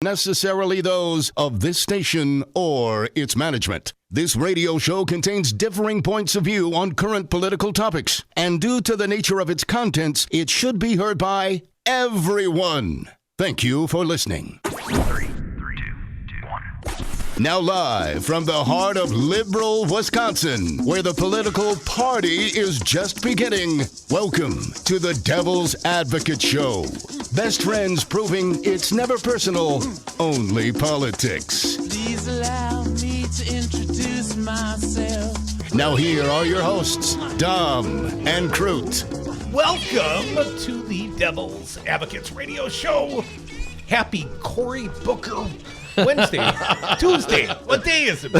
necessarily those of this station or its management. This radio show contains differing points of view on current political topics, and due to the nature of its contents, it should be heard by everyone. Thank you for listening. 3, 2, 1. Now live from the heart of liberal Wisconsin, where the political party is just beginning, welcome to the Devil's Advocate Show. Best friends proving it's never personal, only politics. Please allow me to introduce myself. Now here are your hosts, Dom and Crute. Welcome to the Devil's Advocates Radio Show. Happy Cory Booker Wednesday, Tuesday. What day is it?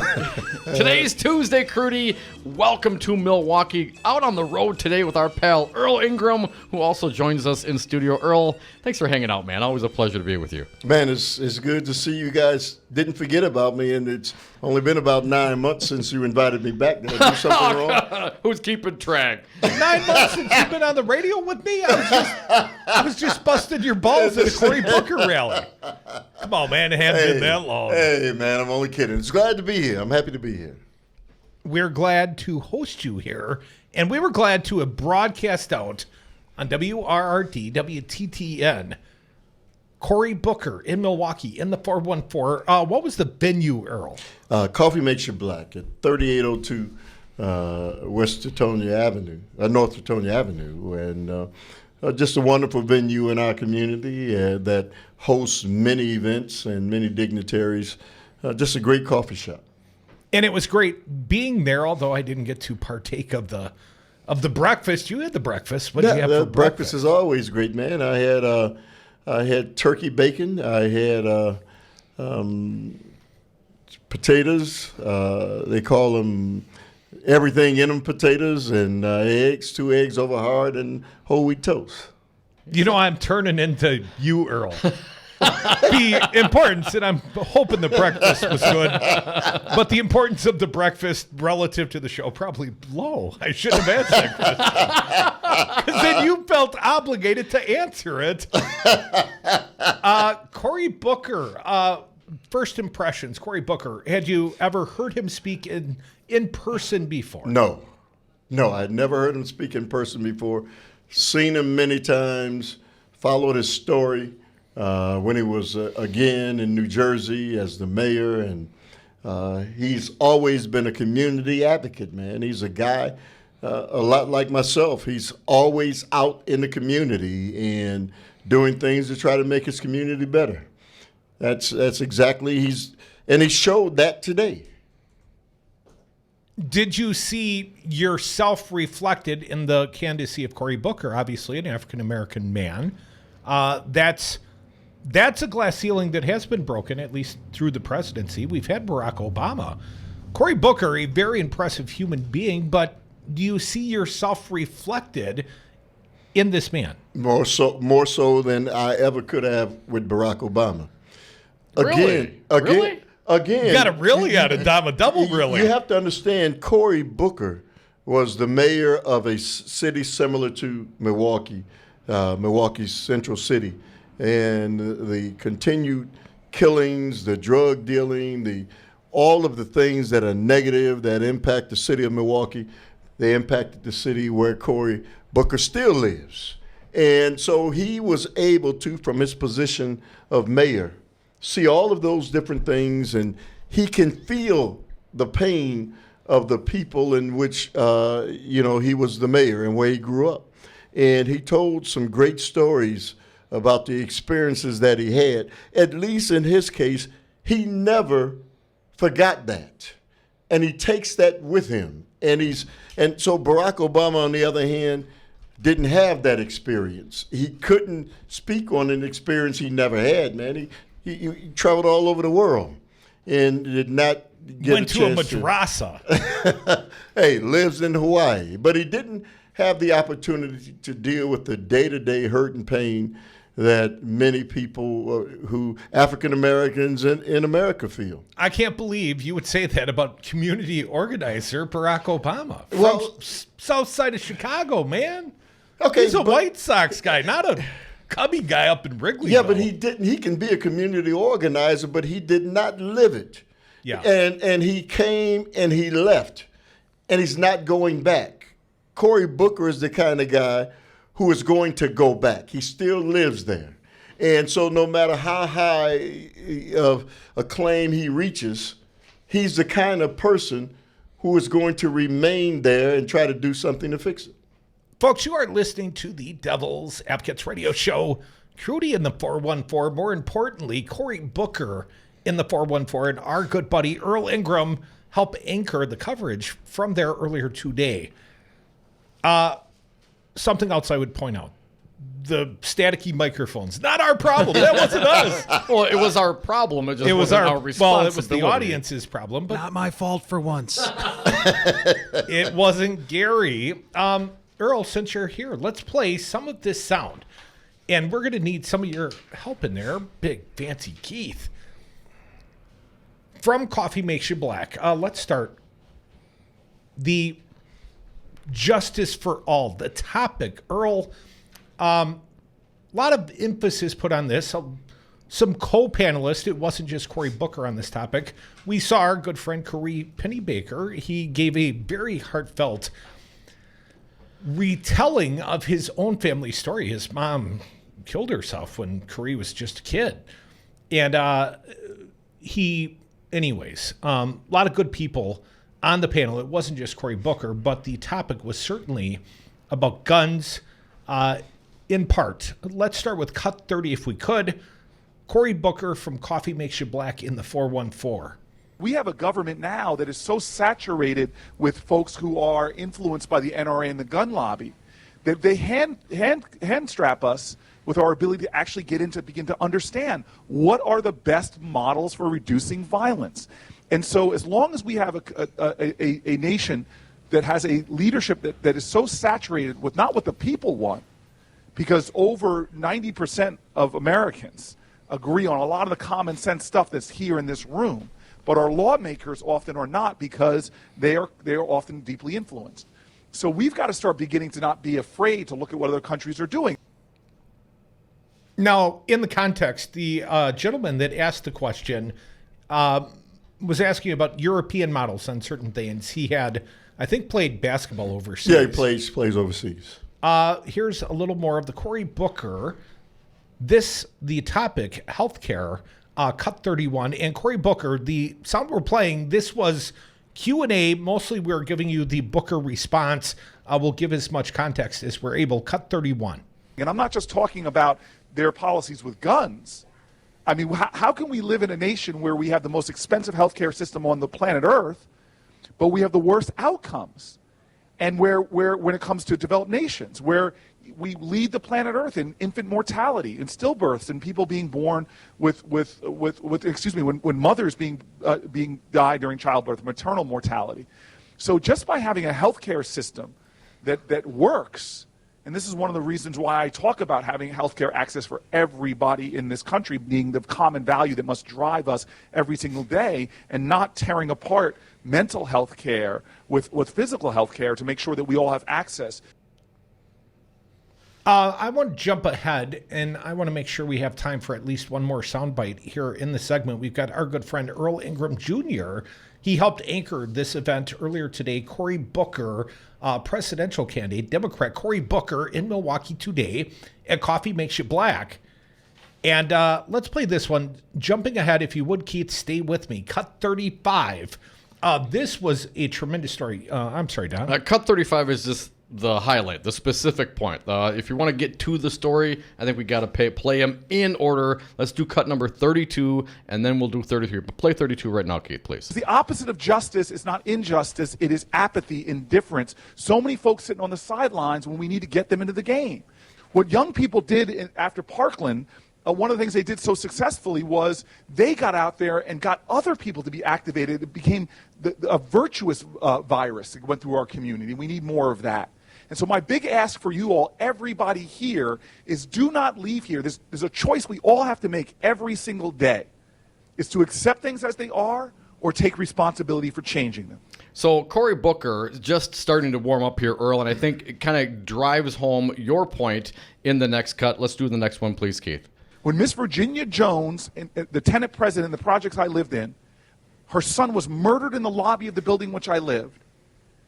Today's Tuesday, Crudy. Welcome to Milwaukee. Out on the road today with our pal Earl Ingram, who also joins us in studio. Earl, thanks for hanging out, man. Always a pleasure to be with you. Man, it's good to see you guys didn't forget about me, and it's only been about 9 months since you invited me back. Did I do something wrong? Who's keeping track? 9 months since you've been on the radio with me? I was just busting your balls at a Cory Booker rally. Come on, man. It hasn't been that long. Hey, man, I'm only kidding. It's glad to be here. I'm happy to be here. We're glad to host you here, and we were glad to have broadcast out on WRRD, WTTN, Cory Booker in Milwaukee in the 414. What was the venue, Earl? Coffee Makes You Black at 3802 North Tretonia Avenue, and just a wonderful venue in our community that hosts many events and many dignitaries. Just a great coffee shop. And it was great being there, although I didn't get to partake of the breakfast. You had the breakfast. What did you have for breakfast is always great, man. I had turkey bacon. I had potatoes. They call them everything in them potatoes, and eggs, 2 eggs over hard, and whole wheat toast. You know, I'm turning into you, Earl. The importance, and I'm hoping the breakfast was good, but the importance of the breakfast relative to the show probably low. I shouldn't have asked that question. Because then you felt obligated to answer it. Cory Booker, first impressions. Cory Booker, had you ever heard him speak in person before? No, I'd never heard him speak in person before. Seen him many times, followed his story. When he was, again, in New Jersey as the mayor, and he's always been a community advocate, man. He's a guy, a lot like myself. He's always out in the community and doing things to try to make his community better. That's exactly, and he showed that today. Did you see yourself reflected in the candidacy of Cory Booker, obviously an African-American man? That's a glass ceiling that has been broken, at least through the presidency. We've had Barack Obama. Cory Booker, a very impressive human being, but do you see yourself reflected in this man? More so than I ever could have with Barack Obama. Really? Again. You got a really out of Dom, a double really. You have to understand, Cory Booker was the mayor of a city similar to Milwaukee, Milwaukee's Central City. And the continued killings, the drug dealing, all of the things that are negative that impact the city of Milwaukee, they impacted the city where Cory Booker still lives. And so he was able to, from his position of mayor, see all of those different things, and he can feel the pain of the people in which, he was the mayor and where he grew up. And he told some great stories about the experiences that he had. At least in his case, he never forgot that. And he takes that with him. And so Barack Obama, on the other hand, didn't have that experience. He couldn't speak on an experience he never had, man. He traveled all over the world and did not get Went to a madrasa. Hey, lives in Hawaii. But he didn't have the opportunity to deal with the day-to-day hurt and pain that many people who African Americans in America feel. I can't believe you would say that about community organizer Barack Obama from south side of Chicago, man. Okay, he's a White Sox guy, not a Cubby guy up in Wrigley. Yeah, but he didn't. He can be a community organizer, but he did not live it. Yeah. And he came and he left, and he's not going back. Cory Booker is the kind of guy who is going to go back. He still lives there. And so no matter how high of acclaim he reaches, he's the kind of person who is going to remain there and try to do something to fix it. Folks, you are listening to the Devil's Advocates Radio Show. Trudy in the 414. More importantly, Cory Booker in the 414, and our good buddy Earl Ingram helped anchor the coverage from there earlier today. Something else I would point out. The staticky microphones. Not our problem. That wasn't us. Well, it was our problem. It just It was wasn't our well, responsibility. it was the audience's problem, but Not my fault for once. it wasn't Gary. Earl, since you're here, let's play some of this sound. And we're going to need some of your help in there. Big, fancy Keith. From Coffee Makes You Black. Let's start. The Justice for All, the topic. Earl, a lot of emphasis put on this. Some co-panelists. It wasn't just Cory Booker on this topic. We saw our good friend Corey Pennybaker. He gave a very heartfelt retelling of his own family story. His mom killed herself when Corey was just a kid. And a lot of good people on the panel. It wasn't just Cory Booker, but the topic was certainly about guns in part. Let's start with Cut 30 if we could. Cory Booker from Coffee Makes You Black in the 414. We have a government now that is so saturated with folks who are influenced by the NRA and the gun lobby that they hand strap us with our ability to actually begin to understand what are the best models for reducing violence. And so as long as we have a nation that has a leadership that is so saturated with not what the people want, because over 90% of Americans agree on a lot of the common sense stuff that's here in this room, but our lawmakers often are not because they are often deeply influenced. So we've got to start beginning to not be afraid to look at what other countries are doing. Now, in the context, the gentleman that asked the question was asking about European models on certain things. He had, I think, played basketball overseas. Yeah, he plays overseas. Here's a little more of the Cory Booker. The topic, healthcare, Cut 31. And Cory Booker, the sound we're playing, this was Q&A. Mostly we're giving you the Booker response. We'll give as much context as we're able. Cut 31. And I'm not just talking about their policies with guns. I mean, how can we live in a nation where we have the most expensive healthcare system on the planet Earth, but we have the worst outcomes? And where when it comes to developed nations, where we lead the planet Earth in infant mortality, in stillbirths, and people being born when mothers being died during childbirth, maternal mortality. So just by having a healthcare system that works, and this is one of the reasons why I talk about having healthcare access for everybody in this country being the common value that must drive us every single day, and not tearing apart mental health care with physical health care to make sure that we all have access. I want to jump ahead, and I want to make sure we have time for at least one more soundbite here in the segment. We've got our good friend Earl Ingram Jr. He helped anchor this event earlier today. Cory Booker, presidential candidate, Democrat Cory Booker in Milwaukee today at Coffee Makes You Black. And let's play this one. Jumping ahead, if you would, Keith, stay with me. Cut 35. This was a tremendous story. I'm sorry, Don. Cut 35 is just the highlight, the specific point. If you want to get to the story, I think we got to play them in order. Let's do cut number 32, and then we'll do 33. But play 32 right now, Keith, please. The opposite of justice is not injustice. It is apathy, indifference. So many folks sitting on the sidelines when we need to get them into the game. What young people did after Parkland, one of the things they did so successfully was they got out there and got other people to be activated. It became a virtuous virus that went through our community. We need more of that. And so my big ask for you all, everybody here, is do not leave here. There's a choice we all have to make every single day, is to accept things as they are or take responsibility for changing them. So Cory Booker is just starting to warm up here, Earl, and I think it kind of drives home your point in the next cut. Let's do the next one, please, Keith. When Miss Virginia Jones, the tenant president in the projects I lived in, her son was murdered in the lobby of the building in which I lived.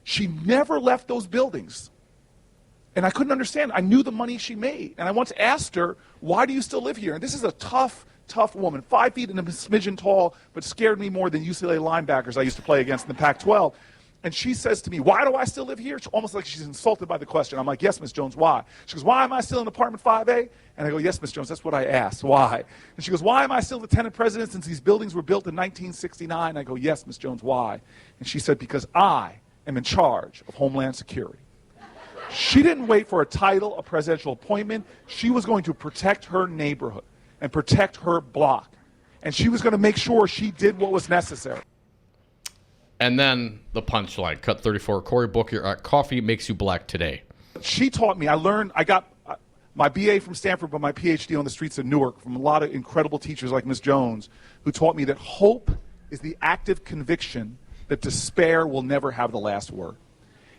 She never left those buildings. And I couldn't understand. I knew the money she made. And I once asked her, why do you still live here? And this is a tough woman, 5 feet and a smidgen tall, but scared me more than UCLA linebackers I used to play against in the Pac-12. And she says to me, why do I still live here? It's almost like she's insulted by the question. I'm like, yes, Miss Jones, why? She goes, why am I still in apartment 5A? And I go, yes, Miss Jones, that's what I asked. Why? And she goes, why am I still the tenant president since these buildings were built in 1969? I go, yes, Miss Jones, why? And she said, because I am in charge of Homeland Security. She didn't wait for a title, a presidential appointment. She was going to protect her neighborhood and protect her block. And she was going to make sure she did what was necessary. And then the punchline, cut 34. Cory Booker, coffee makes you black today. She taught me. I got my BA from Stanford, but my PhD on the streets of Newark from a lot of incredible teachers like Miss Jones, who taught me that hope is the active conviction that despair will never have the last word.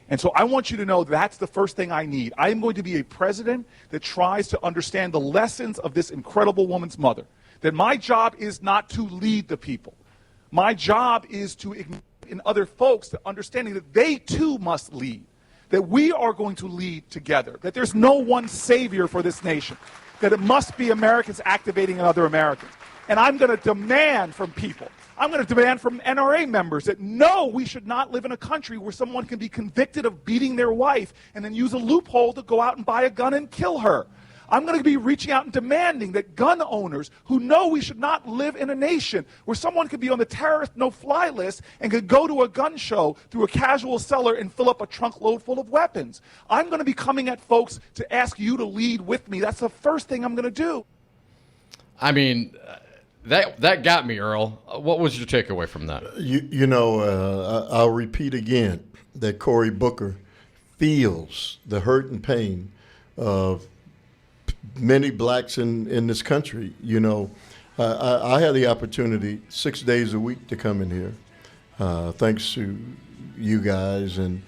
And so I want you to know that's the first thing I need. I am going to be a president that tries to understand the lessons of this incredible woman's mother. That my job is not to lead the people. My job is to ignite in other folks the understanding that they too must lead. That we are going to lead together. That there's no one savior for this nation. That it must be Americans activating other Americans. And I'm going to demand from people, I'm going to demand from NRA members that no, we should not live in a country where someone can be convicted of beating their wife and then use a loophole to go out and buy a gun and kill her. I'm going to be reaching out and demanding that gun owners who know we should not live in a nation where someone could be on the terrorist no-fly list and could go to a gun show through a casual cellar and fill up a trunk load full of weapons. I'm going to be coming at folks to ask you to lead with me. That's the first thing I'm going to do. I mean, that got me, Earl. What was your takeaway from that? I'll repeat again that Cory Booker feels the hurt and pain of many blacks in this country. I had the opportunity 6 days a week to come in here, thanks to you guys, and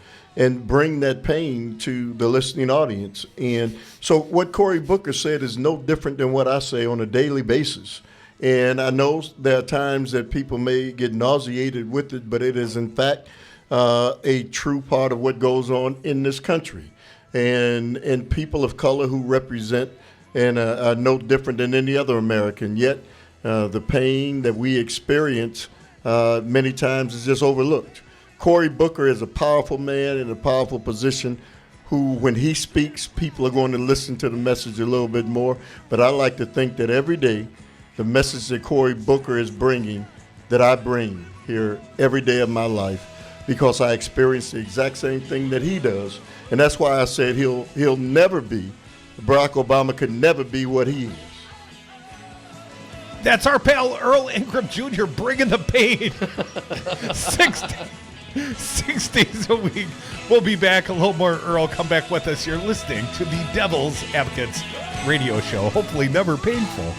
bring that pain to the listening audience. And so what Cory Booker said is no different than what I say on a daily basis. And I know there are times that people may get nauseated with it, but it is in fact a true part of what goes on in this country. And people of color who represent and are no different than any other American. Yet the pain that we experience many times is just overlooked. Cory Booker is a powerful man in a powerful position who, when he speaks, people are going to listen to the message a little bit more. But I like to think that every day, the message that Cory Booker is bringing, that I bring here every day of my life, because I experience the exact same thing that he does. And that's why I said he'll never be, Barack Obama could never be what he is. That's our pal Earl Ingram Jr. bringing the pain. 6 days a week. We'll be back. A little more Earl. Come back with us. You're listening to the Devil's Advocates radio show. Hopefully never painful.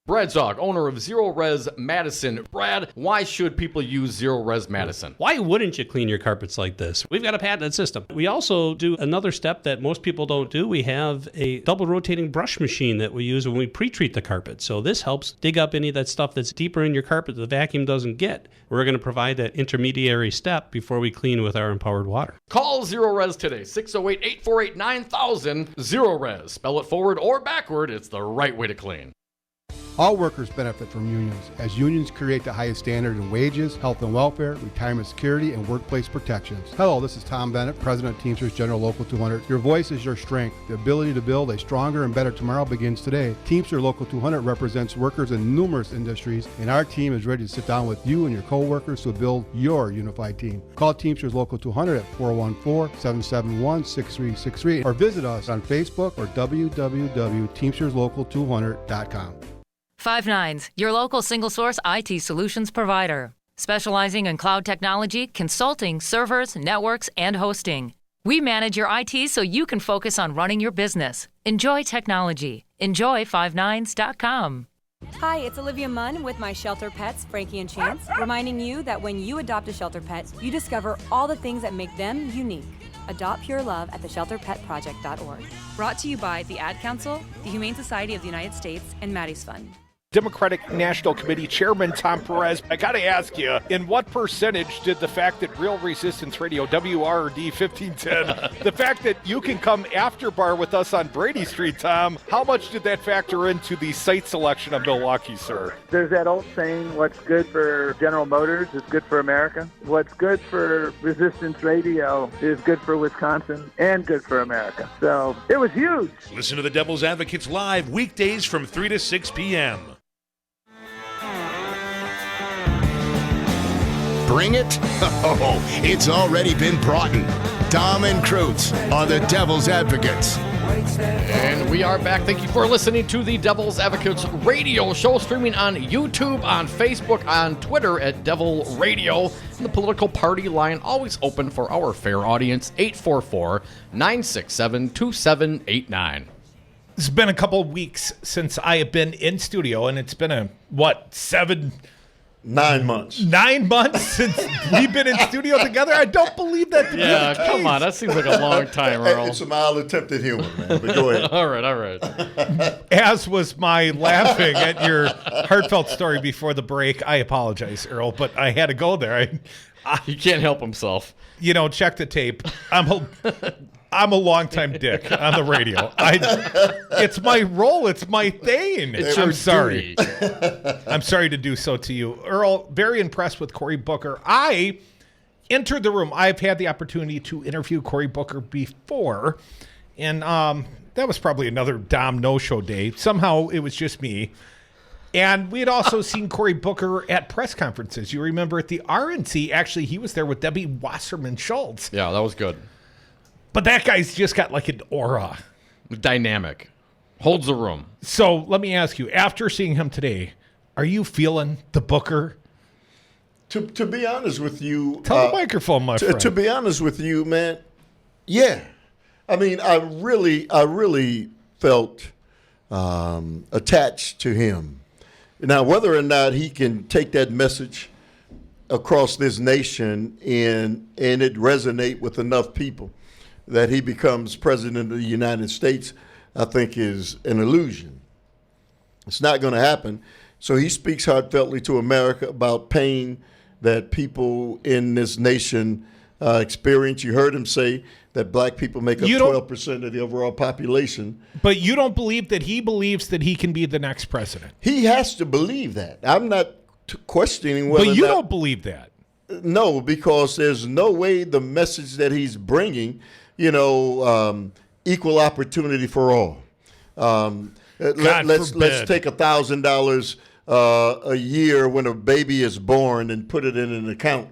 Brad Zog, owner of Zero Res Madison. Brad, why should people use Zero Res Madison? Why wouldn't you clean your carpets like this? We've got a patented system. We also do another step that most people don't do. We have a double rotating brush machine that we use when we pre-treat the carpet. So this helps dig up any of that stuff that's deeper in your carpet that the vacuum doesn't get. We're going to provide that intermediary step before we clean with our empowered water. Call Zero Res today, 608-848-9000. Zero Res. Spell it forward or backward. It's the right way to clean. All workers benefit from unions, as unions create the highest standard in wages, health and welfare, retirement security, and workplace protections. Hello, this is Tom Bennett, President of Teamsters General Local 200. Your voice is your strength. The ability to build a stronger and better tomorrow begins today. Teamsters Local 200 represents workers in numerous industries, and our team is ready to sit down with you and your co-workers to build your unified team. Call Teamsters Local 200 at 414-771-6363 or visit us on Facebook or www.teamsterslocal200.com. 5 9s, your local single-source IT solutions provider. Specializing in cloud technology, consulting, servers, networks, and hosting. We manage your IT so you can focus on running your business. Enjoy technology. Enjoy59s.com. Hi, it's Olivia Munn with my shelter pets, Frankie and Chance, reminding you that when you adopt a shelter pet, you discover all the things that make them unique. Adopt pure love at theshelterpetproject.org. Brought to you by the Ad Council, the Humane Society of the United States, and Maddie's Fund. Democratic National Committee Chairman Tom Perez, I got to ask you, in what percentage did the fact that Real Resistance Radio, WRD 1510, the fact that you can come after bar with us on Brady Street, Tom, how much did that factor into the site selection of Milwaukee, sir? There's that old saying, what's good for General Motors is good for America. What's good for Resistance Radio is good for Wisconsin and good for America. So it was huge. Listen to the Devil's Advocates live weekdays from 3 to 6 p.m. Bring it? Oh, it's already been brought in. Tom and Krutz are the Devil's Advocates. And we are back. Thank you for listening to the Devil's Advocates radio show, streaming on YouTube, on Facebook, on Twitter at Devil Radio. And the political party line always open for our fair audience, 844-967-2789. It's been a couple of weeks since I have been in studio, and it's been 9 months. 9 months since we've been in studio together? I don't believe that to be the case. Come on. That seems like a long time, Earl. It's a mild attempt at humor, man, but go ahead. All right. As was my laughing at your heartfelt story before the break. I apologize, Earl, but I had to go there. He can't help himself. Check the tape. I'm a longtime dick on the radio. It's my role. It's my thing. I'm sorry. I'm sorry to do so to you. Earl, very impressed with Cory Booker. I entered the room. I've had the opportunity to interview Cory Booker before, and that was probably another Dom no-show day. Somehow it was just me. And we had also seen Cory Booker at press conferences. You remember at the RNC, actually, he was there with Debbie Wasserman Schultz. Yeah, that was good. But that guy's just got like an aura. Dynamic. Holds the room. So let me ask you, after seeing him today, are you feeling the Booker? To be honest with you. Tell the microphone, my friend. To be honest with you, man, yeah. I mean, I really felt attached to him. Now, whether or not he can take that message across this nation and it resonate with enough people that he becomes president of the United States, I think is an illusion. It's not going to happen. So he speaks heartfeltly to America about pain that people in this nation experience. You heard him say that black people make up 12% of the overall population. But you don't believe that he believes that he can be the next president? He has to believe that. I'm not questioning whether. But you don't believe that? No, because there's no way the message that he's bringing, equal opportunity for all. Let's take $1,000 a year when a baby is born and put it in an account,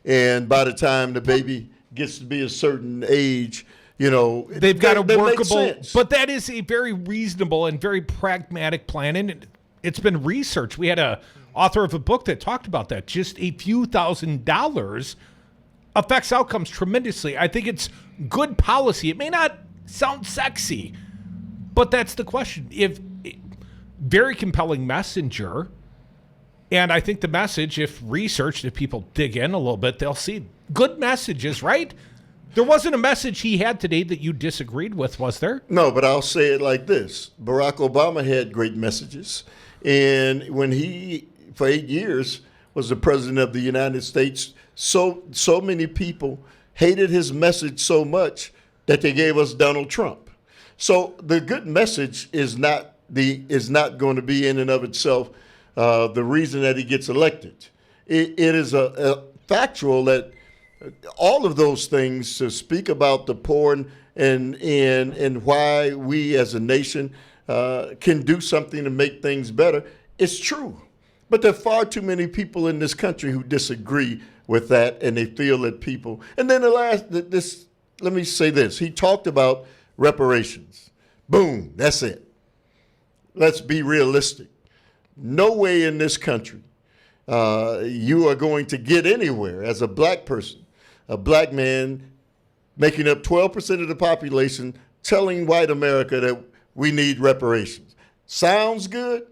and by the time the baby gets to be a certain age, they've got a workable. But that is a very reasonable and very pragmatic plan, and it's been researched. We had a author of a book that talked about that. Just a few $1,000s affects outcomes tremendously. I think it's good policy. It may not sound sexy, but that's the question. Very compelling messenger, and I think the message, if researched, if people dig in a little bit, they'll see good messages, right? There wasn't a message he had today that you disagreed with, was there? No, but I'll say it like this. Barack Obama had great messages, and when he, for 8 years, was the president of the United States, so many people hated his message so much that they gave us Donald Trump. So the good message is not going to be in and of itself the reason that he gets elected. It is a factual that all of those things, to speak about the poor and why we as a nation can do something to make things better, it's true. But there are far too many people in this country who disagree with that, and they feel that people. And then let me say this. He talked about reparations. Boom, that's it. Let's be realistic. No way in this country you are going to get anywhere as a black person, a black man, making up 12% of the population, telling white America that we need reparations. Sounds good,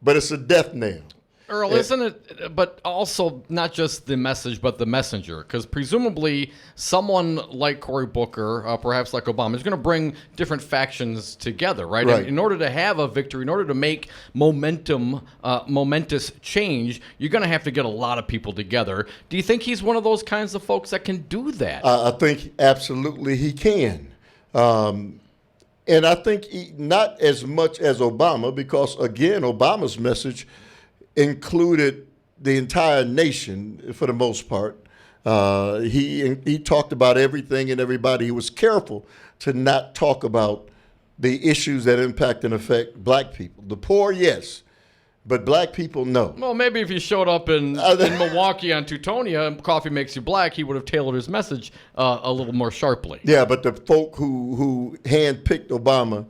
but it's a death knell. Earl, isn't it? But also not just the message, but the messenger, because presumably someone like Cory Booker, perhaps like Obama, is going to bring different factions together, right? Right. In order to have a victory, in order to make momentous change, you're going to have to get a lot of people together. Do you think he's one of those kinds of folks that can do that? I think absolutely he can. And I think not as much as Obama, because, again, Obama's message included the entire nation for the most part. He talked about everything and everybody. He was careful to not talk about the issues that impact and affect black people. The poor, yes, but black people, no. Well, maybe if he showed up in Milwaukee on Teutonia and Coffee Makes You Black, he would have tailored his message a little more sharply. Yeah, but the folk who handpicked Obama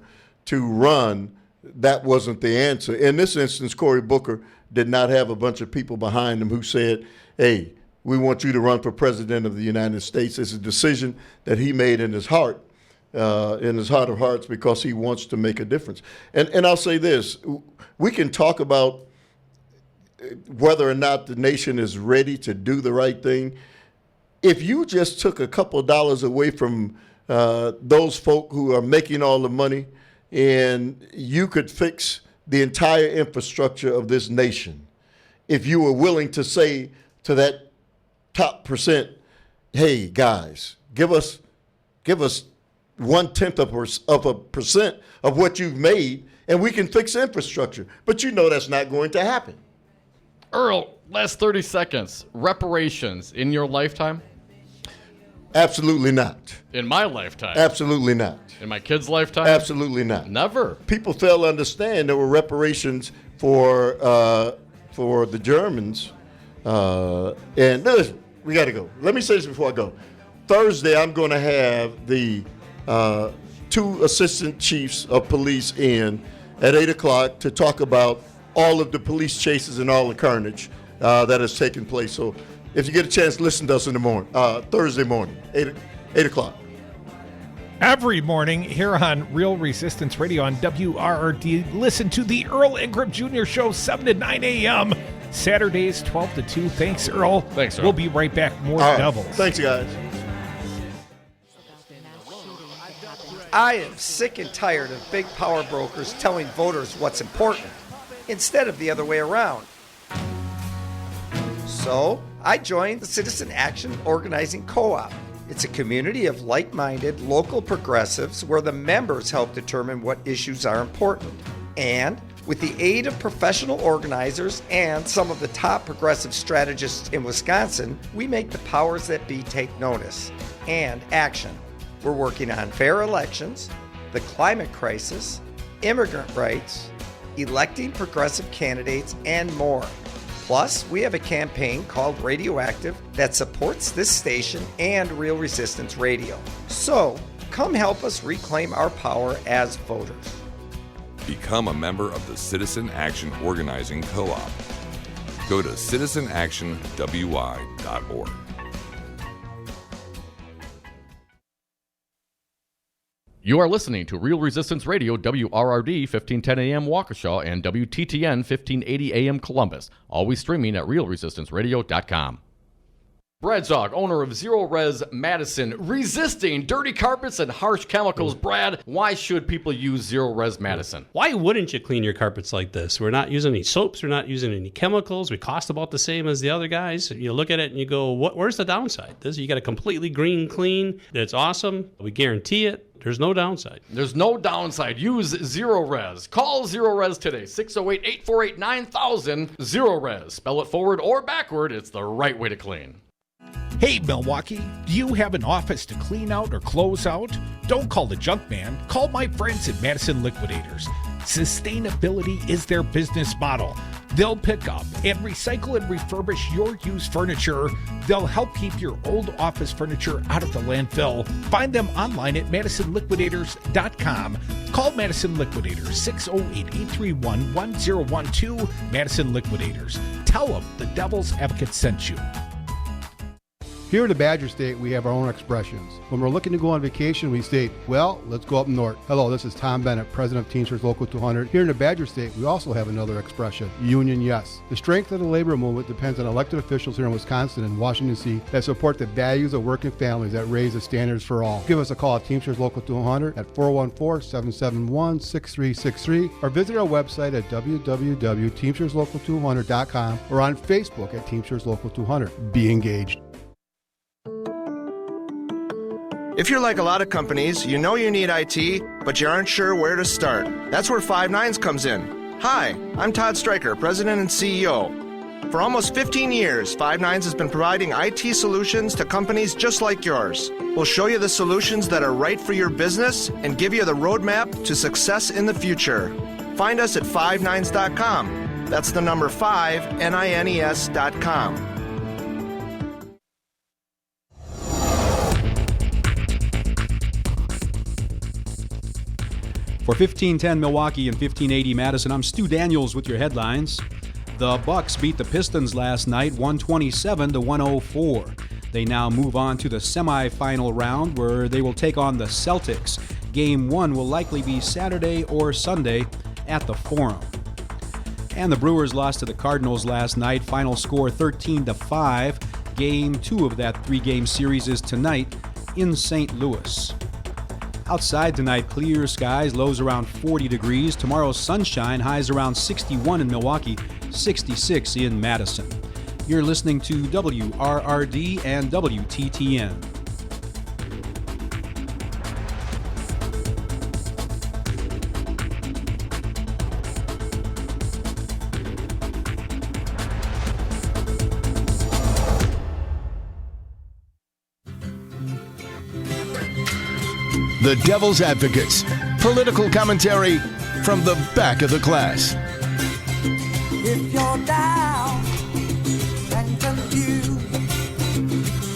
to run, that wasn't the answer. In this instance, Cory Booker did not have a bunch of people behind him who said, hey, we want you to run for president of the United States. It's a decision that he made in his heart of hearts, because he wants to make a difference. And I'll say this, we can talk about whether or not the nation is ready to do the right thing. If you just took a couple of dollars away from those folk who are making all the money, and you could fix the entire infrastructure of this nation, if you were willing to say to that top percent, hey guys, give us 0.1% of a percent of what you've made, and we can fix infrastructure. But you know that's not going to happen. Earl, last 30 seconds. Reparations in your lifetime? Absolutely not. In my lifetime? Absolutely not. In my kid's lifetime? Absolutely not. Never. People fail to understand there were reparations for the Germans. And listen, we got to go. Let me say this before I go. Thursday, I'm going to have the 2 assistant chiefs of police in at 8 o'clock to talk about all of the police chases and all the carnage that has taken place. So if you get a chance, listen to us in the morning, Thursday morning, 8 o'clock. Every morning here on Real Resistance Radio on WRRD, listen to the Earl Ingram Jr. Show, 7 to 9 a.m. Saturdays, 12 to 2. Thanks, Earl. Thanks, Earl. We'll be right back. More All right. Devils. Thanks, guys. I am sick and tired of big power brokers telling voters what's important instead of the other way around. So I joined the Citizen Action Organizing Co-op. It's a community of like-minded local progressives where the members help determine what issues are important. And with the aid of professional organizers and some of the top progressive strategists in Wisconsin, we make the powers that be take notice and action. We're working on fair elections, the climate crisis, immigrant rights, electing progressive candidates, and more. Plus, we have a campaign called Radioactive that supports this station and Real Resistance Radio. So, come help us reclaim our power as voters. Become a member of the Citizen Action Organizing Co-op. Go to citizenactionwy.org. You are listening to Real Resistance Radio, WRRD 1510 AM Waukesha and WTTN 1580 AM Columbus. Always streaming at realresistanceradio.com. Brad Zog, owner of Zero Res Madison, resisting dirty carpets and harsh chemicals. Brad, why should people use Zero Res Madison? Why wouldn't you clean your carpets like this? We're not using any soaps. We're not using any chemicals. We cost about the same as the other guys. You look at it and you go, where's the downside? You got a completely green clean. It's awesome. We guarantee it. There's no downside. There's no downside. Use Zero Res. Call Zero Res today. 608-848-9000. Zero Res. Spell it forward or backward. It's the right way to clean. Hey, Milwaukee, do you have an office to clean out or close out? Don't call the junk man. Call my friends at Madison Liquidators. Sustainability is their business model. They'll pick up and recycle and refurbish your used furniture. They'll help keep your old office furniture out of the landfill. Find them online at MadisonLiquidators.com. Call Madison Liquidators, 608-831-1012. Madison Liquidators. Tell them the Devil's Advocate sent you. Here in the Badger State, we have our own expressions. When we're looking to go on vacation, we state, well, let's go up north. Hello, this is Tom Bennett, President of Teamsters Local 200. Here in the Badger State, we also have another expression, union yes. The strength of the labor movement depends on elected officials here in Wisconsin and Washington, D.C. that support the values of working families that raise the standards for all. Give us a call at Teamsters Local 200 at 414-771-6363 or visit our website at www.teamsterslocal200.com or on Facebook at Teamsters Local 200. Be engaged. If you're like a lot of companies, you know you need IT, but you aren't sure where to start. That's where Five Nines comes in. Hi, I'm Todd Stryker, President and CEO. For almost 15 years, Five Nines has been providing IT solutions to companies just like yours. We'll show you the solutions that are right for your business and give you the roadmap to success in the future. Find us at fivenines.com. That's the number 5, NINES.com. For 1510 Milwaukee and 1580 Madison, I'm Stu Daniels with your headlines. The Bucks beat the Pistons last night 127-104. They now move on to the semifinal round where they will take on the Celtics. Game 1 will likely be Saturday or Sunday at the Forum. And the Brewers lost to the Cardinals last night. Final score 13-5. Game 2 of that 3-game series is tonight in St. Louis. Outside tonight, clear skies, lows around 40 degrees. Tomorrow, sunshine, highs around 61 in Milwaukee, 66 in Madison. You're listening to WRRD and WTTN. The Devil's Advocates. Political commentary from the back of the class. If you're down and confused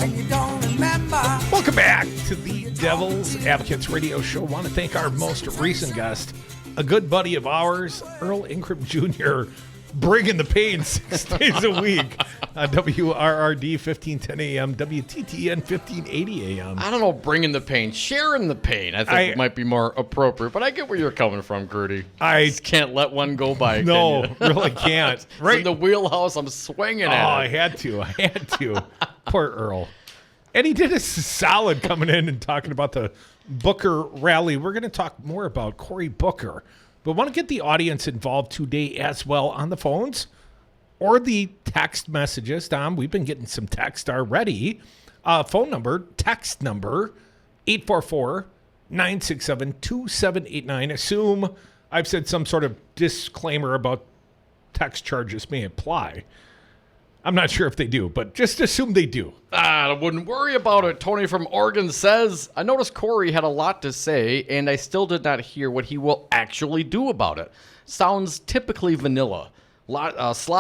and you don't remember. Welcome back to the Devil's Advocates radio show. Want to thank our most recent guest, a good buddy of ours, Earl Ingram Jr., bringing the pain 6 days a week. WRRD 1510 AM, WTTN 1580 AM. I don't know, bringing the pain, sharing the pain, I think might be more appropriate, but I get where you're coming from, Gertie. I just can't let one go by. No, can you? really can't. Right in the wheelhouse, I'm swinging at it. I had to. Poor Earl. And he did us solid coming in and talking about the Booker rally. We're going to talk more about Cory Booker, but want to get the audience involved today as well on the phones or the text messages. Tom, we've been getting some text already. Phone number, text number, 844-967-2789. Assume I've said some sort of disclaimer about text charges may apply. I'm not sure if they do, but just assume they do. I wouldn't worry about it. Tony from Oregon says, I noticed Cory had a lot to say, and I still did not hear what he will actually do about it. Sounds typically vanilla. A lot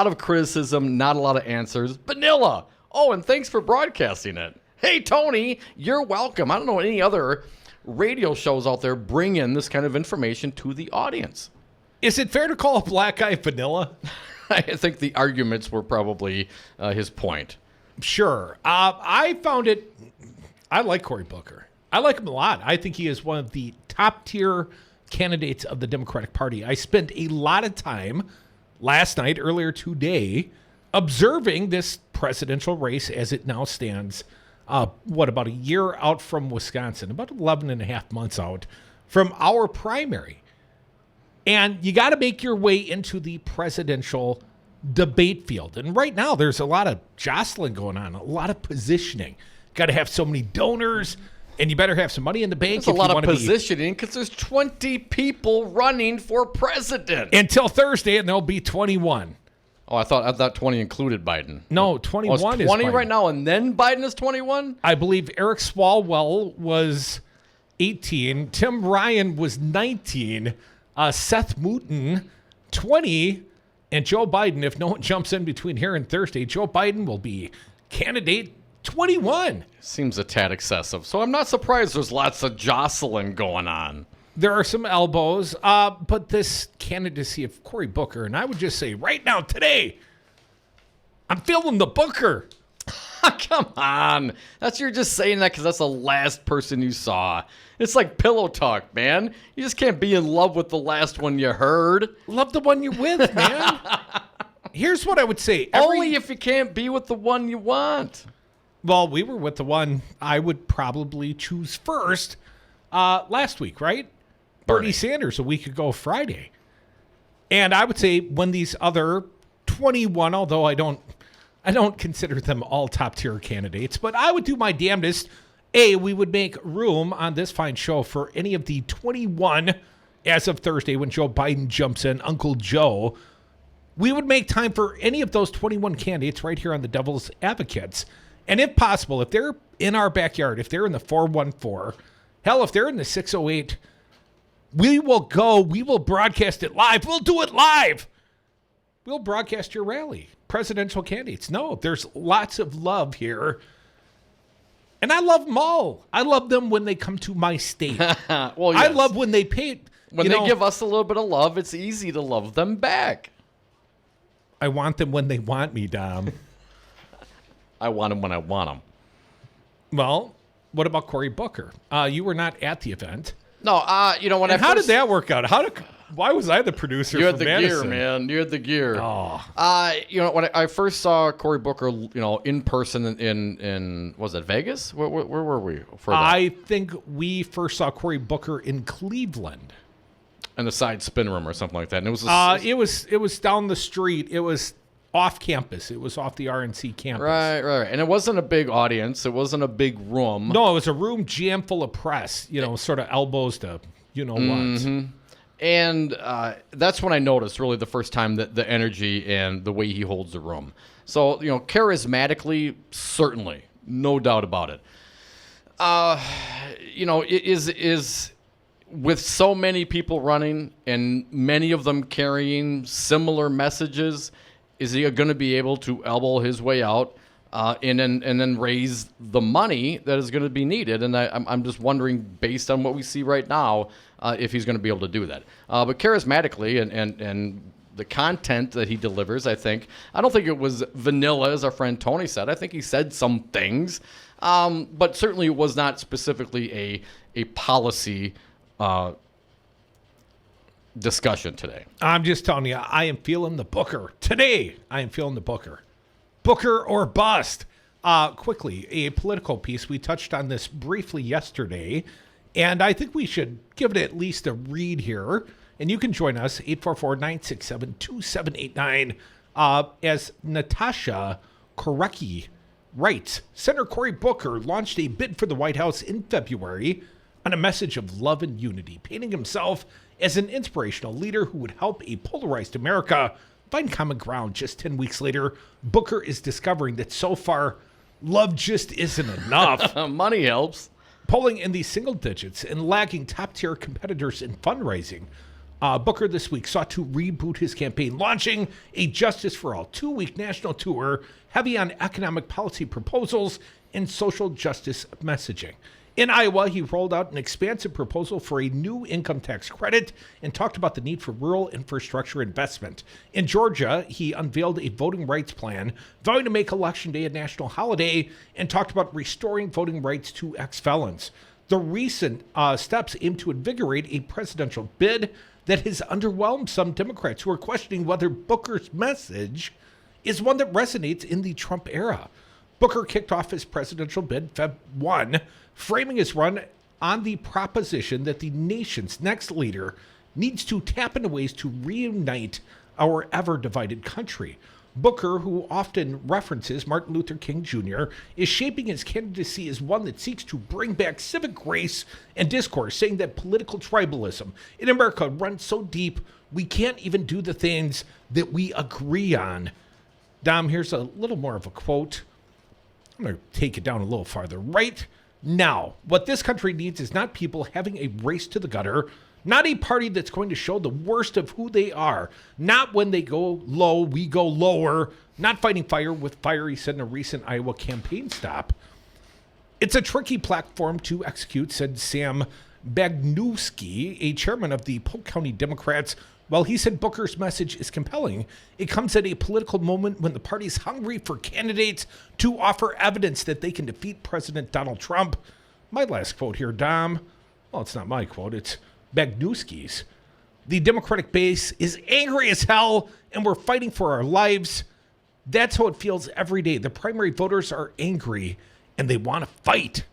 of criticism, not a lot of answers. Vanilla. Oh, and thanks for broadcasting it. Hey, Tony, you're welcome. I don't know any other radio shows out there bring in this kind of information to the audience. Is it fair to call a black guy vanilla? I think the arguments were probably his point. Sure. I like Cory Booker. I like him a lot. I think he is one of the top tier candidates of the Democratic Party. I spent a lot of time last night, earlier today, observing this presidential race as it now stands. About a year out from Wisconsin, about 11 and a half months out from our primary. And you got to make your way into the presidential debate field. And right now, there's a lot of jostling going on, a lot of positioning. Got to have so many donors, and you better have some money in the bank. There's a lot of positioning because there's 20 people running for president. Until Thursday, and there'll be 21. Oh, I thought 20 included Biden. No, 21 is 20 right now, and then Biden is 21? I believe Eric Swalwell was 18. Tim Ryan was 19. Seth Mouton, 20, and Joe Biden, if no one jumps in between here and Thursday, Joe Biden will be candidate 21. Seems a tad excessive, so I'm not surprised there's lots of jostling going on. There are some elbows, but this candidacy of Cory Booker, and I would just say right now, today, I'm feeling the Booker. Come on. You're just saying that because that's the last person you saw. It's like pillow talk, man. You just can't be in love with the last one you heard. Love the one you're with, man. Here's what I would say. Only if you can't be with the one you want. Well, we were with the one I would probably choose first last week, right? Bernie Sanders a week ago Friday. And I would say when these other 21, although I don't consider them all top-tier candidates, but I would do my damnedest. We would make room on this fine show for any of the 21 as of Thursday when Joe Biden jumps in, Uncle Joe. We would make time for any of those 21 candidates right here on the Devil's Advocates. And if possible, if they're in our backyard, if they're in the 414, hell, if they're in the 608, we will go. We will broadcast it live. We'll do it live. We'll broadcast your rally. Presidential candidates. No, there's lots of love here. And I love them all. I love them when they come to my state. Well, yes. I love when they pay. When they give us a little bit of love, it's easy to love them back. I want them when they want me, Dom. I want them when I want them. Well, what about Cory Booker? You were not at the event. No, when how did that work out? Why was I the producer? You had for the Madison? gear, man. You had the gear. Oh. When I first saw Cory Booker, in person in was it Vegas? Where were we for that? I think we first saw Cory Booker in Cleveland. In the side spin room or something like that. And it was down the street. It was off campus. It was off the RNC campus. Right. And it wasn't a big audience. It wasn't a big room. No, it was a room jam full of press, sort of elbows to what. And that's when I noticed really the first time that the energy and the way he holds the room. So, charismatically, certainly, no doubt about it. It is with so many people running and many of them carrying similar messages, is he going to be able to elbow his way out and then raise the money that is going to be needed? And I'm just wondering, based on what we see right now, if he's going to be able to do that. But charismatically and the content that he delivers, I don't think it was vanilla, as our friend Tony said. I think he said some things, but certainly it was not specifically a policy discussion today. I'm just telling you, I am feeling the Booker. Today, I am feeling the Booker. Booker or bust. Quickly, a political piece. We touched on this briefly yesterday, and I think we should give it at least a read here. And you can join us, 844-967-2789, as Natasha Korecki writes, Senator Cory Booker launched a bid for the White House in February on a message of love and unity, painting himself as an inspirational leader who would help a polarized America find common ground. Just 10 weeks later, Booker is discovering that so far, love just isn't enough. Money helps. Polling in the single digits and lagging top-tier competitors in fundraising, Booker this week sought to reboot his campaign, launching a Justice for All 2-week national tour heavy on economic policy proposals and social justice messaging. In Iowa, he rolled out an expansive proposal for a new income tax credit and talked about the need for rural infrastructure investment. In Georgia, he unveiled a voting rights plan, vowing to make Election Day a national holiday, and talked about restoring voting rights to ex-felons. The recent steps aim to invigorate a presidential bid that has underwhelmed some Democrats who are questioning whether Booker's message is one that resonates in the Trump era. Booker kicked off his presidential bid Feb 1, framing his run on the proposition that the nation's next leader needs to tap into ways to reunite our ever-divided country. Booker, who often references Martin Luther King Jr., is shaping his candidacy as one that seeks to bring back civic grace and discourse, saying that political tribalism in America runs so deep we can't even do the things that we agree on. Dom, here's a little more of a quote. I'm going to take it down a little farther. Right now, what this country needs is not people having a race to the gutter, not a party that's going to show the worst of who they are, not when they go low, we go lower, not fighting fire with fire, he said in a recent Iowa campaign stop. It's a tricky platform to execute, said Sam Bagnewski, a chairman of the Polk County Democrats, While he said Booker's message is compelling, it comes at a political moment when the party's hungry for candidates to offer evidence that they can defeat President Donald Trump. My last quote here, Dom. Well, it's not my quote. It's Bagnuski's. The Democratic base is angry as hell, and we're fighting for our lives. That's how it feels every day. The primary voters are angry, and they want to fight.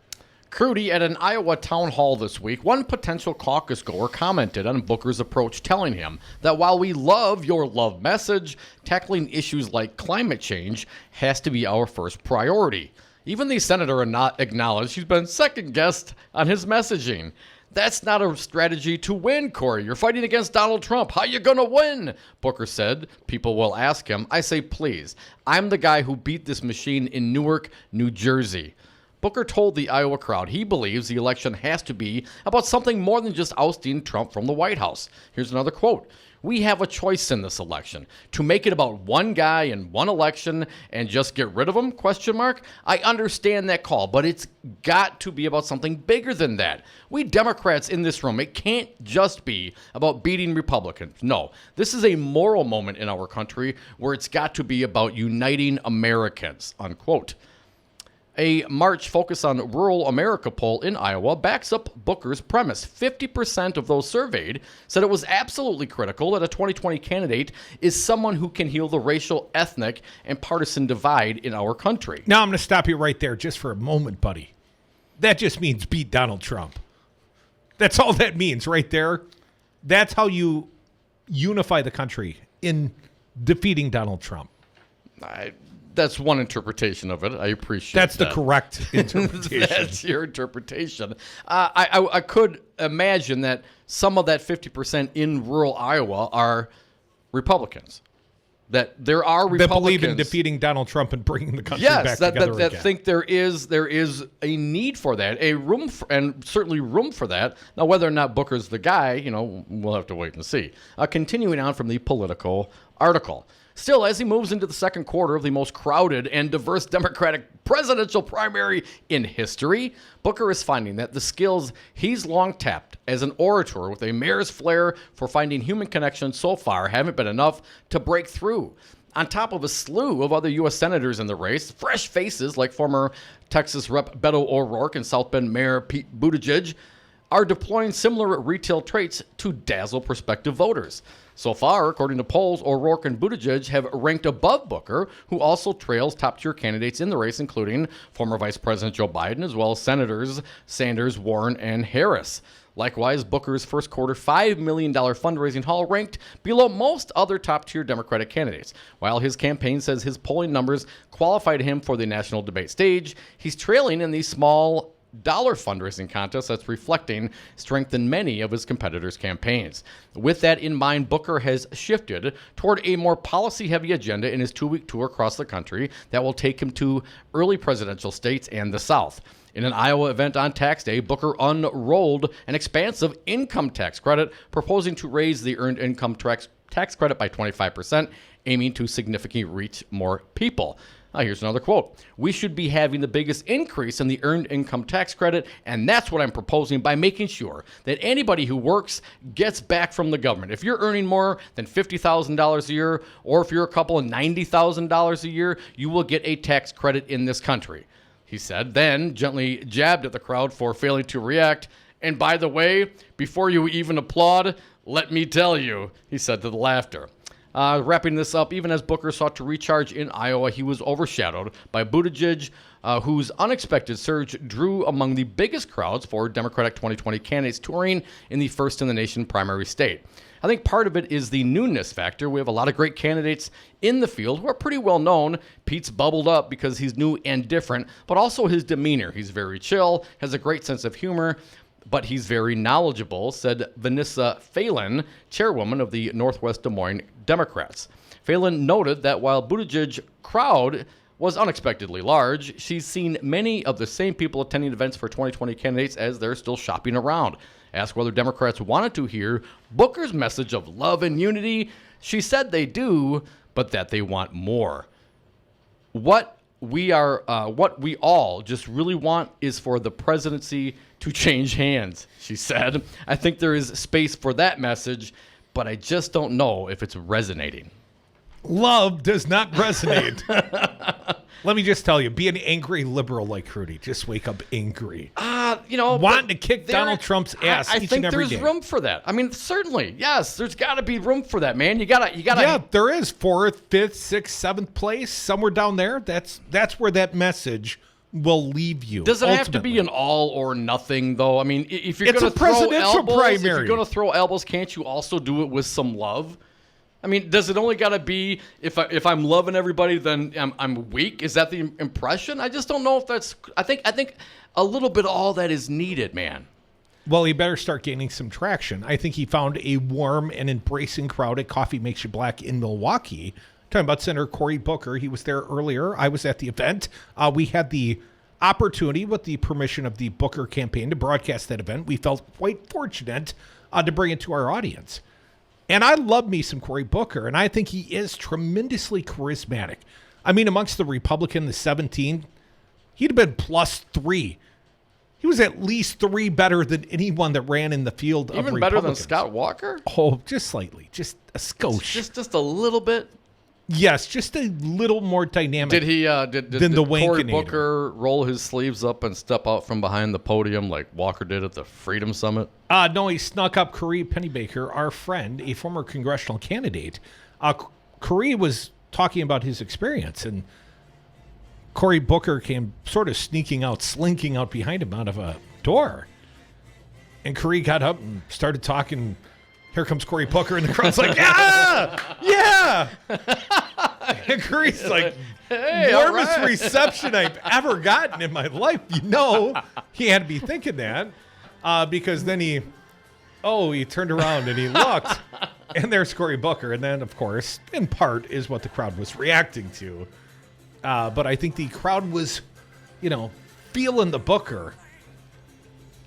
Crudy, at an Iowa town hall this week, one potential caucus goer commented on Booker's approach, telling him that while we love your love message, tackling issues like climate change has to be our first priority. Even the senator acknowledged he's been second-guessed on his messaging. That's not a strategy to win, Corey. You're fighting against Donald Trump. How you gonna win? Booker said. People will ask him. I say, please. I'm the guy who beat this machine in Newark, New Jersey. Booker told the Iowa crowd he believes the election has to be about something more than just ousting Trump from the White House. Here's another quote. We have a choice in this election. To make it about one guy in one election and just get rid of him? ? I understand that call, but it's got to be about something bigger than that. We Democrats in this room, it can't just be about beating Republicans. No, this is a moral moment in our country where it's got to be about uniting Americans, unquote. A March Focus on Rural America poll in Iowa backs up Booker's premise. 50% of those surveyed said it was absolutely critical that a 2020 candidate is someone who can heal the racial, ethnic, and partisan divide in our country. Now I'm going to stop you right there just for a moment, buddy. That just means beat Donald Trump. That's all that means right there. That's how you unify the country, in defeating Donald Trump. That's one interpretation of it. I appreciate That's that. the correct interpretation. That's your interpretation. I could imagine that some of that 50% in rural Iowa are Republicans. That there are Republicans that believe in defeating Donald Trump and bringing the country back together that again. think there is a need for that, and certainly room for that. Now, whether or not Booker's the guy, we'll have to wait and see. Continuing on from the Politico article. Still, as he moves into the second quarter of the most crowded and diverse Democratic presidential primary in history, Booker is finding that the skills he's long tapped as an orator with a mayor's flair for finding human connection so far haven't been enough to break through. On top of a slew of other U.S. senators in the race, fresh faces like former Texas Rep. Beto O'Rourke and South Bend Mayor Pete Buttigieg are deploying similar retail traits to dazzle prospective voters. So far, according to polls, O'Rourke and Buttigieg have ranked above Booker, who also trails top-tier candidates in the race, including former Vice President Joe Biden, as well as Senators Sanders, Warren, and Harris. Likewise, Booker's first quarter $5 million fundraising haul ranked below most other top-tier Democratic candidates. While his campaign says his polling numbers qualified him for the national debate stage, he's trailing in these small dollar fundraising contest that's reflecting strength in many of his competitors' campaigns. With that in mind, Booker has shifted toward a more policy-heavy agenda in his 2-week tour across the country that will take him to early presidential states and the South. In an Iowa event on tax day, Booker unrolled an expansive income tax credit, proposing to raise the earned income tax credit by 25%, aiming to significantly reach more people. Here's another quote. We should be having the biggest increase in the earned income tax credit, and that's what I'm proposing by making sure that anybody who works gets back from the government. If you're earning more than $50,000 a year, or if you're a couple of $90,000 a year, you will get a tax credit in this country, he said, then gently jabbed at the crowd for failing to react. And by the way, before you even applaud, let me tell you, he said to the laughter. Wrapping this up, even as Booker sought to recharge in Iowa, he was overshadowed by Buttigieg, whose unexpected surge drew among the biggest crowds for Democratic 2020 candidates touring in the first-in-the-nation primary state. I think part of it is the newness factor. We have a lot of great candidates in the field who are pretty well known. Pete's bubbled up because he's new and different, but also his demeanor. He's very chill, has a great sense of humor, but he's very knowledgeable, said Vanessa Phelan, chairwoman of the Northwest Des Moines Democrats. Phelan noted that while Buttigieg's crowd was unexpectedly large, she's seen many of the same people attending events for 2020 candidates as they're still shopping around. Asked whether Democrats wanted to hear Booker's message of love and unity, she said they do, but that they want more. What we all just really want is for the presidency to change hands, she said. I think there is space for that message, but I just don't know if it's resonating. Love does not resonate. Let me just tell you, be an angry liberal like Rudy. Just wake up angry. Wanting to kick Donald Trump's ass I each think and every there's day. room for that. I mean, certainly, yes, there's got to be room for that, man. You gotta. Yeah, there is 4th, 5th, 6th, 7th place, somewhere down there. That's where that message will leave you. Does it have to be an all or nothing, though? I mean, if you're It's going a to throw presidential elbows, primary. if you're going to throw elbows, can't you also do it with some love? I mean, does it only got to be if I'm loving everybody, then I'm weak? Is that the impression? I just don't know if that's. I think a little bit of all that is needed, man. Well, he better start gaining some traction. I think he found a warm and embracing crowd at Coffee Makes You Black in Milwaukee. Talking about Senator Cory Booker. He was there earlier. I was at the event. We had the opportunity, with the permission of the Booker campaign, to broadcast that event. We felt quite fortunate to bring it to our audience. And I love me some Cory Booker, and I think he is tremendously charismatic. I mean, amongst the Republican, the 17, he'd have been +3. He was at least 3 better than anyone that ran in the field of Even Republicans. better than Scott Walker? Oh, just slightly. Just a skosh. Just a little bit? Yes, just a little more dynamic. Did he? Did Cory Wankinator. Booker roll his sleeves up and step out from behind the podium like Walker did at the Freedom Summit? No, he snuck up Corey Pennybaker, our friend, a former congressional candidate. Corey was talking about his experience, and Cory Booker came sort of slinking out behind him out of a door. And Corey got up and started talking. Here comes Cory Booker, and the crowd's like, yeah! And Corey's like, hey, warmest all right. reception I've ever gotten in my life. You know, he had to be thinking that because then he turned around and he looked, and there's Cory Booker. And then, of course, in part is what the crowd was reacting to. But I think the crowd was, feeling the Booker.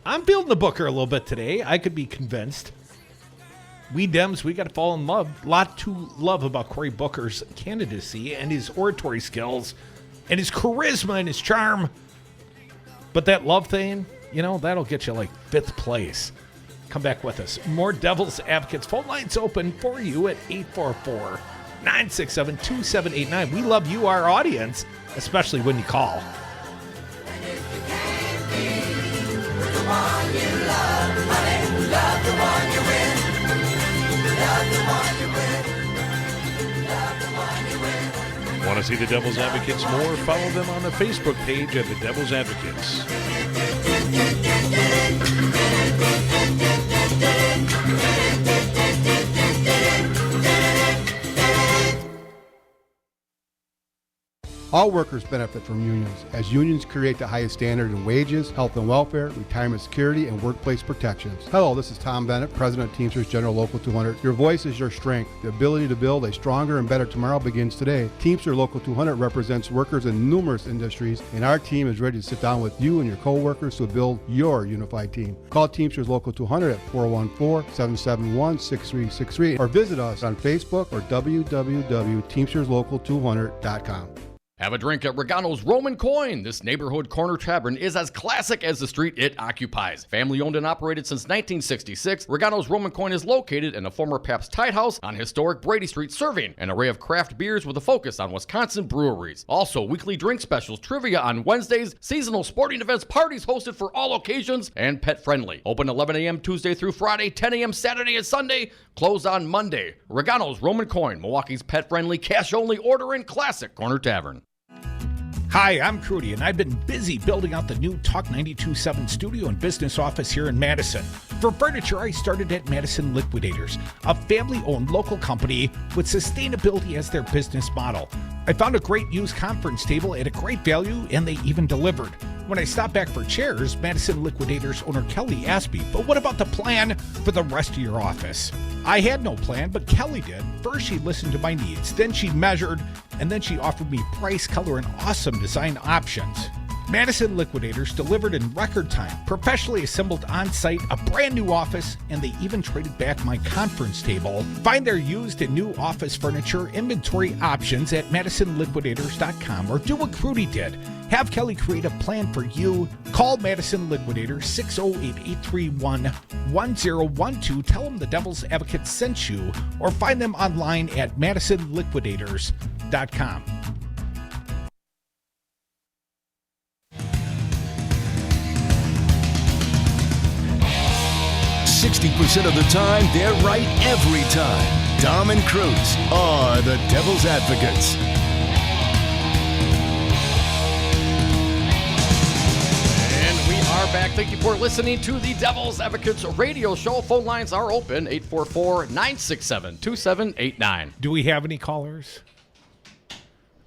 I'm feeling the Booker a little bit today. I could be convinced. We Dems, we got to fall in love. A lot to love about Cory Booker's candidacy and his oratory skills and his charisma and his charm. But that love thing, that'll get you like 5th place. Come back with us. More Devil's Advocates. Phone lines open for you at 844-967-2789. We love you, our audience, especially when you call. Want to see the Devil's Advocates more? Follow them on the Facebook page at the Devil's Advocates. All workers benefit from unions, as unions create the highest standard in wages, health and welfare, retirement security, and workplace protections. Hello, this is Tom Bennett, President of Teamsters General Local 200. Your voice is your strength. The ability to build a stronger and better tomorrow begins today. Teamster Local 200 represents workers in numerous industries, and our team is ready to sit down with you and your co-workers to build your unified team. Call Teamsters Local 200 at 414-771-6363 or visit us on Facebook or www.teamsterslocal200.com. Have a drink at Regano's Roman Coin. This neighborhood corner tavern is as classic as the street it occupies. Family owned and operated since 1966, Regano's Roman Coin is located in a former Pabst Tide House on historic Brady Street, serving an array of craft beers with a focus on Wisconsin breweries. Also, weekly drink specials, trivia on Wednesdays, seasonal sporting events, parties hosted for all occasions, and pet friendly. Open 11 a.m. Tuesday through Friday, 10 a.m. Saturday and Sunday, closed on Monday. Regano's Roman Coin, Milwaukee's pet friendly, cash only order and classic corner tavern. Hi, I'm Crudy, and I've been busy building out the new Talk 92.7 studio and business office here in Madison. For furniture, I started at Madison Liquidators, a family-owned local company with sustainability as their business model. I found a great used conference table at a great value, and they even delivered. When I stopped back for chairs, Madison Liquidators owner Kelly asked me, but what about the plan for the rest of your office? I had no plan, but Kelly did. First, she listened to my needs, then she measured, and then she offered me price, color, and awesome design options. Madison Liquidators delivered in record time, professionally assembled on-site, a brand new office, and they even traded back my conference table. Find their used and new office furniture inventory options at MadisonLiquidators.com or do what Crudy did. Have Kelly create a plan for you. Call Madison Liquidators 608-831-1012. Tell them the Devil's Advocate sent you, or find them online at MadisonLiquidators.com. 60% of the time, they're right every time. Dom and Cruz are the Devil's Advocates. And we are back. Thank you for listening to the Devil's Advocates radio show. Phone lines are open, 844-967-2789. Do we have any callers?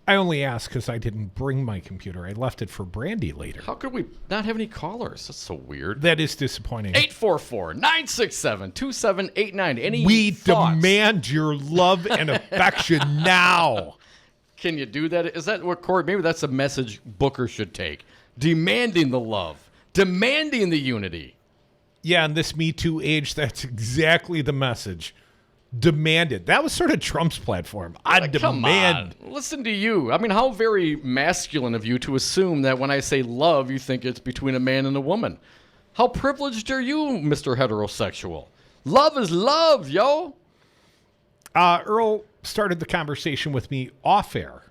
I only asked because I didn't bring my computer. I left it for Brandy later. How could we not have any callers? That's so weird. That is disappointing. 844-967-2789. Any We thoughts? demand your love and affection now. Can you do that? Is that what, Corey? Maybe that's a message Booker should take. Demanding the love. Demanding the unity. Yeah, in this Me Too age, that's exactly the message. Demanded. That was sort of Trump's platform. I Come demand. on. Listen to you. I mean, how very masculine of you to assume that when I say love, you think it's between a man and a woman. How privileged are you, Mr. Heterosexual? Love is love, yo. Earl started the conversation with me off air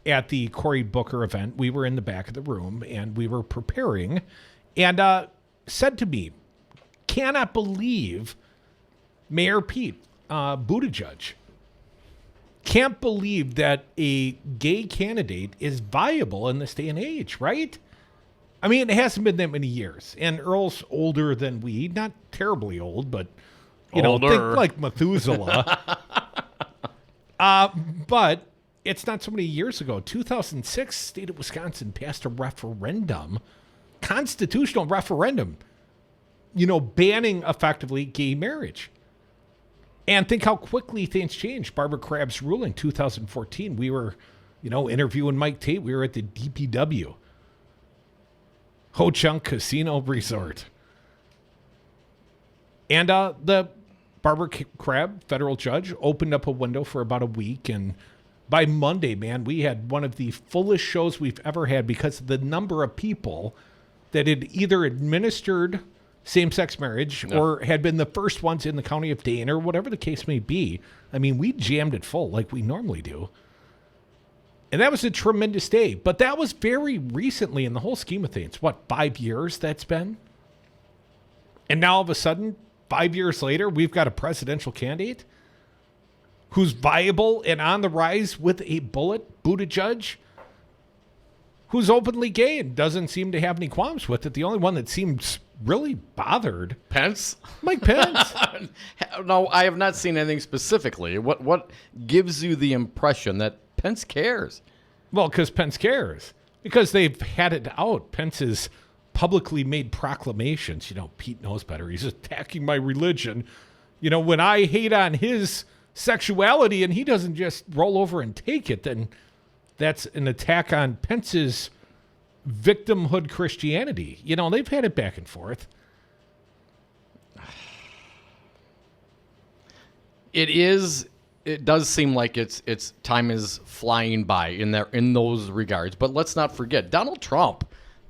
at the Cory Booker event. We were in the back of the room and we were preparing, and said to me, cannot believe Mayor Pete Buttigieg. Can't believe that a gay candidate is viable in this day and age, right? I mean, it hasn't been that many years. And Earl's older than we. Not terribly old, but, you know, think like Methuselah. But it's not so many years ago. 2006, state of Wisconsin passed a referendum, constitutional referendum, you know, banning effectively gay marriage. And think how quickly things changed. Barbara Crabb's ruling, 2014. We were, you know, interviewing Mike Tate. We were at the DPW, Ho Chunk Casino Resort. And the Barbara Crabb, federal judge, opened up a window for about a week. And by Monday, man, we had one of the fullest shows we've ever had because of the number of people that had either administered same-sex marriage or had been the first ones in the county of Dane or whatever the case may be. I mean, we jammed it full like we normally do. And that was a tremendous day. But that was very recently in the whole scheme of things. What, 5 years that's been? And now all of a sudden, 5 years later, we've got a presidential candidate who's viable and on the rise with a bullet, Buttigieg, who's openly gay and doesn't seem to have any qualms with it. The only one that seems really bothered. Pence? Mike Pence. No, I have not seen anything specifically. What gives you the impression that Pence cares? Well, because Pence cares. Because they've had it out. Pence has publicly made proclamations. You know, Pete knows better. He's attacking my religion. You know, when I hate on his sexuality and he doesn't just roll over and take it, then that's an attack on Pence's victimhood Christianity. You know, they've had it back and forth. It does seem like it's time is flying by in those regards. But let's not forget, Donald Trump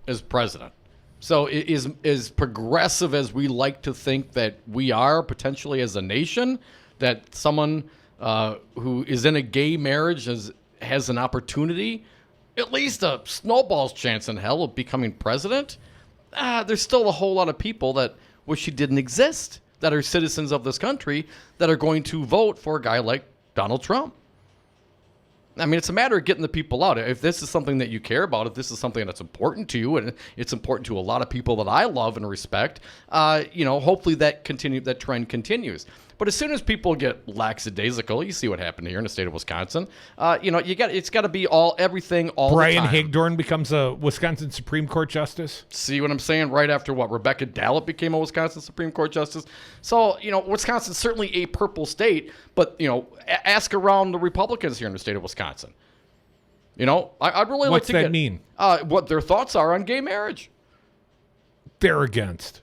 is president. So is progressive as we like to think that we are potentially as a nation, that someone who is in a gay marriage has an opportunity, at least a snowball's chance in hell of becoming president. There's still a whole lot of people that wish he didn't exist, that are citizens of this country, that are going to vote for a guy like Donald Trump. I mean, it's a matter of getting the people out. If this is something that you care about, if this is something that's important to you, and it's important to a lot of people that I love and respect, hopefully that trend continues. But as soon as people get lackadaisical, you see what happened here in the state of Wisconsin. It's got to be everything all Brian the time. Hagedorn becomes a Wisconsin Supreme Court justice. See what I'm saying? Right after Rebecca Dallet became a Wisconsin Supreme Court justice. So, Wisconsin's certainly a purple state, but, ask around the Republicans here in the state of Wisconsin. You know, I'd really What's like to that mean? What their thoughts are on gay marriage. They're against.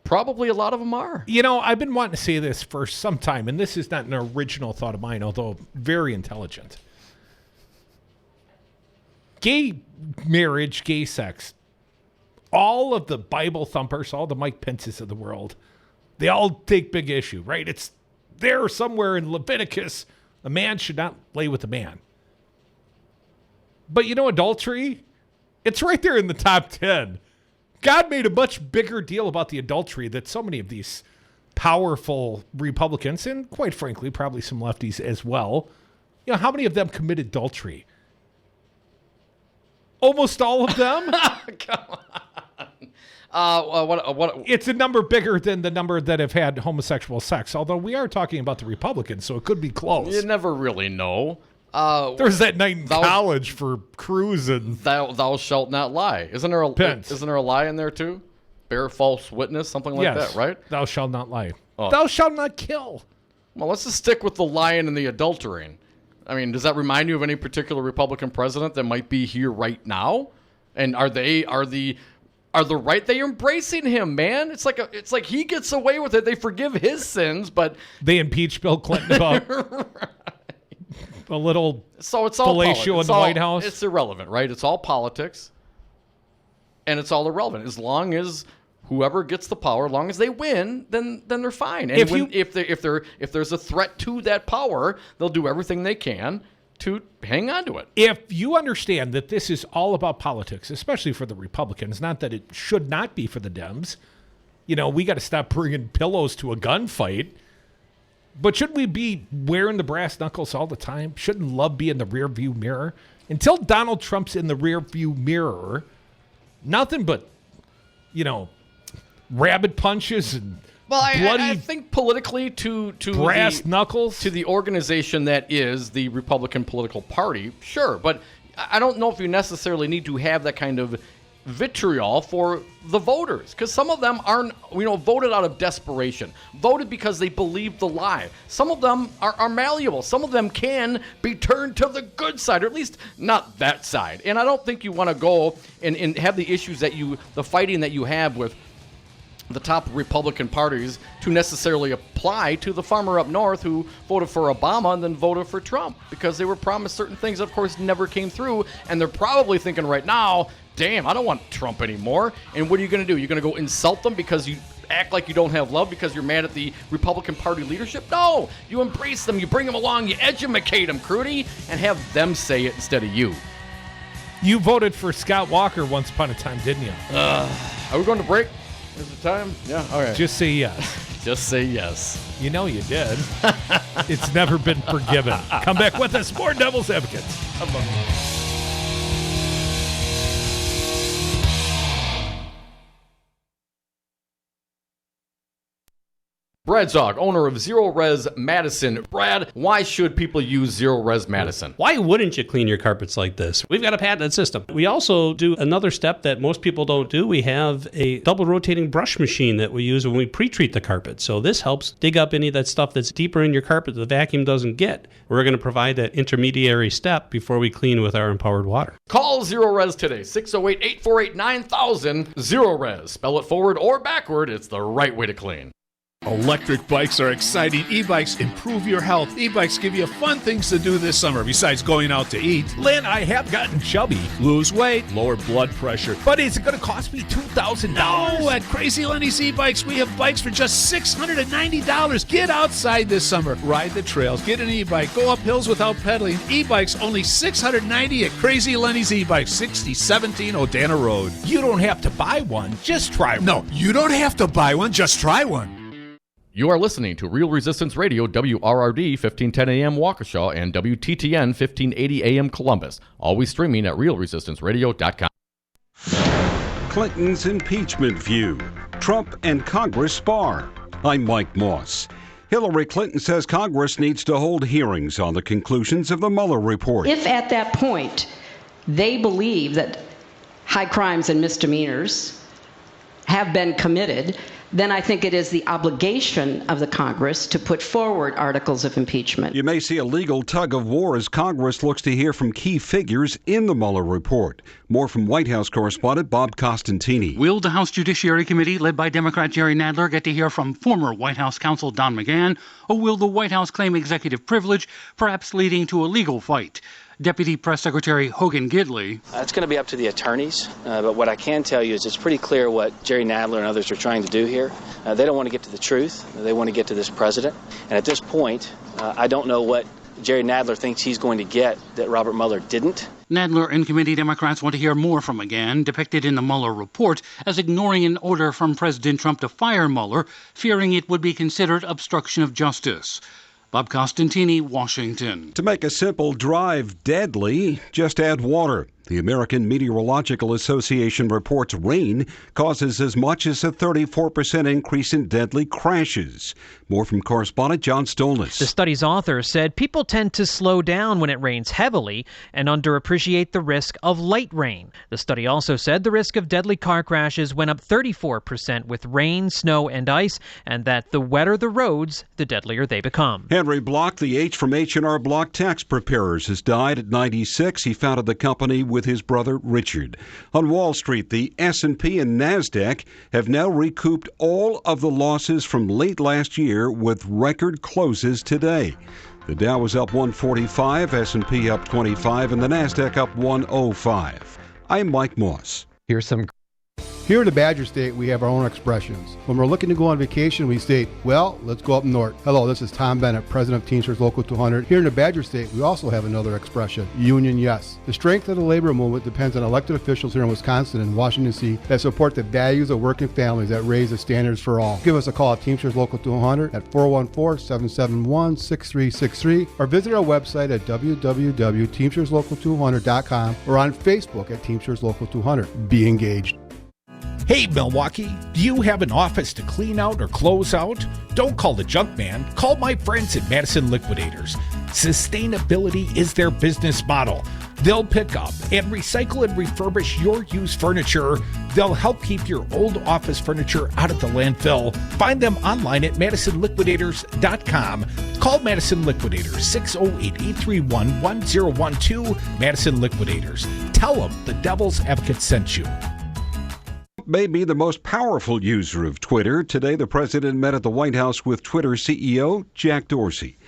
Probably a lot of them are. You know, I've been wanting to say this for some time, and this is not an original thought of mine, although very intelligent. Gay marriage, gay sex, all of the Bible thumpers, all the Mike Pences of the world, they all take big issue, right? It's there somewhere in Leviticus, a man should not lay with a man. But you know, adultery, it's right there in the top 10. God made a much bigger deal about the adultery that so many of these powerful Republicans, and quite frankly, probably some lefties as well, you know, how many of them committed adultery? Almost all of them? Come on. What? It's a number bigger than the number that have had homosexual sex, although we are talking about the Republicans, so it could be close. You never really know. There was that night in college for cruising. Thou shalt not lie. Isn't there a lie in there too? Bear false witness, something like that, right? Thou shalt not lie. Oh. Thou shalt not kill. Well, let's just stick with the lying and the adultering. I mean, does that remind you of any particular Republican president that might be here right now? And are the right? They're embracing him, man. It's like he gets away with it. They forgive his sins, but they impeach Bill Clinton about a little fellatio in the White House. It's irrelevant, right? It's all politics, and it's all irrelevant as long as whoever gets the power, as long as they win, then they're fine. And if there's a threat to that power, they'll do everything they can to hang on to it. If you understand that this is all about politics, especially for the Republicans, not that it should not be for the Dems, you know, we got to stop bringing pillows to a gunfight. But shouldn't we be wearing the brass knuckles all the time? Shouldn't love be in the rearview mirror? Until Donald Trump's in the rearview mirror, nothing but, you know, rabbit punches and bloody. I think politically to brass knuckles to the organization that is the Republican political party, sure, but I don't know if you necessarily need to have that kind of vitriol for the voters, because some of them aren't, voted out of desperation, voted because they believe the lie. Some of them are malleable. Some of them can be turned to the good side, or at least not that side. And I don't think you want to go and have the issues the fighting that you have with the top Republican parties to necessarily apply to the farmer up north who voted for Obama and then voted for Trump, because they were promised certain things that, of course, never came through. And they're probably thinking right now, damn, I don't want Trump anymore. And what are you going to do? You're going to go insult them because you act like you don't have love because you're mad at the Republican Party leadership? No, you embrace them, you bring them along, you educate them, Crudy, and have them say it instead of you. You voted for Scott Walker once upon a time, didn't you? Are we going to break? Is it time? Yeah, all right. Just say yes. Just say yes. You know you did. It's never been forgiven. Come back with us. More Devil's Advocates. Brad Zog, owner of Zero Res Madison. Brad, why should people use Zero Res Madison? Why wouldn't you clean your carpets like this? We've got a patented system. We also do another step that most people don't do. We have a double rotating brush machine that we use when we pre-treat the carpet. So this helps dig up any of that stuff that's deeper in your carpet that the vacuum doesn't get. We're going to provide that intermediary step before we clean with our empowered water. Call Zero Res today, 608-848-9000. Zero Res. Spell it forward or backward. It's the right way to clean. Electric bikes are exciting. E-bikes improve your health. E-bikes give you fun things to do this summer besides going out to eat. Lynn, I have gotten chubby. Lose weight, lower blood pressure. But is it going to cost me $2,000? No, at Crazy Lenny's E-Bikes, we have bikes for just $690. Get outside this summer. Ride the trails. Get an e-bike. Go up hills without pedaling. E-bikes only $690 at Crazy Lenny's E-Bikes, 6017 Odana Road. You don't have to buy one. Just try one. No, you don't have to buy one. Just try one. You are listening to Real Resistance Radio, WRRD 1510 AM Waukesha and WTTN 1580 AM Columbus. Always streaming at realresistanceradio.com. Clinton's impeachment view. Trump and Congress spar. I'm Mike Moss. Hillary Clinton says Congress needs to hold hearings on the conclusions of the Mueller report. If at that point they believe that high crimes and misdemeanors have been committed, then I think it is the obligation of the Congress to put forward articles of impeachment. You may see a legal tug of war as Congress looks to hear from key figures in the Mueller report. More from White House correspondent Bob Costantini. Will the House Judiciary Committee, led by Democrat Jerry Nadler, get to hear from former White House counsel Don McGahn, or will the White House claim executive privilege, perhaps leading to a legal fight? Deputy Press Secretary Hogan Gidley. It's going to be up to the attorneys, but what I can tell you is it's pretty clear what Jerry Nadler and others are trying to do here. They don't want to get to the truth. They want to get to this president. And at this point, I don't know what Jerry Nadler thinks he's going to get that Robert Mueller didn't. Nadler and committee Democrats want to hear more from McGahn, depicted in the Mueller report as ignoring an order from President Trump to fire Mueller, fearing it would be considered obstruction of justice. Bob Costantini, Washington. To make a simple drive deadly, just add water. The American Meteorological Association reports rain causes as much as a 34% increase in deadly crashes. More from correspondent John Stolnis. The study's author said people tend to slow down when it rains heavily and underappreciate the risk of light rain. The study also said the risk of deadly car crashes went up 34% with rain, snow, and ice, and that the wetter the roads, the deadlier they become. Henry Block, the H from H&R Block Tax Preparers, has died at 96. He founded the company with his brother Richard. On Wall Street, the S&P and NASDAQ have now recouped all of the losses from late last year with record closes today. The Dow was up 145, S&P up 25, and the NASDAQ up 105. I'm Mike Moss. Here in the Badger State, we have our own expressions. When we're looking to go on vacation, we state, well, let's go up north. Hello, this is Tom Bennett, president of Teamsters Local 200. Here in the Badger State, we also have another expression, union yes. The strength of the labor movement depends on elected officials here in Wisconsin and Washington, D.C. that support the values of working families that raise the standards for all. Give us a call at Teamsters Local 200 at 414-771-6363 or visit our website at www.teamsterslocal200.com or on Facebook at Teamsters Local 200. Be engaged. Hey, Milwaukee, do you have an office to clean out or close out? Don't call the junk man. Call my friends at Madison Liquidators. Sustainability is their business model. They'll pick up and recycle and refurbish your used furniture. They'll help keep your old office furniture out of the landfill. Find them online at MadisonLiquidators.com. Call Madison Liquidators, 608-831-1012. Madison Liquidators. Tell them the Devil's Advocate sent you. May be the most powerful user of Twitter. Today, the president met at the White House with Twitter CEO Jack Dorsey.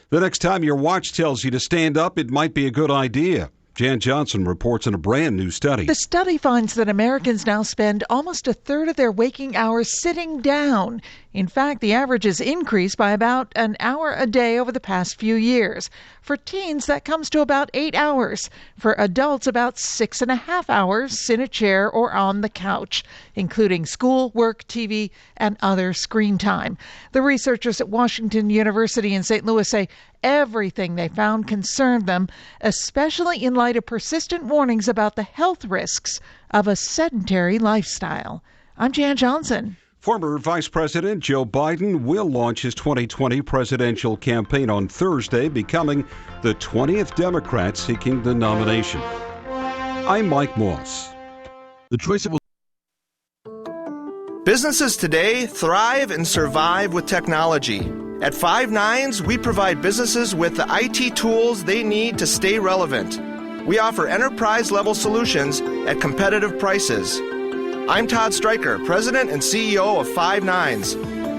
The next time your watch tells you to stand up, it might be a good idea. Jan Johnson reports in a brand new study. The study finds that Americans now spend almost a third of their waking hours sitting down. In fact, the average has increased by about an hour a day over the past few years. For teens, that comes to about 8 hours. For adults, about 6.5 hours in a chair or on the couch, including school, work, TV, and other screen time. The researchers at Washington University in St. Louis say everything they found concerned them, especially in light of persistent warnings about the health risks of a sedentary lifestyle. I'm Jan Johnson. Former Vice President Joe Biden will launch his 2020 presidential campaign on Thursday, becoming the 20th Democrat seeking the nomination. I'm Mike Moss. The choice of Businesses today thrive and survive with technology. At Five Nines, we provide businesses with the IT tools they need to stay relevant. We offer enterprise-level solutions at competitive prices. I'm Todd Stryker, President and CEO of Five Nines.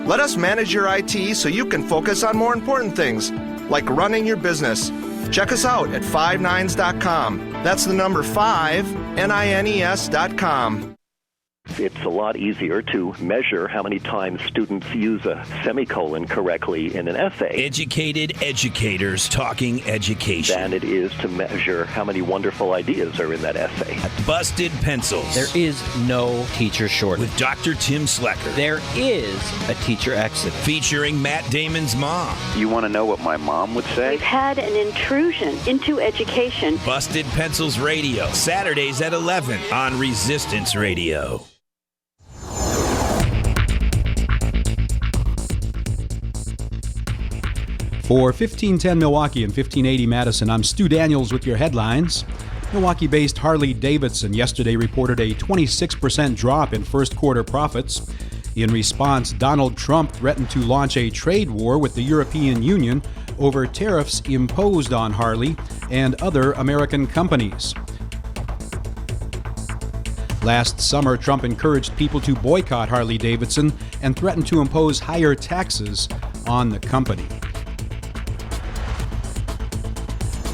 Let us manage your IT so you can focus on more important things, like running your business. Check us out at fivenines.com. That's the number 5, NINES.com. It's a lot easier to measure how many times students use a semicolon correctly in an essay. Educated educators talking education. Than it is to measure how many wonderful ideas are in that essay. Busted Pencils. There is no teacher shortage. With Dr. Tim Slecker. There is a teacher exodus. Featuring Matt Damon's mom. You want to know what my mom would say? We've had an intrusion into education. Busted Pencils Radio. Saturdays at 11 on Resistance Radio. For 1510 Milwaukee and 1580 Madison, I'm Stu Daniels with your headlines. Milwaukee-based Harley-Davidson yesterday reported a 26% drop in first quarter profits. In response, Donald Trump threatened to launch a trade war with the European Union over tariffs imposed on Harley and other American companies. Last summer, Trump encouraged people to boycott Harley-Davidson and threatened to impose higher taxes on the company.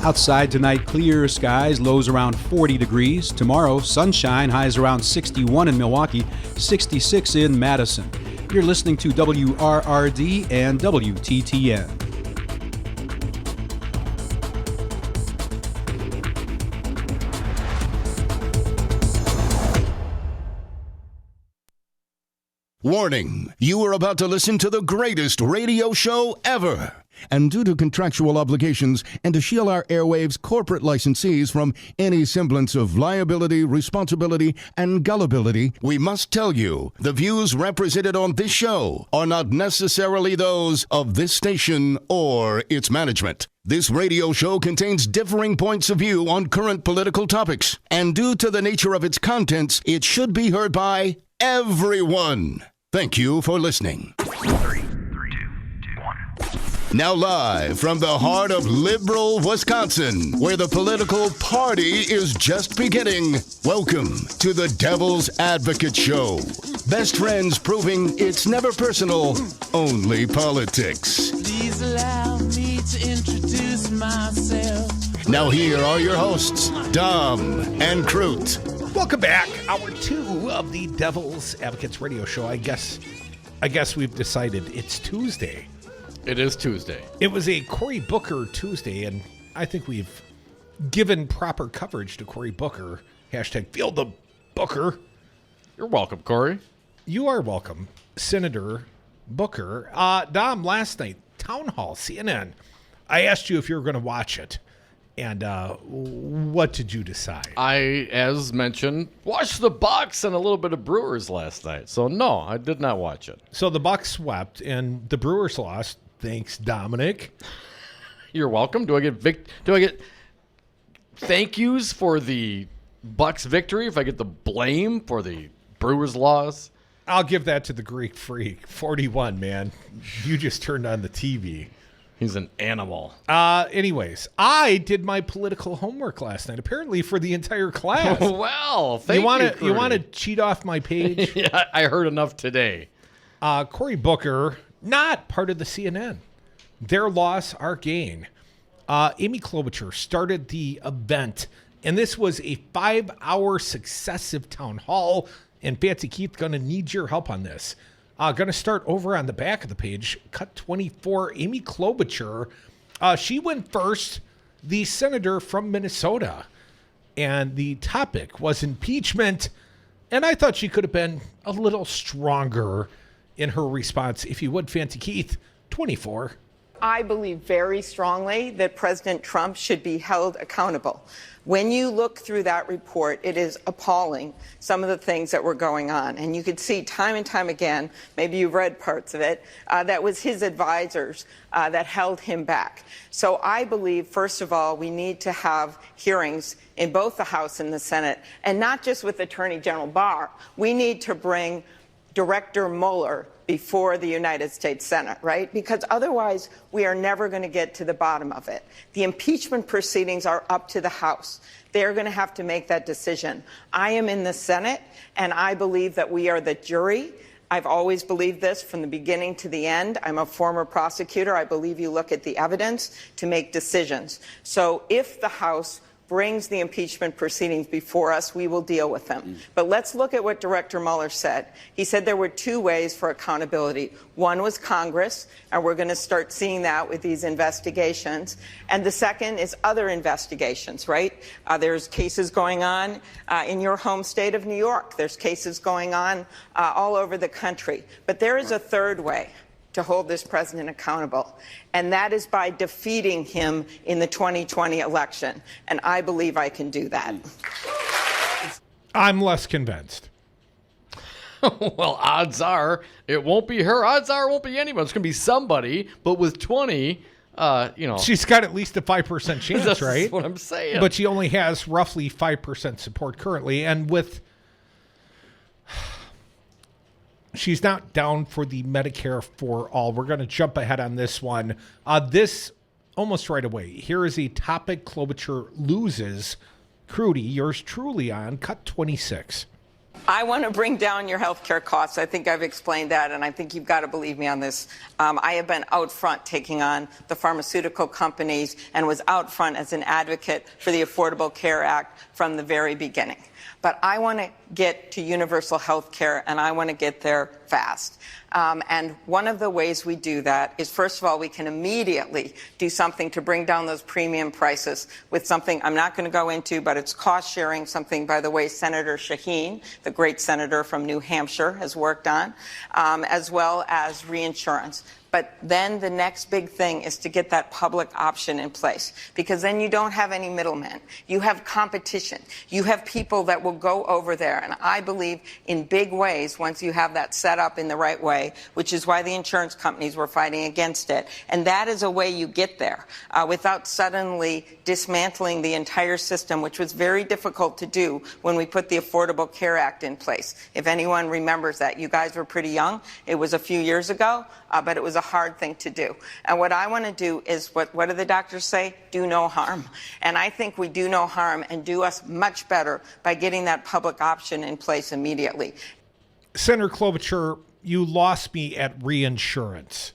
Outside tonight, clear skies, lows around 40 degrees. Tomorrow, sunshine, highs around 61 in Milwaukee, 66 in Madison. You're listening to WRRD and WTTN. Warning, you are about to listen to the greatest radio show ever. And due to contractual obligations and to shield our airwaves corporate licensees from any semblance of liability, responsibility, and gullibility, we must tell you the views represented on this show are not necessarily those of this station or its management. This radio show contains differing points of view on current political topics, and due to the nature of its contents, it should be heard by everyone. Thank you for listening. 3, 2, 1. Now live from the heart of liberal Wisconsin, where the political party is just beginning, welcome to the Devil's Advocate Show. Best friends proving it's never personal, only politics. Please allow me to introduce myself. Now here are your hosts, Dom and Crute. Welcome back. Hour 2 of the Devil's Advocates Radio Show. I guess we've decided it's Tuesday. It is Tuesday. It was a Cory Booker Tuesday, and I think we've given proper coverage to Cory Booker. Hashtag Field the Booker. You're welcome, Cory. You are welcome, Senator Booker. Dom, last night, Town Hall, CNN. I asked you if you were going to watch it. And what did you decide? I, as mentioned, watched the Bucks and a little bit of Brewers last night. So, no, I did not watch it. So the Bucks swept and the Brewers lost. Thanks, Dominic. You're welcome. Do I get thank yous for the Bucks victory if I get the blame for the Brewers loss? I'll give that to the Greek Freak. 41, man. You just turned on the TV. He's an animal. Anyways, I did my political homework last night, apparently for the entire class. Well, thank you. You want to cheat off my page? Yeah, I heard enough today. Cory Booker, not part of the CNN. Their loss, our gain. Amy Klobuchar started the event, and this was a 5-hour successive town hall, and Fancy Keith going to need your help on this. Going to start over on the back of the page, cut 24, Amy Klobuchar. She went first, the senator from Minnesota. And the topic was impeachment. And I thought she could have been a little stronger in her response. If you would, Fancy Keith, 24. I believe very strongly that President Trump should be held accountable. When you look through that report, it is appalling, some of the things that were going on. And you could see time and time again, maybe you've read parts of it, that was his advisors that held him back. So I believe, first of all, we need to have hearings in both the House and the Senate, and not just with Attorney General Barr. We need to bring Director Mueller before the United States Senate, right? Because otherwise, we are never going to get to the bottom of it. The impeachment proceedings are up to the House. They're going to have to make that decision. I am in the Senate, and I believe that we are the jury. I've always believed this from the beginning to the end. I'm a former prosecutor. I believe you look at the evidence to make decisions. So if the House brings the impeachment proceedings before us, we will deal with them. But let's look at what Director Mueller said. He said there were two ways for accountability. One was Congress, and we're going to start seeing that with these investigations. And the second is other investigations, right? There's cases going on in your home state of New York. There's cases going on all over the country. But there is a third way to hold this president accountable, and that is by defeating him in the 2020 election. And I believe I can do that. I'm less convinced. Well, odds are it won't be her. Odds are it won't be anyone. It's going to be somebody, but with 20, She's got at least a 5% chance, That's right? That's what I'm saying. But she only has roughly 5% support currently, and with she's not down for the Medicare for all. We're going to jump ahead on this one. This almost right away. Here is a topic Klobuchar loses. Crudy, yours truly on Cut 26. I want to bring down your health care costs. I think I've explained that, and I think you've got to believe me on this. I have been out front taking on the pharmaceutical companies and was out front as an advocate for the Affordable Care Act from the very beginning. But I want to get to universal health care, and I want to get there fast. And one of the ways we do that is, first of all, we can immediately do something to bring down those premium prices with something I'm not going to go into, but it's cost sharing, something, by the way, Senator Shaheen, the great senator from New Hampshire, has worked on, as well as reinsurance. But then the next big thing is to get that public option in place, because then you don't have any middlemen. You have competition. You have people that will go over there. And I believe in big ways once you have that set up in the right way, which is why the insurance companies were fighting against it. And that is a way you get there without suddenly dismantling the entire system, which was very difficult to do when we put the Affordable Care Act in place. If anyone remembers that, you guys were pretty young. It was a few years ago, but it was a hard thing to do. And what I want to do is, what do the doctors say? Do no harm. And I think we do no harm and do us much better by getting that public option in place immediately. Senator Klobuchar, you lost me at reinsurance.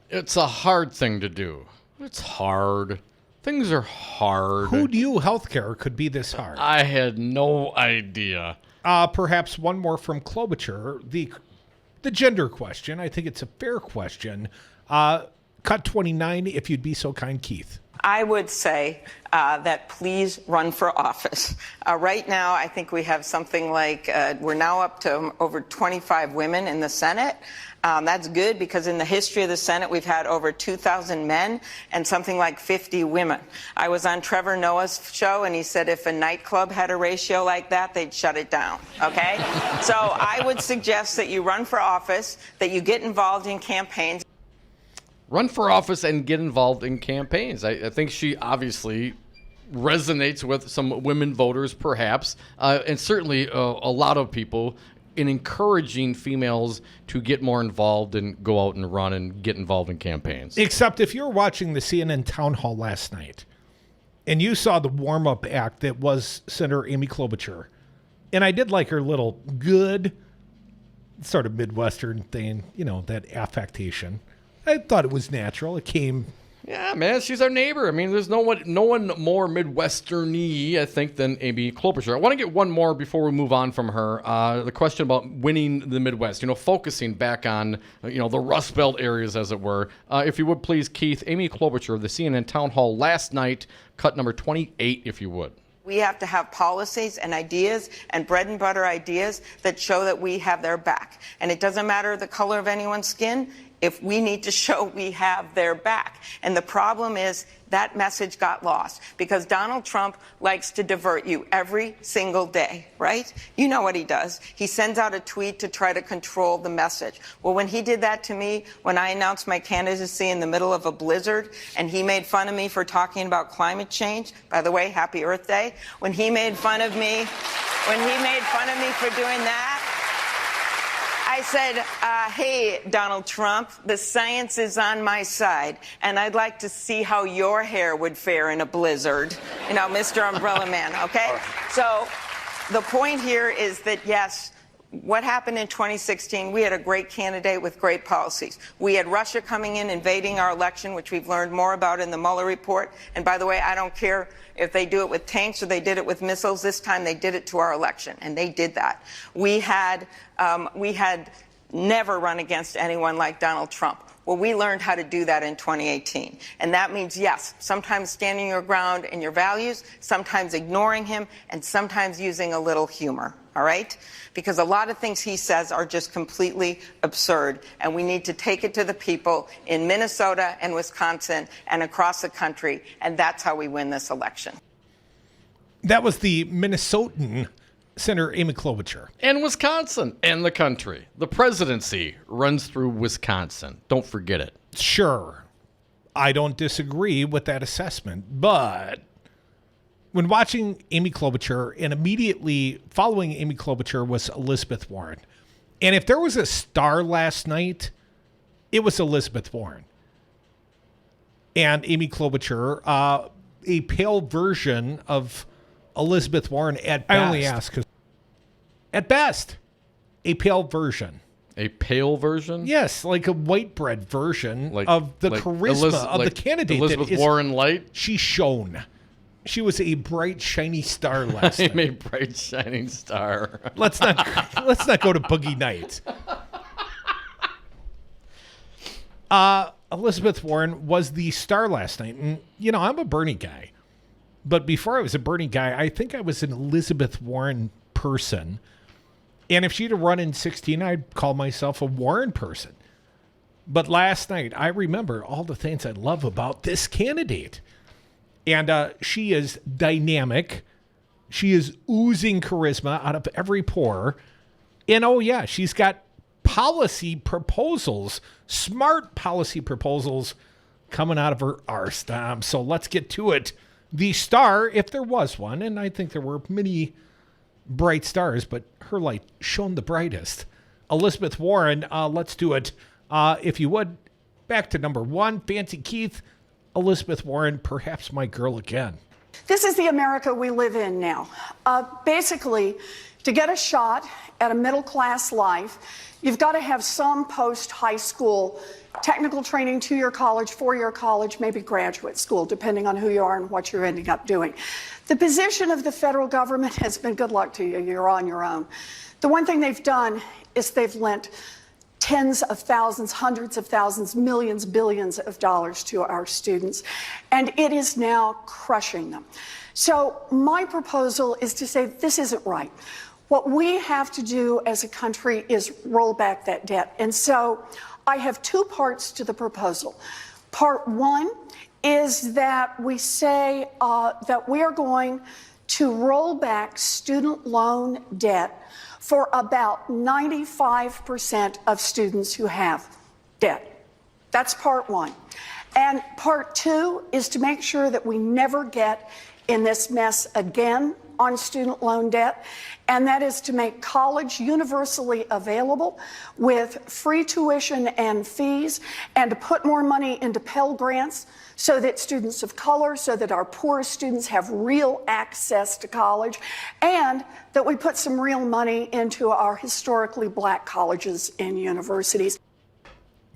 It's a hard thing to do. It's hard. Things are hard. Who knew healthcare could be this hard? I had no idea. Perhaps one more from Klobuchar. The gender question. I think it's a fair question. Cut 29, if you'd be so kind, Keith. I would say that please run for office. Right now, I think we have something like, we're now up to over 25 women in the Senate. That's good, because in the history of the Senate, we've had over 2,000 men and something like 50 women. I was on Trevor Noah's show, and he said if a nightclub had a ratio like that, they'd shut it down, okay? So I would suggest that you run for office, that you get involved in campaigns. Run for office and get involved in campaigns. I think she obviously resonates with some women voters, perhaps, and certainly a lot of people in encouraging females to get more involved and go out and run and get involved in campaigns. Except if you're watching the CNN town hall last night and you saw the warm-up act that was Senator Amy Klobuchar, and I did like her little good sort of Midwestern thing, that affectation. I thought it was natural. It came. Yeah, man, she's our neighbor. I mean, there's no one more Midwestern-y, I think, than Amy Klobuchar. I want to get one more before we move on from her. The question about winning the Midwest, focusing back on, the Rust Belt areas, as it were. If you would, please, Keith, Amy Klobuchar of the CNN Town Hall last night, cut number 28, if you would. We have to have policies and ideas and bread and butter ideas that show that we have their back. And it doesn't matter the color of anyone's skin. If we need to show we have their back. And the problem is that message got lost because Donald Trump likes to divert you every single day, right? You know what he does. He sends out a tweet to try to control the message. Well, when he did that to me, when I announced my candidacy in the middle of a blizzard, and he made fun of me for talking about climate change, by the way, happy Earth Day, when he made fun of me for doing that, I said, hey, Donald Trump, the science is on my side, and I'd like to see how your hair would fare in a blizzard. Mr. Umbrella Man, okay? So the point here is that, yes, what happened in 2016, we had a great candidate with great policies. We had Russia coming in, invading our election, which we've learned more about in the Mueller report. And by the way, I don't care if they do it with tanks or they did it with missiles. This time they did it to our election, and they did that. We had never run against anyone like Donald Trump. Well, we learned how to do that in 2018. And that means, yes, sometimes standing your ground in your values, sometimes ignoring him, and sometimes using a little humor, all right? Because a lot of things he says are just completely absurd, and we need to take it to the people in Minnesota and Wisconsin and across the country, and that's how we win this election. That was the Minnesotan Senator Amy Klobuchar. And Wisconsin and the country. The presidency runs through Wisconsin. Don't forget it. Sure. I don't disagree with that assessment, but when watching Amy Klobuchar, and immediately following Amy Klobuchar was Elizabeth Warren. And if there was a star last night, it was Elizabeth Warren. And Amy Klobuchar, a pale version of Elizabeth Warren at best. I only ask 'cause at best, a pale version. A pale version? Yes, like a white bread version of the charisma of the candidate. Elizabeth Warren light? She shone. She was a bright, shiny star last night. I'm a bright, shining star. Let's not go to Boogie Nights. Elizabeth Warren was the star last night. And, you know, I'm a Bernie guy. But before I was a Bernie guy, I think I was an Elizabeth Warren person. And if she'd have run in 16, I'd call myself a Warren person. But last night, I remember all the things I love about this candidate. And she is dynamic. She is oozing charisma out of every pore. And oh, yeah, she's got policy proposals, smart policy proposals coming out of her arse. So let's get to it. The star, if there was one, and I think there were many bright stars, but her light shone the brightest. Elizabeth Warren, let's do it. If you would, back to number one, Fancy Keith. Elizabeth Warren, perhaps my girl again. This is the America we live in now. Basically, to get a shot at a middle-class life, you've got to have some post-high school technical training, 2-year college, 4-year college, maybe graduate school, depending on who you are and what you're ending up doing. The position of the federal government has been good luck to you. You're on your own. The one thing they've done is they've lent tens of thousands, hundreds of thousands, millions, billions of dollars to our students, and it is now crushing them. So my proposal is to say this isn't right. What we have to do as a country is roll back that debt. And so I have two parts to the proposal. Part one is that we say that we are going to roll back student loan debt for about 95% of students who have debt. That's part one. And part two is to make sure that we never get in this mess again on student loan debt, and that is to make college universally available with free tuition and fees, and to put more money into Pell Grants so that students of color, so that our poorest students have real access to college, and that we put some real money into our historically black colleges and universities.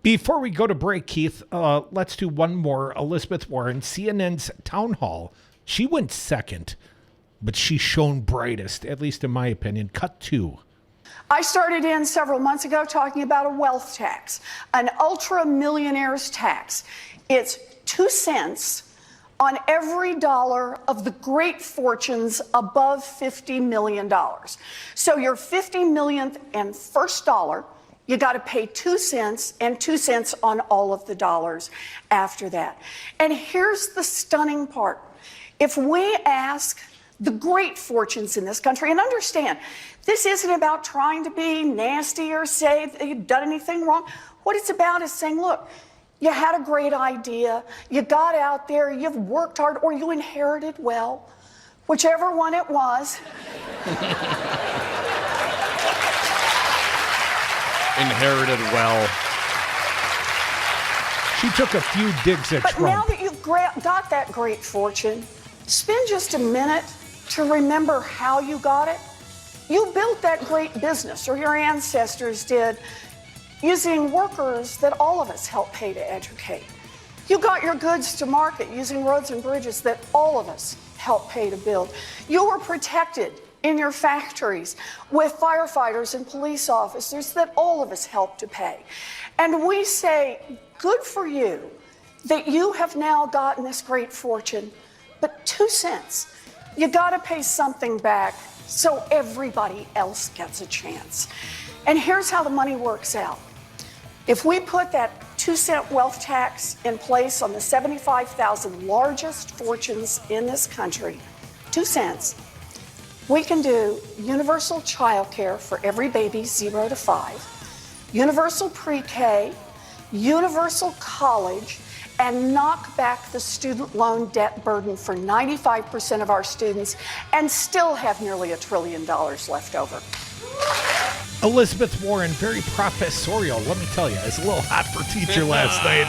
Before we go to break, Keith, let's do one more. Elizabeth Warren, CNN's town hall. She went second, but she shone brightest, at least in my opinion. Cut two. I started in several months ago talking about a wealth tax, an ultra millionaire's tax. It's 2 cents on every dollar of the great fortunes above $50 million. So your 50 millionth and first dollar, you got to pay 2 cents, and 2 cents on all of the dollars after that. And here's the stunning part. If we ask the great fortunes in this country, and understand, this isn't about trying to be nasty or say that you've done anything wrong. What it's about is saying, look, you had a great idea, you got out there, you've worked hard, or you inherited well, whichever one it was. Inherited well. She took a few digs at Trump. But now that you've got that great fortune, spend just a minute to remember how you got it. You built that great business, or your ancestors did, using workers that all of us help pay to educate. You got your goods to market using roads and bridges that all of us help pay to build. You were protected in your factories with firefighters and police officers that all of us help to pay. And we say, good for you that you have now gotten this great fortune, but 2 cents, you gotta pay something back so everybody else gets a chance. And here's how the money works out. If we put that 2 cent wealth tax in place on the 75,000 largest fortunes in this country, 2 cents, we can do universal child care for every baby 0 to 5, universal pre-K, universal college, and knock back the student loan debt burden for 95% of our students and still have nearly $1 trillion left over. Elizabeth Warren, very professorial. Let me tell you, it's a little hot for teacher last night.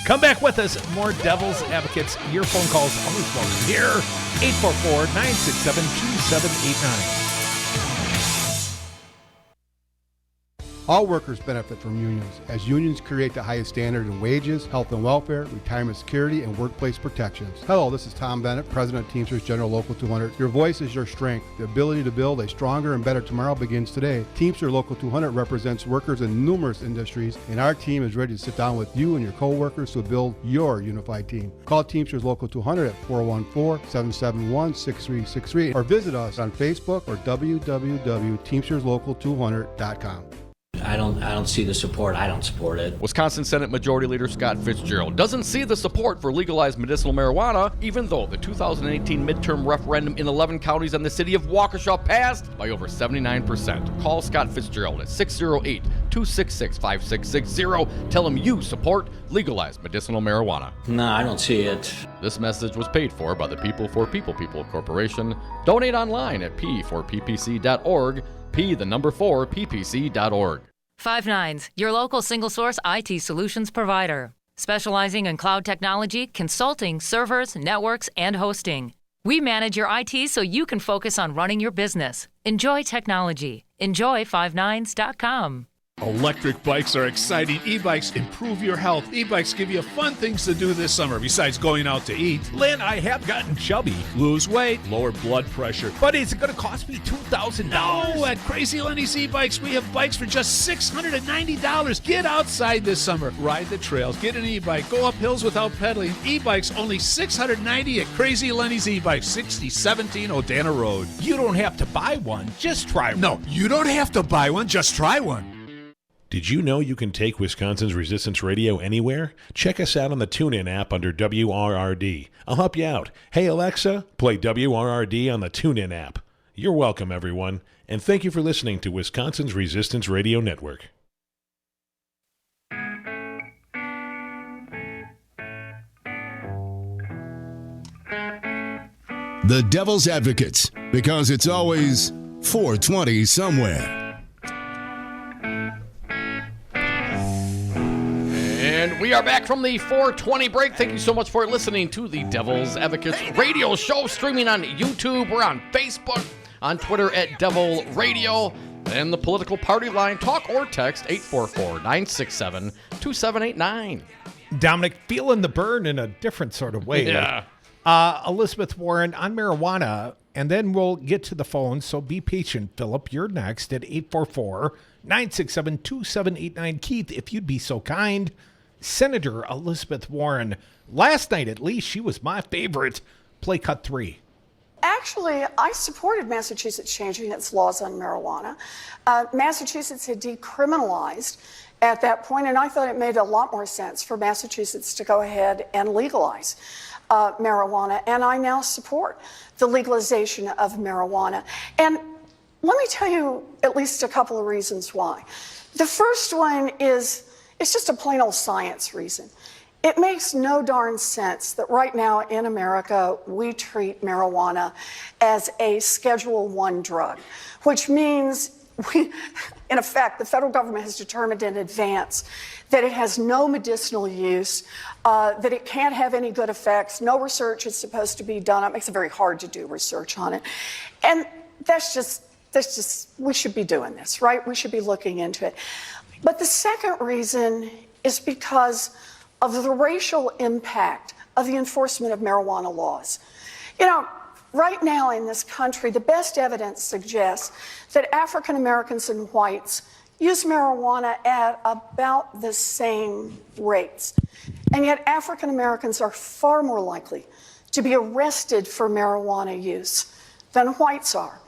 Come back with us. More Devil's Advocates. Your phone calls always welcome here. 844-967-2789. All workers benefit from unions, as unions create the highest standard in wages, health and welfare, retirement security, and workplace protections. Hello, this is Tom Bennett, President of Teamsters General Local 200. Your voice is your strength. The ability to build a stronger and better tomorrow begins today. Teamster Local 200 represents workers in numerous industries, and our team is ready to sit down with you and your co-workers to build your unified team. Call Teamsters Local 200 at 414-771-6363 or visit us on Facebook or www.teamsterslocal200.com. I don't see the support. I don't support it. Wisconsin Senate Majority Leader Scott Fitzgerald doesn't see the support for legalized medicinal marijuana, even though the 2018 midterm referendum in 11 counties and the city of Waukesha passed by over 79%. Call Scott Fitzgerald at 608-266-5660. Tell him you support legalized medicinal marijuana. No, I don't see it. This message was paid for by the People for People Corporation. Donate online at p4ppc.org, p4ppc.org. Five9, your local single-source IT solutions provider, specializing in cloud technology, consulting, servers, networks, and hosting. We manage your IT so you can focus on running your business. Enjoy technology. Enjoy Five9s.com. Electric bikes are exciting. E-bikes improve your health. E-bikes give you fun things to do this summer besides going out to eat. Lynn, I have gotten chubby. Lose weight, lower blood pressure. But is it going to cost me $2,000? No, at Crazy Lenny's E-Bikes, we have bikes for just $690. Get outside this summer. Ride the trails. Get an e-bike. Go up hills without pedaling. E-bikes only $690 at Crazy Lenny's E-Bikes, 6017 Odana Road. You don't have to buy one. Just try one. No, you don't have to buy one. Just try one. Did you know you can take Wisconsin's Resistance Radio anywhere? Check us out on the TuneIn app under WRRD. I'll help you out. Hey, Alexa, play WRRD on the TuneIn app. You're welcome, everyone, and thank you for listening to Wisconsin's Resistance Radio Network. The Devil's Advocates, because it's always 420 somewhere. And we are back from the 420 break. Thank you so much for listening to the Devil's Advocates radio show, streaming on YouTube. We're on Facebook, on Twitter at Devil Radio, and the political party line. Talk or text 844-967-2789. Dominic, feeling the burn in a different sort of way. Yeah. Elizabeth Warren on marijuana, and then we'll get to the phone, so be patient, Philip. You're next at 844-967-2789. Keith, if you'd be so kind. Senator Elizabeth Warren, last night at least, she was my favorite. Play cut 3. Actually, I supported Massachusetts changing its laws on marijuana. Massachusetts had decriminalized at that point, and I thought it made a lot more sense for Massachusetts to go ahead and legalize marijuana, and I now support the legalization of marijuana. And let me tell you at least a couple of reasons why. The first one is, it's just a plain old science reason. It makes no darn sense that right now in America, we treat marijuana as a Schedule I drug, which means in effect, the federal government has determined in advance that it has no medicinal use, that it can't have any good effects, no research is supposed to be done. It makes it very hard to do research on it. And that's just, we should be doing this, right? We should be looking into it. But the second reason is because of the racial impact of the enforcement of marijuana laws. You know, right now in this country, the best evidence suggests that African Americans and whites use marijuana at about the same rates. And yet African Americans are far more likely to be arrested for marijuana use than whites are.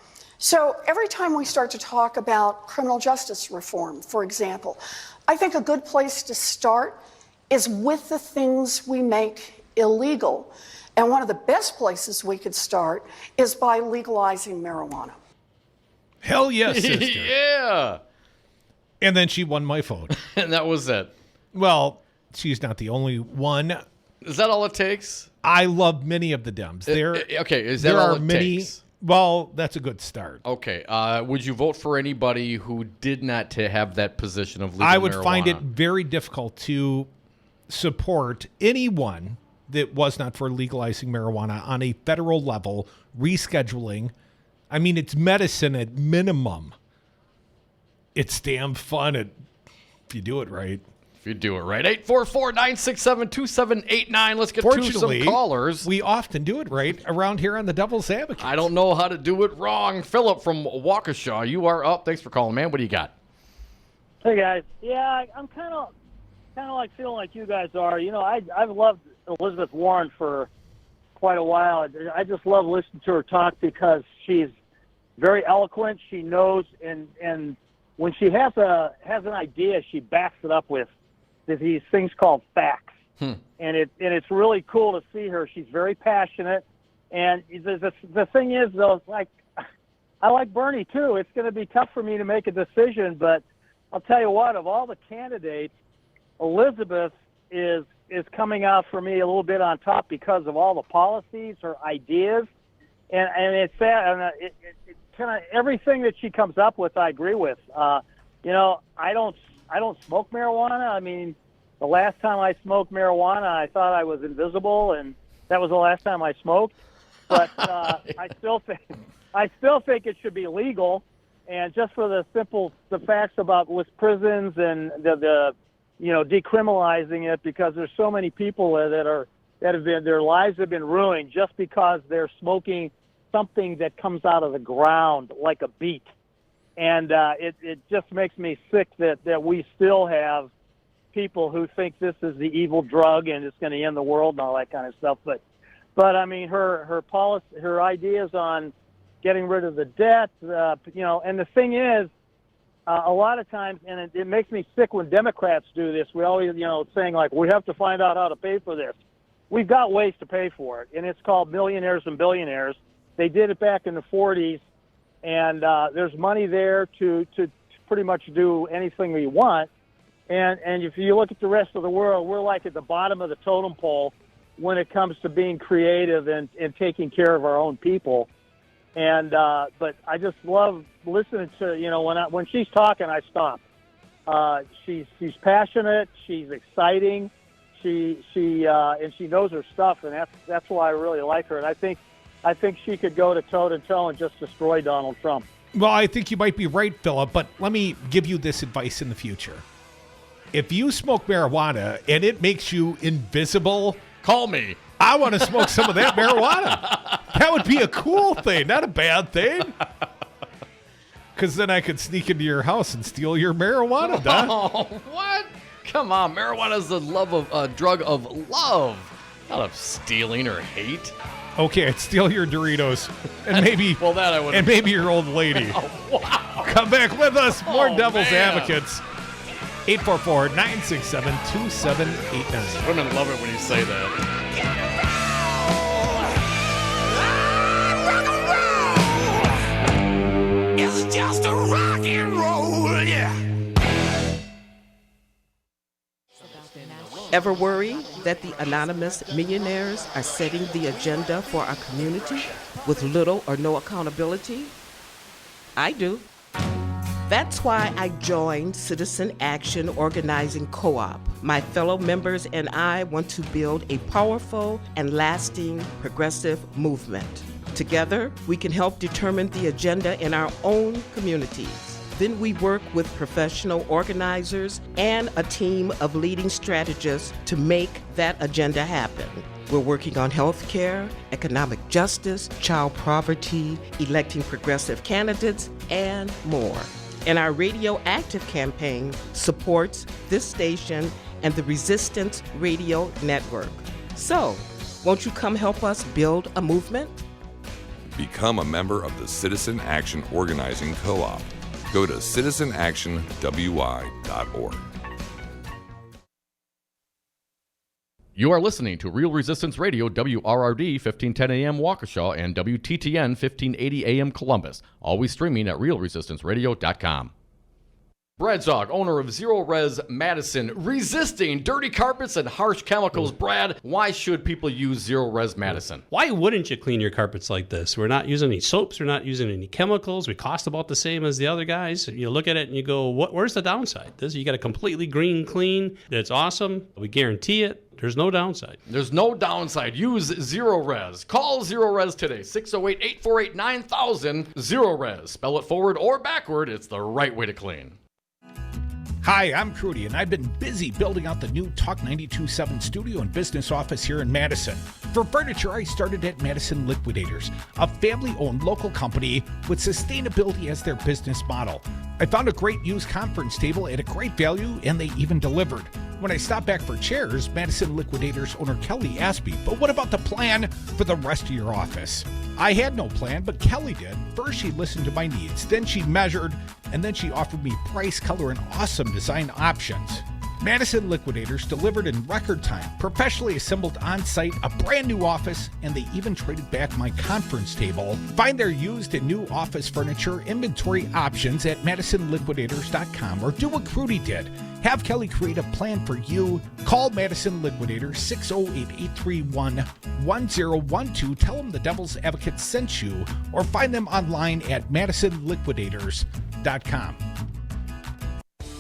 So every time we start to talk about criminal justice reform, for example, I think a good place to start is with the things we make illegal. And one of the best places we could start is by legalizing marijuana. Hell yes, sister. Yeah. And then she won my vote. And that was it. Well, she's not the only one. Is that all it takes? I love many of the Dems. Okay, is that all it takes? Well, that's a good start. Okay. Would you vote for anybody who did not have that position of legal I would marijuana? find it very difficult to support anyone that was not for legalizing marijuana on a federal level, rescheduling. I mean, it's medicine at minimum. It's damn fun if you do it right. If you do it right. 844-967-2789. Let's get to Fortunately, some callers. we often do it right around here on the Devil's Advocate. I don't know how to do it wrong. Philip from Waukesha, you are up. Thanks for calling, man. What do you got? Hey, guys. Yeah, I'm kind of like feeling like you guys are. You know, I've loved Elizabeth Warren for quite a while. I just love listening to her talk because she's very eloquent. She knows, and when she has an idea, she backs it up with these things called facts. And it's really cool to see her. She's very passionate. And the thing is, though, it's like, I like Bernie, too. It's going to be tough for me to make a decision, but I'll tell you what, of all the candidates, Elizabeth is coming out for me a little bit on top because of all the policies, her ideas, and it's sad. And it kind of everything that she comes up with, I agree with. You know, I don't smoke marijuana. I mean, the last time I smoked marijuana, I thought I was invisible, and that was the last time I smoked. But I still think it should be legal, and just for the facts about with prisons and the decriminalizing it, because there's so many people that have been, their lives have been ruined just because they're smoking something that comes out of the ground like a beet. And it just makes me sick that we still have people who think this is the evil drug and it's going to end the world and all that kind of stuff. But I mean, her policy, her ideas on getting rid of the debt, and the thing is, a lot of times, and it makes me sick when Democrats do this. We always, saying like, we have to find out how to pay for this. We've got ways to pay for it, and it's called millionaires and billionaires. They did it back in the 40s, and there's money there to pretty much do anything we want. And if you look at the rest of the world, we're like at the bottom of the totem pole when it comes to being creative and taking care of our own people. And but I just love listening to when she's talking, I stop. She's passionate, she's exciting, she and she knows her stuff, and that's why I really like her. And I think she could go to toe to toe and just destroy Donald Trump. Well, I think you might be right, Philip, but let me give you this advice in the future. If you smoke marijuana and it makes you invisible, call me. I want to smoke some of that marijuana. That would be a cool thing, not a bad thing. Because then I could sneak into your house and steal your marijuana, Don. Oh, what? Come on, marijuana is a drug of love, not of stealing or hate. Okay, I'd steal your Doritos and maybe well, that I would. And maybe your old lady. Oh, wow. Come back with us. More Devil's man. Advocates. 844-967-2789. Women love it when you say that. It's just a rock and roll, yeah. Ever worry that the anonymous millionaires are setting the agenda for our community with little or no accountability? I do. That's why I joined Citizen Action Organizing Co-op. My fellow members and I want to build a powerful and lasting progressive movement. Together, we can help determine the agenda in our own communities. Then we work with professional organizers and a team of leading strategists to make that agenda happen. We're working on health care, economic justice, child poverty, electing progressive candidates, and more. And our Radio Active campaign supports this station and the Resistance Radio Network. So, won't you come help us build a movement? Become a member of the Citizen Action Organizing Co-op. Go to citizenactionwy.org. You are listening to Real Resistance Radio, WRRD 1510 AM Waukesha and WTTN 1580 AM Columbus. Always streaming at realresistanceradio.com. Brad Zog, owner of Zero Res Madison, resisting dirty carpets and harsh chemicals. Brad, why should people use Zero Res Madison? Why wouldn't you clean your carpets like this? We're not using any soaps. We're not using any chemicals. We cost about the same as the other guys. You look at it and you go, where's the downside? You got a completely green clean. It's awesome. We guarantee it. There's no downside. There's no downside. Use Zero Res. Call Zero Res today. 608-848-9000. Zero Res. Spell it forward or backward. It's the right way to clean. Hi, I'm Crudy, and I've been busy building out the new Talk 92.7 studio and business office here in Madison. For furniture, I started at Madison Liquidators, a family-owned local company with sustainability as their business model. I found a great used conference table at a great value, and they even delivered. When I stopped back for chairs, Madison Liquidators owner Kelly asked me, but what about the plan for the rest of your office? I had no plan, but Kelly did. First, she listened to my needs, then she measured, and then she offered me price, color, and awesome design options. Madison Liquidators delivered in record time, professionally assembled on-site, a brand new office, and they even traded back my conference table. Find their used and new office furniture inventory options at MadisonLiquidators.com, or do what Crudy did. Have Kelly create a plan for you. Call Madison Liquidators 608-831-1012. Tell them the Devil's Advocate sent you, or find them online at MadisonLiquidators.com.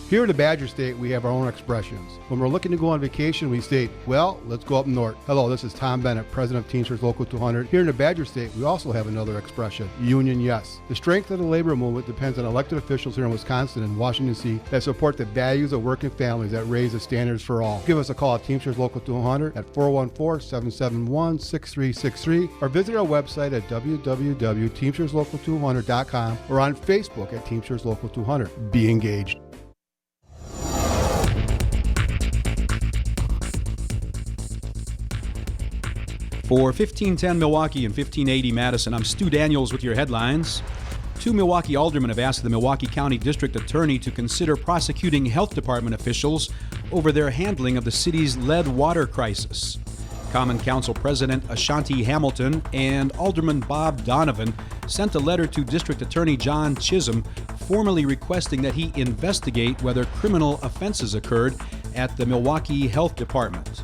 Here in the Badger State, we have our own expressions. When we're looking to go on vacation, we state, well, let's go up north. Hello, this is Tom Bennett, president of Teamsters Local 200. Here in the Badger State, we also have another expression, union yes. The strength of the labor movement depends on elected officials here in Wisconsin and Washington, D.C. that support the values of working families that raise the standards for all. Give us a call at Teamsters Local 200 at 414-771-6363 or visit our website at www.teamsterslocal200.com or on Facebook at Teamsters Local 200. Be engaged. For 1510 Milwaukee and 1580 Madison, I'm Stu Daniels with your headlines. 2 Milwaukee aldermen have asked the Milwaukee County District Attorney to consider prosecuting health department officials over their handling of the city's lead water crisis. Common Council President Ashanti Hamilton and Alderman Bob Donovan sent a letter to District Attorney John Chisholm formally requesting that he investigate whether criminal offenses occurred at the Milwaukee Health Department.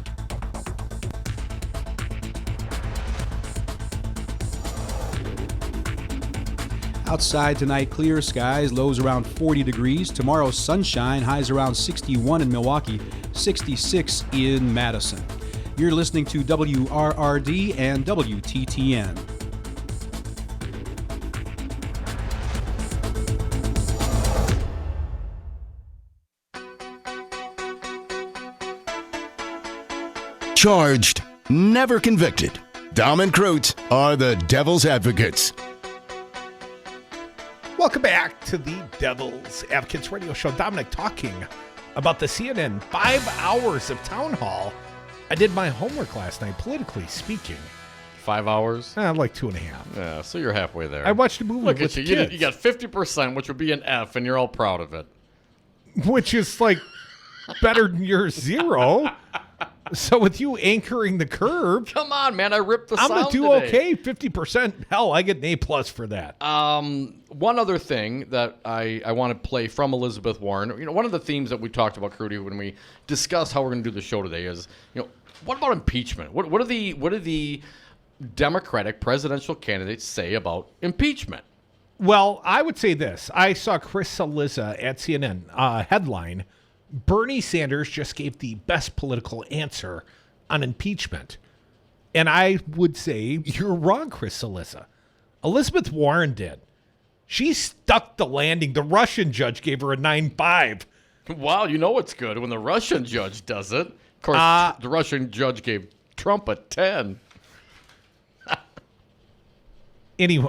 Outside tonight, clear skies, lows around 40 degrees. Tomorrow, sunshine, highs around 61 in Milwaukee, 66 in Madison. You're listening to WRRD and WTTN. Charged, never convicted. Dom and Krutz are the Devil's Advocates. Welcome back to the Devil's Advocates Radio Show. Dominic talking about the CNN 5 hours of town hall. I did my homework last night, politically speaking. 5 hours? Like 2.5. Yeah, so you're halfway there. I watched a movie Look with at you. kids. You got 50%, which would be an F, and you're all proud of it. Which is like better than your 0. So with you anchoring the curve, come on, man! I ripped the I'm sound gonna do today. okay. 50%. Hell, I get an A+ for that. One other thing that I want to play from Elizabeth Warren. You know, one of the themes that we talked about, Crudy, when we discussed how we're going to do the show today is, you know, what about impeachment? What do the Democratic presidential candidates say about impeachment? Well, I would say this. I saw Chris Cillizza at CNN headline. Bernie Sanders just gave the best political answer on impeachment. And I would say, you're wrong, Chris Cillizza. Elizabeth Warren did. She stuck the landing. The Russian judge gave her a 9.5. Wow, you know it's good when the Russian judge does it. Of course, the Russian judge gave Trump a 10. Anyway,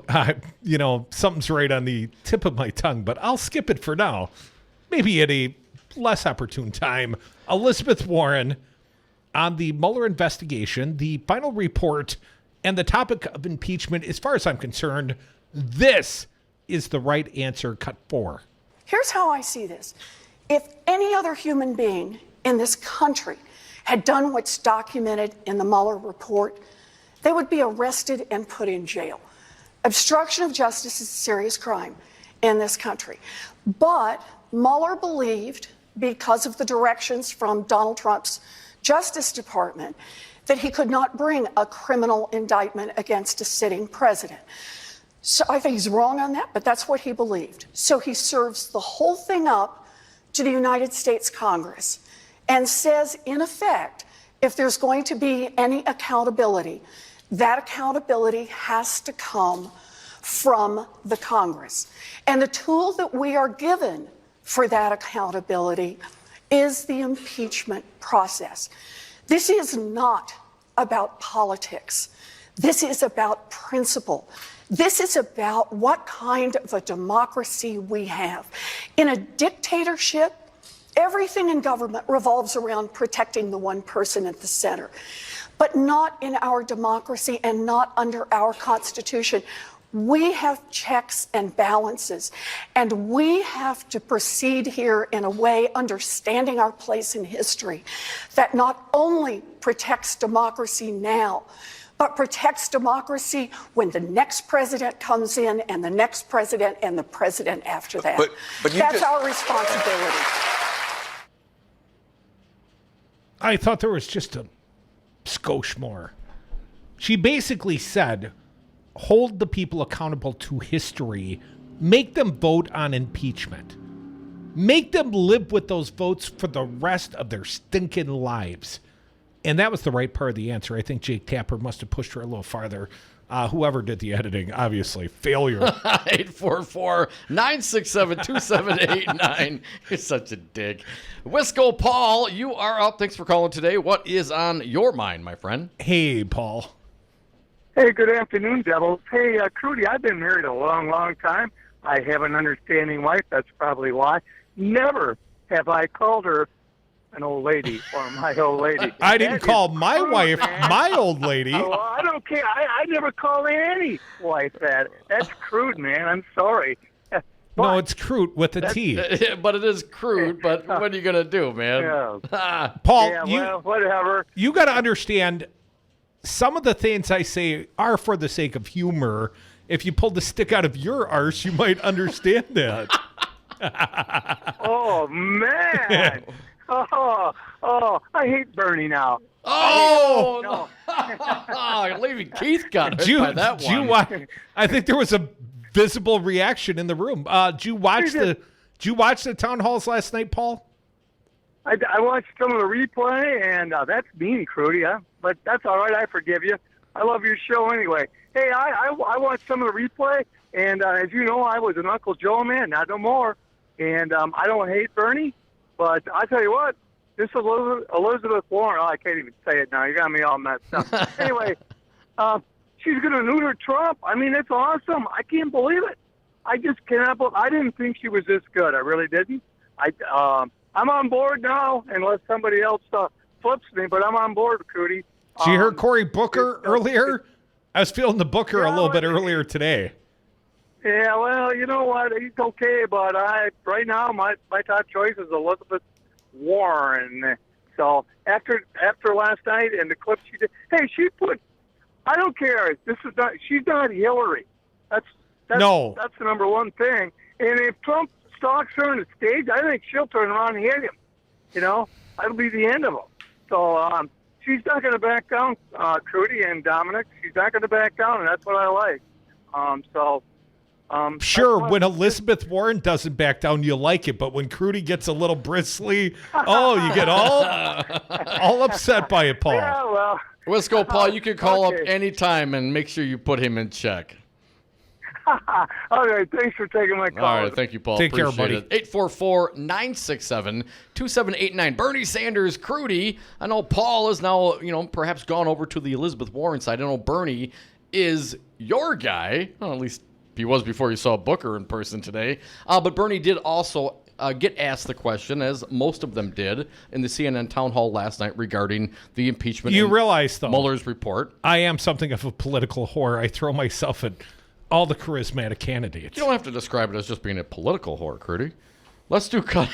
you know, something's right on the tip of my tongue, but I'll skip it for now. Maybe at a less opportune time. Elizabeth Warren on the Mueller investigation, the final report, and the topic of impeachment. As far as I'm concerned, this is the right answer. Cut 4. Here's how I see this. If any other human being in this country had done what's documented in the Mueller report, they would be arrested and put in jail. Obstruction of justice is a serious crime in this country. But Mueller believed, because of the directions from Donald Trump's Justice Department, that he could not bring a criminal indictment against a sitting president. So I think he's wrong on that, but that's what he believed. So he serves the whole thing up to the United States Congress and says, in effect, if there's going to be any accountability, that accountability has to come from the Congress. And the tool that we are given for that accountability is the impeachment process. This is not about politics. This is about principle. This is about what kind of a democracy we have. In a dictatorship, everything in government revolves around protecting the one person at the center, but not in our democracy and not under our Constitution. We have checks and balances, and we have to proceed here in a way, understanding our place in history, that not only protects democracy now, but protects democracy when the next president comes in, and the next president, and the president after that. But that's our responsibility. I thought there was just a skosh more. She basically said, hold the people accountable to history, make them vote on impeachment, make them live with those votes for the rest of their stinking lives. And that was the right part of the answer. I think Jake Tapper must have pushed her a little farther. Whoever did the editing, obviously, failure. 844-967-2789. You're such a dick. Wisco Paul, you are up. Thanks for calling today. What is on your mind, my friend? Hey, Paul. Hey, good afternoon, Devils. Hey, Crudy, I've been married a long, long time. I have an understanding wife. That's probably why. Never have I called her an old lady or my old lady. I didn't call my wife my old lady. Oh, I don't care. I never call any wife that. That's crude, man. I'm sorry. No, it's crude with a T. But it is crude, but what are you going to do, man? Yeah. Paul, whatever. You got to understand, some of the things I say are for the sake of humor. If you pulled the stick out of your arse, you might understand that. Oh, man. Oh, I hate Bernie now. Oh, no. Leaving Keith got hit by that one. I think there was a visible reaction in the room. Did you watch the town halls last night, Paul? I watched some of the replay, and that's mean, Crudy, but that's all right. I forgive you. I love your show anyway. Hey, I watched some of the replay, and as you know, I was an Uncle Joe man, not no more. And I don't hate Bernie, but I tell you what, this Elizabeth Warren, I can't even say it now. You got me all messed up. Anyway, she's going to neuter Trump. I mean, it's awesome. I can't believe it. I just cannot believe. I didn't think she was this good. I really didn't. I'm on board now, unless somebody else flips me, but I'm on board, Crudy. Did you hear Cory Booker earlier? I was feeling the Booker a little bit earlier today. Yeah, well, you know what? He's okay, but right now my top choice is Elizabeth Warren. So after last night and the clip she did, hey, she put. I don't care. She's not Hillary. That's the number one thing. And if Trump stalks her on the stage, I think she'll turn around and hit him. You know, that'll be the end of him. So she's not going to back down, Crudy and Dominic. She's not going to back down, and that's what I like. Sure, when Elizabeth Warren doesn't back down, you like it, but when Crudy gets a little bristly, you get all upset by it, Paul. Yeah, well. Wisco Paul, you can call up anytime and make sure you put him in check. Okay, thanks for taking my call. All right, thank you, Paul. Take care, buddy. 844-967-2789. Bernie Sanders, Crudy. I know Paul is now, perhaps gone over to the Elizabeth Warren side. I know Bernie is your guy. Well, at least he was before you saw Booker in person today. But Bernie did also get asked the question, as most of them did, in the CNN town hall last night regarding the impeachment. You realize, though, Mueller's report. I am something of a political whore. I throw myself at all the charismatic candidates. You don't have to describe it as just being a political whore, Crudy. Let's do cut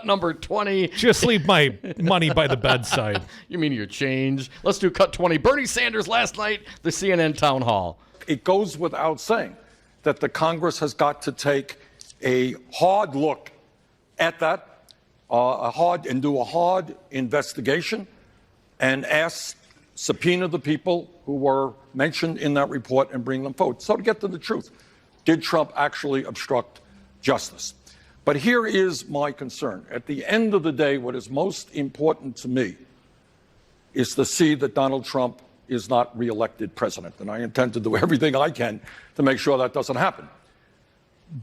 number 20. Just leave my money by the bedside. You mean your change? Let's do cut 20. Bernie Sanders last night, the CNN town hall. It goes without saying that the Congress has got to take a hard look at that, do a hard investigation and subpoena the people who were mentioned in that report and bring them forward. So to get to the truth, did Trump actually obstruct justice? But here is my concern. At the end of the day, what is most important to me is to see that Donald Trump is not reelected president. And I intend to do everything I can to make sure that doesn't happen.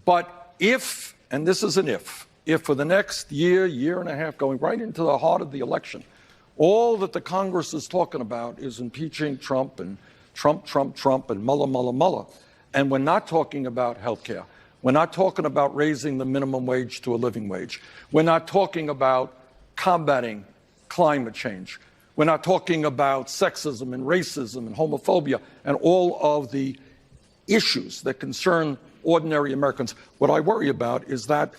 But if, and this is an if for the next year and a half, going right into the heart of the election, all that the Congress is talking about is impeaching Trump and Trump and Mueller, and we're not talking about health care. We're not talking about raising the minimum wage to a living wage. We're not talking about combating climate change. We're not talking about sexism and racism and homophobia and all of the issues that concern ordinary Americans. What I worry about is that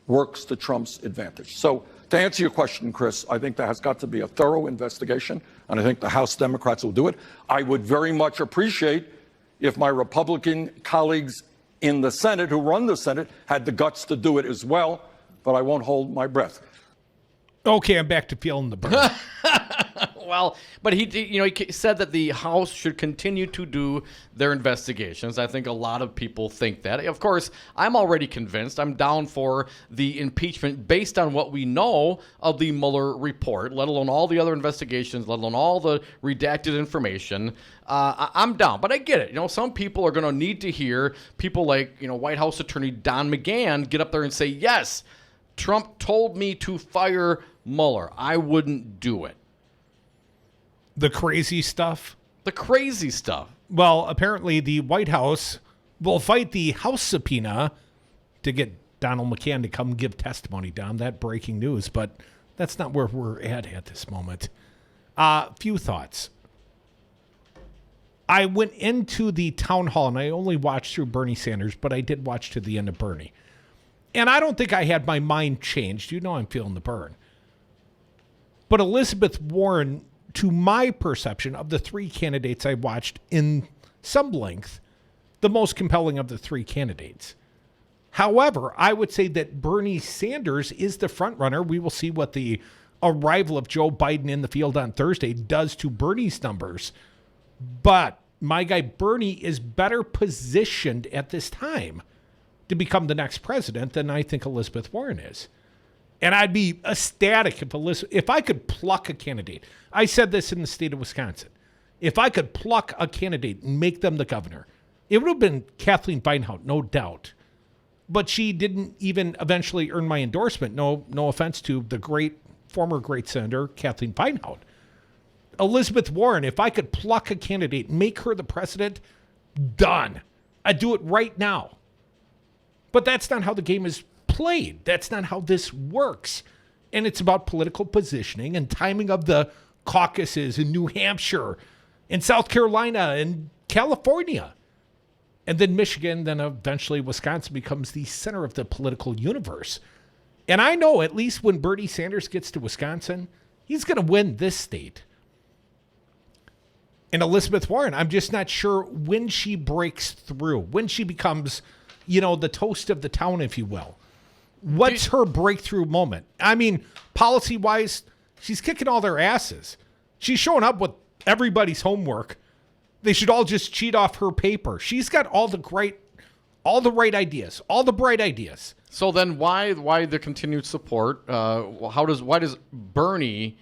works to Trump's advantage. So to answer your question, Chris, I think there has got to be a thorough investigation, and I think the House Democrats will do it. I would very much appreciate if my Republican colleagues in the Senate, who run the Senate, had the guts to do it as well, but I won't hold my breath. Okay, I'm back to feeling the burn. Well, but he said that the House should continue to do their investigations. I think a lot of people think that. Of course, I'm already convinced. I'm down for the impeachment based on what we know of the Mueller report, let alone all the other investigations, let alone all the redacted information. I'm down, but I get it. Some people are going to need to hear people like, White House Attorney Don McGahn get up there and say, yes, Trump told me to fire Mueller. I wouldn't do it. The crazy stuff? The crazy stuff. Well, apparently the White House will fight the House subpoena to get Donald McGahn to come give testimony, Don. That breaking news, but that's not where we're at this moment. Few thoughts. I went into the town hall, and I only watched through Bernie Sanders, but I did watch to the end of Bernie. And I don't think I had my mind changed. I'm feeling the burn. But Elizabeth Warren, to my perception of the three candidates I watched in some length, the most compelling of the three candidates. However, I would say that Bernie Sanders is the front runner. We will see what the arrival of Joe Biden in the field on Thursday does to Bernie's numbers. But my guy Bernie is better positioned at this time to become the next president than I think Elizabeth Warren is. And I'd be ecstatic if I could pluck a candidate. I said this in the state of Wisconsin. If I could pluck a candidate and make them the governor, it would have been Kathleen Beinhout, no doubt. But she didn't even eventually earn my endorsement. No offense to the former great senator, Kathleen Beinhout. Elizabeth Warren, if I could pluck a candidate and make her the president, done. I'd do it right now. But that's not how the game is played. That's not how this works. And it's about political positioning and timing of the caucuses in New Hampshire, in South Carolina, and California. And then Michigan, then eventually Wisconsin becomes the center of the political universe. And I know at least when Bernie Sanders gets to Wisconsin, he's going to win this state. And Elizabeth Warren, I'm just not sure when she breaks through, when she becomes, the toast of the town, if you will. What's her breakthrough moment? I mean, policy-wise, she's kicking all their asses. She's showing up with everybody's homework. They should all just cheat off her paper. She's got all the right ideas, all the bright ideas. So then why the continued support? Why does Bernie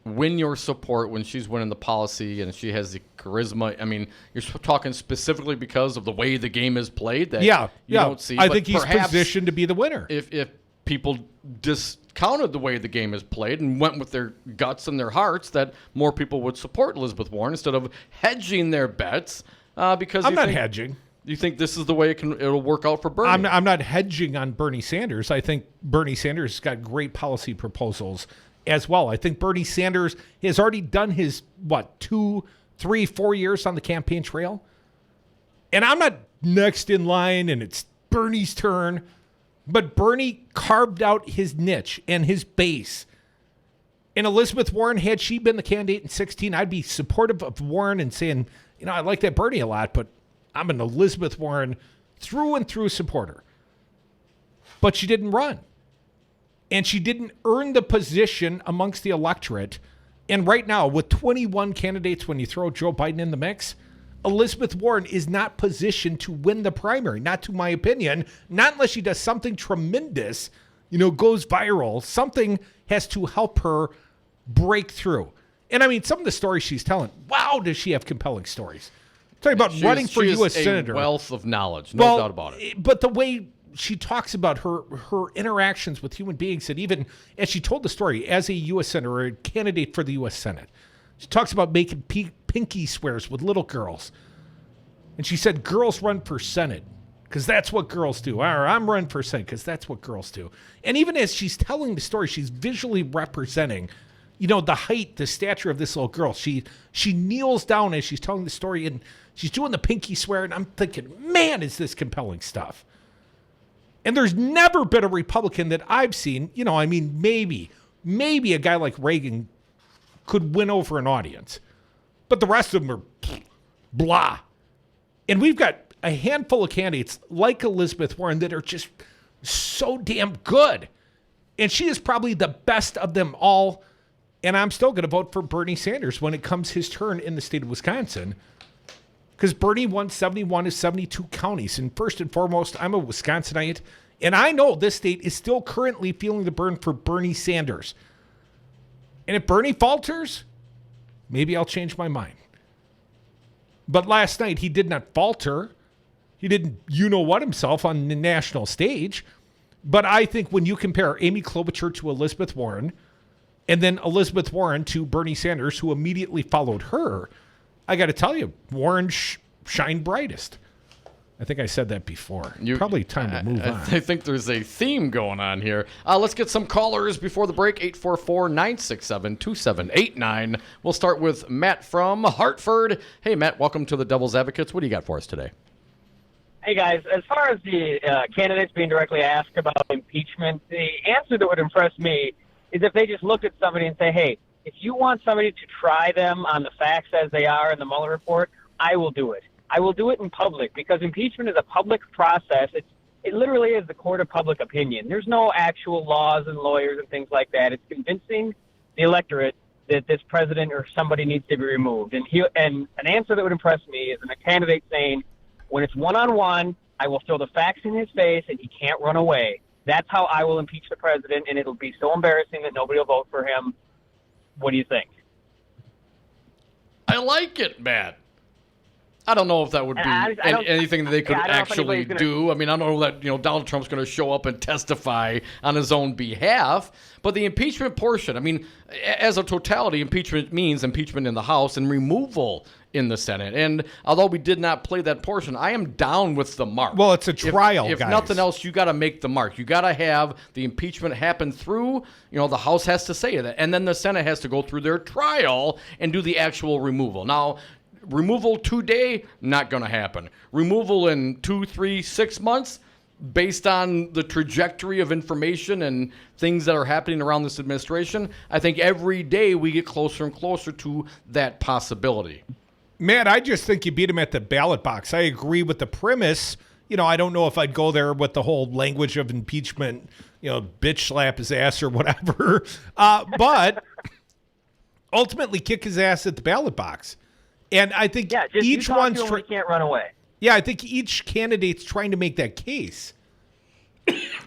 win your support when she's winning the policy and she has the charisma? I mean, you're talking specifically because of the way the game is played that you don't see. I think he's positioned to be the winner. If people discounted the way the game is played and went with their guts and their hearts, that more people would support Elizabeth Warren instead of hedging their bets. Because I'm not hedging. You think this is the way it'll work out for Bernie? I'm not hedging on Bernie Sanders. I think Bernie Sanders has got great policy proposals as well. I think Bernie Sanders has already done his, 2, 3, 4 years on the campaign trail. And I'm not next in line and it's Bernie's turn. But Bernie carved out his niche and his base. And Elizabeth Warren, had she been the candidate in 2016, I'd be supportive of Warren and saying, I like that Bernie a lot, but I'm an Elizabeth Warren through and through supporter. But she didn't run. And she didn't earn the position amongst the electorate. And right now, with 21 candidates, when you throw Joe Biden in the mix, Elizabeth Warren is not positioned to win the primary, not to my opinion, not unless she does something tremendous, goes viral. Something has to help her break through. And I mean, some of the stories she's telling, wow, does she have compelling stories. Talking about running for U.S. Senator. Wealth of knowledge, no doubt about it. But the way she talks about her interactions with human beings, and even as she told the story as a U.S. Senator, or a candidate for the U.S. Senate, she talks about making pinky swears with little girls. And she said, girls run for Senate because that's what girls do. Or I'm running for Senate because that's what girls do. And even as she's telling the story, she's visually representing, the height, the stature of this little girl. She kneels down as she's telling the story, and she's doing the pinky swear, and I'm thinking, man, is this compelling stuff. And there's never been a Republican that I've seen, maybe a guy like Reagan could win over an audience. But the rest of them are blah. And we've got a handful of candidates like Elizabeth Warren that are just so damn good. And she is probably the best of them all. And I'm still going to vote for Bernie Sanders when it comes his turn in the state of Wisconsin. Because Bernie won 71 of 72 counties. And first and foremost, I'm a Wisconsinite. And I know this state is still currently feeling the burn for Bernie Sanders. And if Bernie falters, maybe I'll change my mind. But last night, he did not falter. He didn't you-know-what himself on the national stage. But I think when you compare Amy Klobuchar to Elizabeth Warren, and then Elizabeth Warren to Bernie Sanders, who immediately followed her, I got to tell you, Warren shined brightest. I think I said that before. Probably time to move on. I think there's a theme going on here. Let's get some callers before the break. 844-967-2789. We'll start with Matt from Hartford. Hey, Matt, welcome to the Devil's Advocates. What do you got for us today? Hey, guys. As far as the candidates being directly asked about impeachment, the answer that would impress me is if they just looked at somebody and say, hey, if you want somebody to try them on the facts as they are in the Mueller report, I will do it. I will do it in public because impeachment is a public process. It literally is the court of public opinion. There's no actual laws and lawyers and things like that. It's convincing the electorate that this president or somebody needs to be removed. And an answer that would impress me is a candidate saying, when it's one-on-one, I will throw the facts in his face and he can't run away. That's how I will impeach the president, and it'll be so embarrassing that nobody will vote for him. What do you think? I like it, Matt. I don't know if that would be anything that they could actually do. I mean, I don't know that Donald Trump's going to show up and testify on his own behalf. But the impeachment portion, I mean, as a totality, impeachment means impeachment in the House and removal in the Senate. And although we did not play that portion, I am down with the mark. Well, it's a trial, If guys. nothing else, you got to make the mark. You got to have the impeachment happen through, the House has to say that. And then the Senate has to go through their trial and do the actual removal. Now, removal today, not going to happen. Removal in 2, 3, 6 months, based on the trajectory of information and things that are happening around this administration, I think every day we get closer and closer to that possibility. Matt, I just think you beat him at the ballot box. I agree with the premise. I don't know if I'd go there with the whole language of impeachment, bitch slap his ass or whatever. But ultimately kick his ass at the ballot box. And I think each one's can't run away. Yeah, I think each candidate's trying to make that case.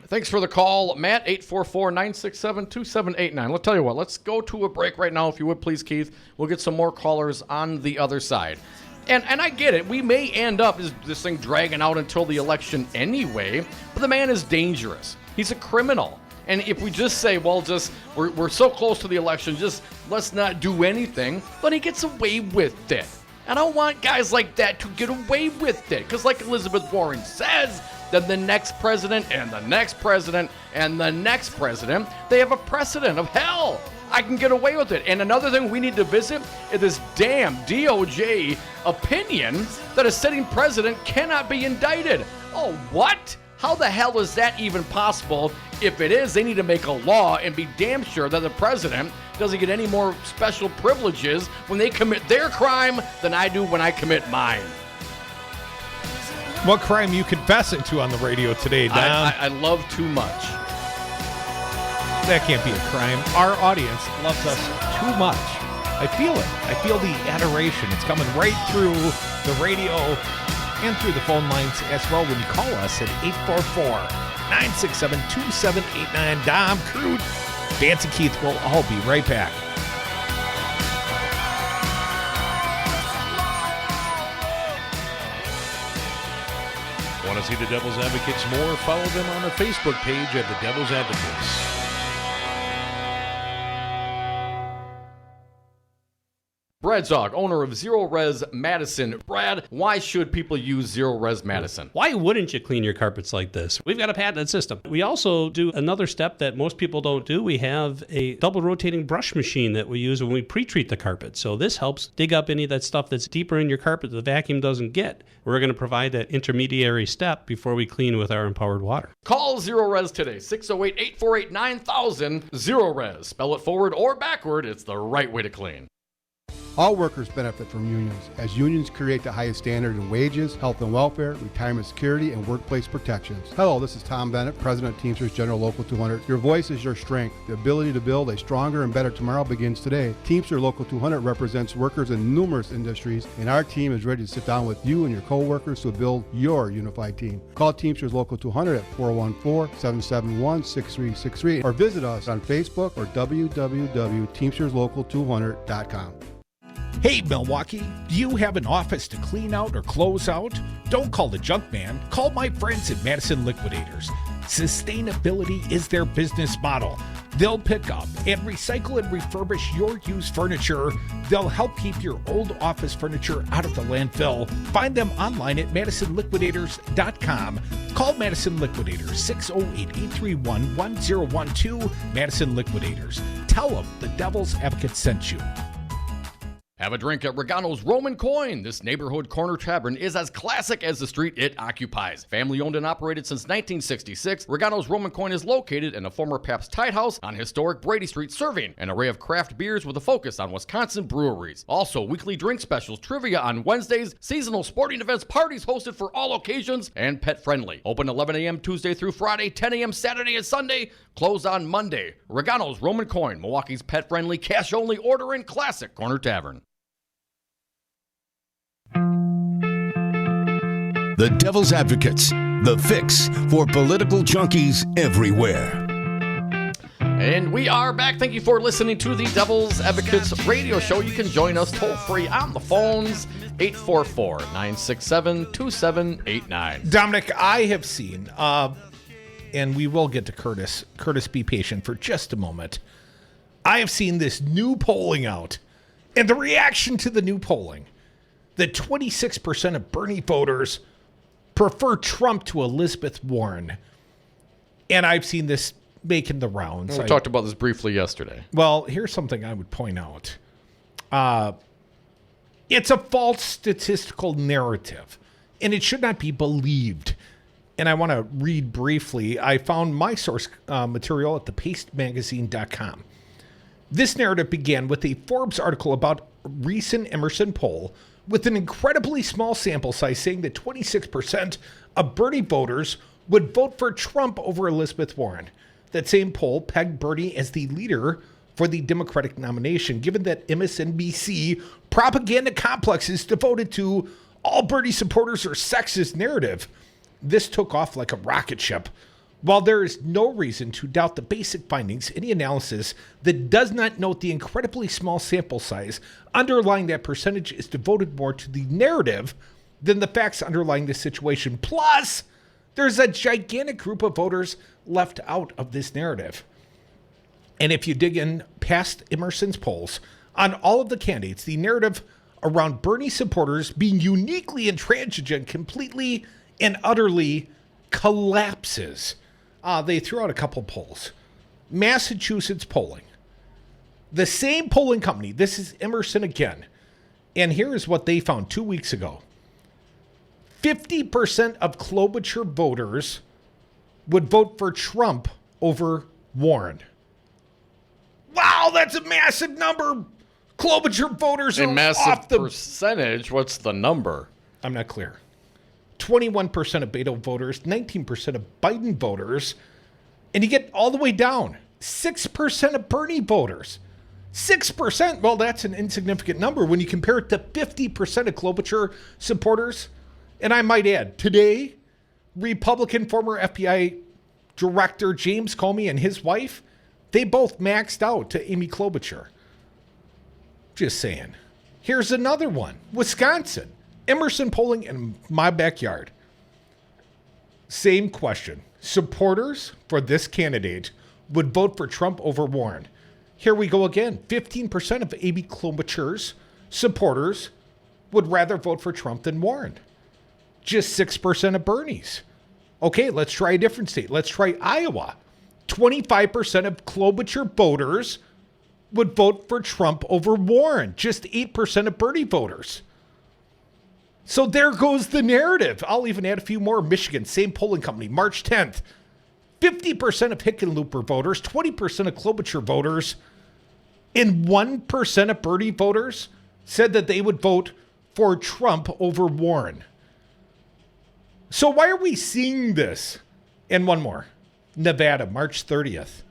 Thanks for the call, Matt. 844-967-2789. Let's tell you what. Let's go to a break right now, if you would, please, Keith. We'll get some more callers on the other side. And I get it. We may end up this thing dragging out until the election anyway. But the man is dangerous. He's a criminal. And if we just say, well, we're so close to the election, just let's not do anything, then he gets away with it. I don't want guys like that to get away with it. Because like Elizabeth Warren says, then the next president and the next president and the next president, they have a precedent of hell. I can get away with it. And another thing we need to visit is this damn DOJ opinion that a sitting president cannot be indicted. Oh, what? How the hell is that even possible? If it is, they need to make a law and be damn sure that the president doesn't get any more special privileges when they commit their crime than I do when I commit mine. What crime you confessing to on the radio today, Don? I love too much. That can't be a crime. Our audience loves us too much. I feel it. I feel the adoration. It's coming right through the radio and through the phone lines as well when you call us at 844-967-2789. Dom, Crude, Vance, and Keith will all be right back. Want to see the Devil's Advocates more? Follow them on the Facebook page at the Devil's Advocates. Brad Zog, owner of Zero Res Madison. Brad, why should people use Zero Res Madison? Why wouldn't you clean your carpets like this? We've got a patented system. We also do another step that most people don't do. We have a double rotating brush machine that we use when we pre-treat the carpet. So this helps dig up any of that stuff that's deeper in your carpet that the vacuum doesn't get. We're going to provide that intermediary step before we clean with our empowered water. Call Zero Res today, 608-848-9000. Zero Res. Spell it forward or backward. It's the right way to clean. All workers benefit from unions, as unions create the highest standard in wages, health and welfare, retirement security, and workplace protections. Hello, this is Tom Bennett, President of Teamsters General Local 200. Your voice is your strength. The ability to build a stronger and better tomorrow begins today. Teamster Local 200 represents workers in numerous industries, and our team is ready to sit down with you and your co-workers to build your unified team. Call Teamsters Local 200 at 414-771-6363 or visit us on Facebook or www.teamsterslocal200.com. Hey, Milwaukee, do you have an office to clean out or close out? Don't call the junk man. Call my friends at Madison Liquidators. Sustainability is their business model. They'll pick up and recycle and refurbish your used furniture. They'll help keep your old office furniture out of the landfill. Find them online at MadisonLiquidators.com. Call Madison Liquidators, 608-831-1012. Madison Liquidators. Tell them the Devil's Advocate sent you. Have a drink at Regano's Roman Coin. This neighborhood corner tavern is as classic as the street it occupies. Family owned and operated since 1966, Regano's Roman Coin is located in a former Pabst Tide House on historic Brady Street, serving an array of craft beers with a focus on Wisconsin breweries. Also, weekly drink specials, trivia on Wednesdays, seasonal sporting events, parties hosted for all occasions, and pet friendly. Open 11 a.m. Tuesday through Friday, 10 a.m. Saturday and Sunday, closed on Monday. Regano's Roman Coin, Milwaukee's pet friendly, cash only order and classic corner tavern. The Devil's Advocates, the fix for political junkies everywhere. And we are back. Thank you for listening to the Devil's Advocates radio show. You can join us toll free on the phones, 844-967-2789. Dominic, I have seen, and we will get to Curtis. Curtis, be patient for just a moment. I have seen this new polling out, and the reaction to the new polling, that 26% of Bernie voters prefer Trump to Elizabeth Warren. And I've seen this making the rounds. We talked about this briefly yesterday. Well, here's something I would point out. It's a false statistical narrative, and it should not be believed. And I want to read briefly. I found my source material at thepastemagazine.com. This narrative began with a Forbes article about a recent Emerson poll with an incredibly small sample size saying that 26% of Bernie voters would vote for Trump over Elizabeth Warren. That same poll pegged Bernie as the leader for the Democratic nomination, given that MSNBC propaganda complex is devoted to all Bernie supporters are sexist narrative. This took off like a rocket ship. While there is no reason to doubt the basic findings, any analysis that does not note the incredibly small sample size underlying that percentage is devoted more to the narrative than the facts underlying the situation. Plus, there's a gigantic group of voters left out of this narrative. And if you dig in past Emerson's polls, on all of the candidates, the narrative around Bernie supporters being uniquely intransigent completely and utterly collapses. They threw out a couple polls. Massachusetts polling. The same polling company, this is Emerson again. And here is what they found 2 weeks ago. 50% of Klobuchar voters would vote for Trump over Warren. Wow, that's a massive number. Klobuchar voters a are massive off the percentage. What's the number? I'm not clear. 21% of Beto voters, 19% of Biden voters, and you get all the way down 6% of Bernie voters. 6%. Well, that's an insignificant number when you compare it to 50% of Klobuchar supporters. And I might add, today, Republican former FBI Director James Comey and his wife, they both maxed out to Amy Klobuchar. Just saying. Here's another one. Wisconsin. Emerson polling in my backyard. Same question. Supporters for this candidate would vote for Trump over Warren. Here we go again. 15% of Amy Klobuchar's supporters would rather vote for Trump than Warren. Just 6% of Bernie's. Okay, let's try a different state. Let's try Iowa. 25% of Klobuchar voters would vote for Trump over Warren. Just 8% of Bernie voters. So there goes the narrative. I'll even add a few more. Michigan, same polling company, March 10th. 50% of Hickenlooper voters, 20% of Klobuchar voters, and 1% of Bernie voters said that they would vote for Trump over Warren. So why are we seeing this? And one more. Nevada, March 30th.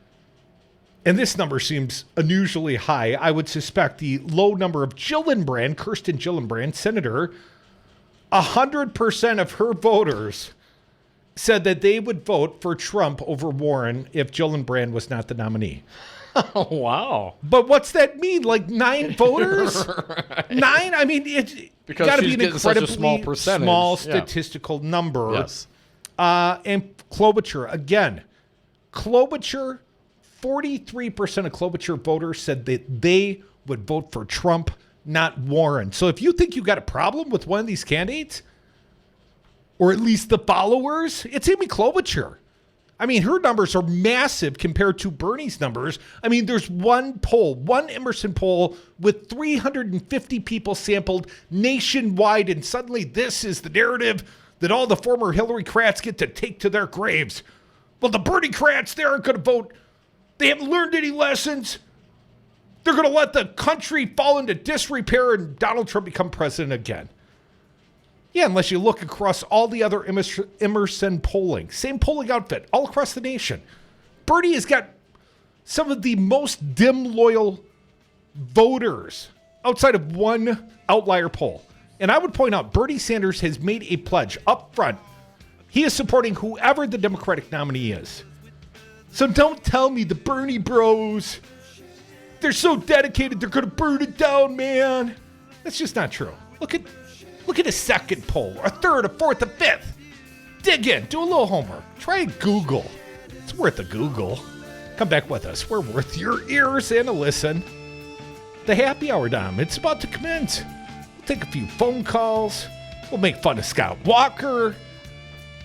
And this number seems unusually high. I would suspect the low number of Gillibrand, Kirsten Gillibrand, Senator, 100% of her voters said that they would vote for Trump over Warren if Gillibrand was not the nominee. Oh, wow. But what's that mean? Like 9 voters? Right. 9? I mean, it's got to be an incredibly small statistical number. Yes. And Klobuchar, again, Klobuchar, 43% of Klobuchar voters said that they would vote for Trump, not Warren. So if you think you got a problem with one of these candidates, or at least the followers, it's Amy Klobuchar. I mean, her numbers are massive compared to Bernie's numbers. I mean, there's one Emerson poll with 350 people sampled nationwide, and suddenly this is the narrative that all the former Hillary Crats get to take to their graves. Well, the Bernie Crats, they aren't going to vote. They haven't learned any lessons. They're going to let the country fall into disrepair and Donald Trump become president again. Yeah, unless you look across all the other Emerson polling. Same polling outfit all across the nation. Bernie has got some of the most dim loyal voters outside of one outlier poll. And I would point out, Bernie Sanders has made a pledge up front. He is supporting whoever the Democratic nominee is. So don't tell me the Bernie bros, they're so dedicated, they're going to burn it down, man. That's just not true. Look at a second poll, or a third, a fourth, a fifth. Dig in, do a little homework. Try Google. It's worth a Google. Come back with us. We're worth your ears and a listen. The happy hour, Dom. It's about to commence. We'll take a few phone calls. We'll make fun of Scott Walker.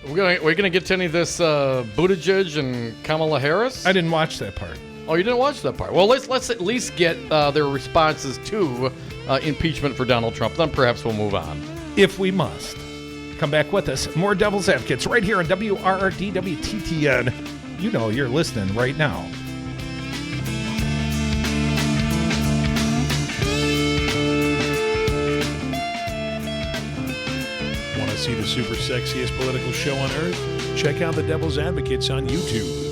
We're gonna get to any of this Buttigieg and Kamala Harris? I didn't watch that part. Oh, you didn't watch that part? Well, let's at least get their responses to impeachment for Donald Trump. Then perhaps we'll move on. If we must. Come back with us. More Devil's Advocates right here on WRRD WTTN. You know you're listening right now. Want to see the super sexiest political show on earth? Check out the Devil's Advocates on YouTube.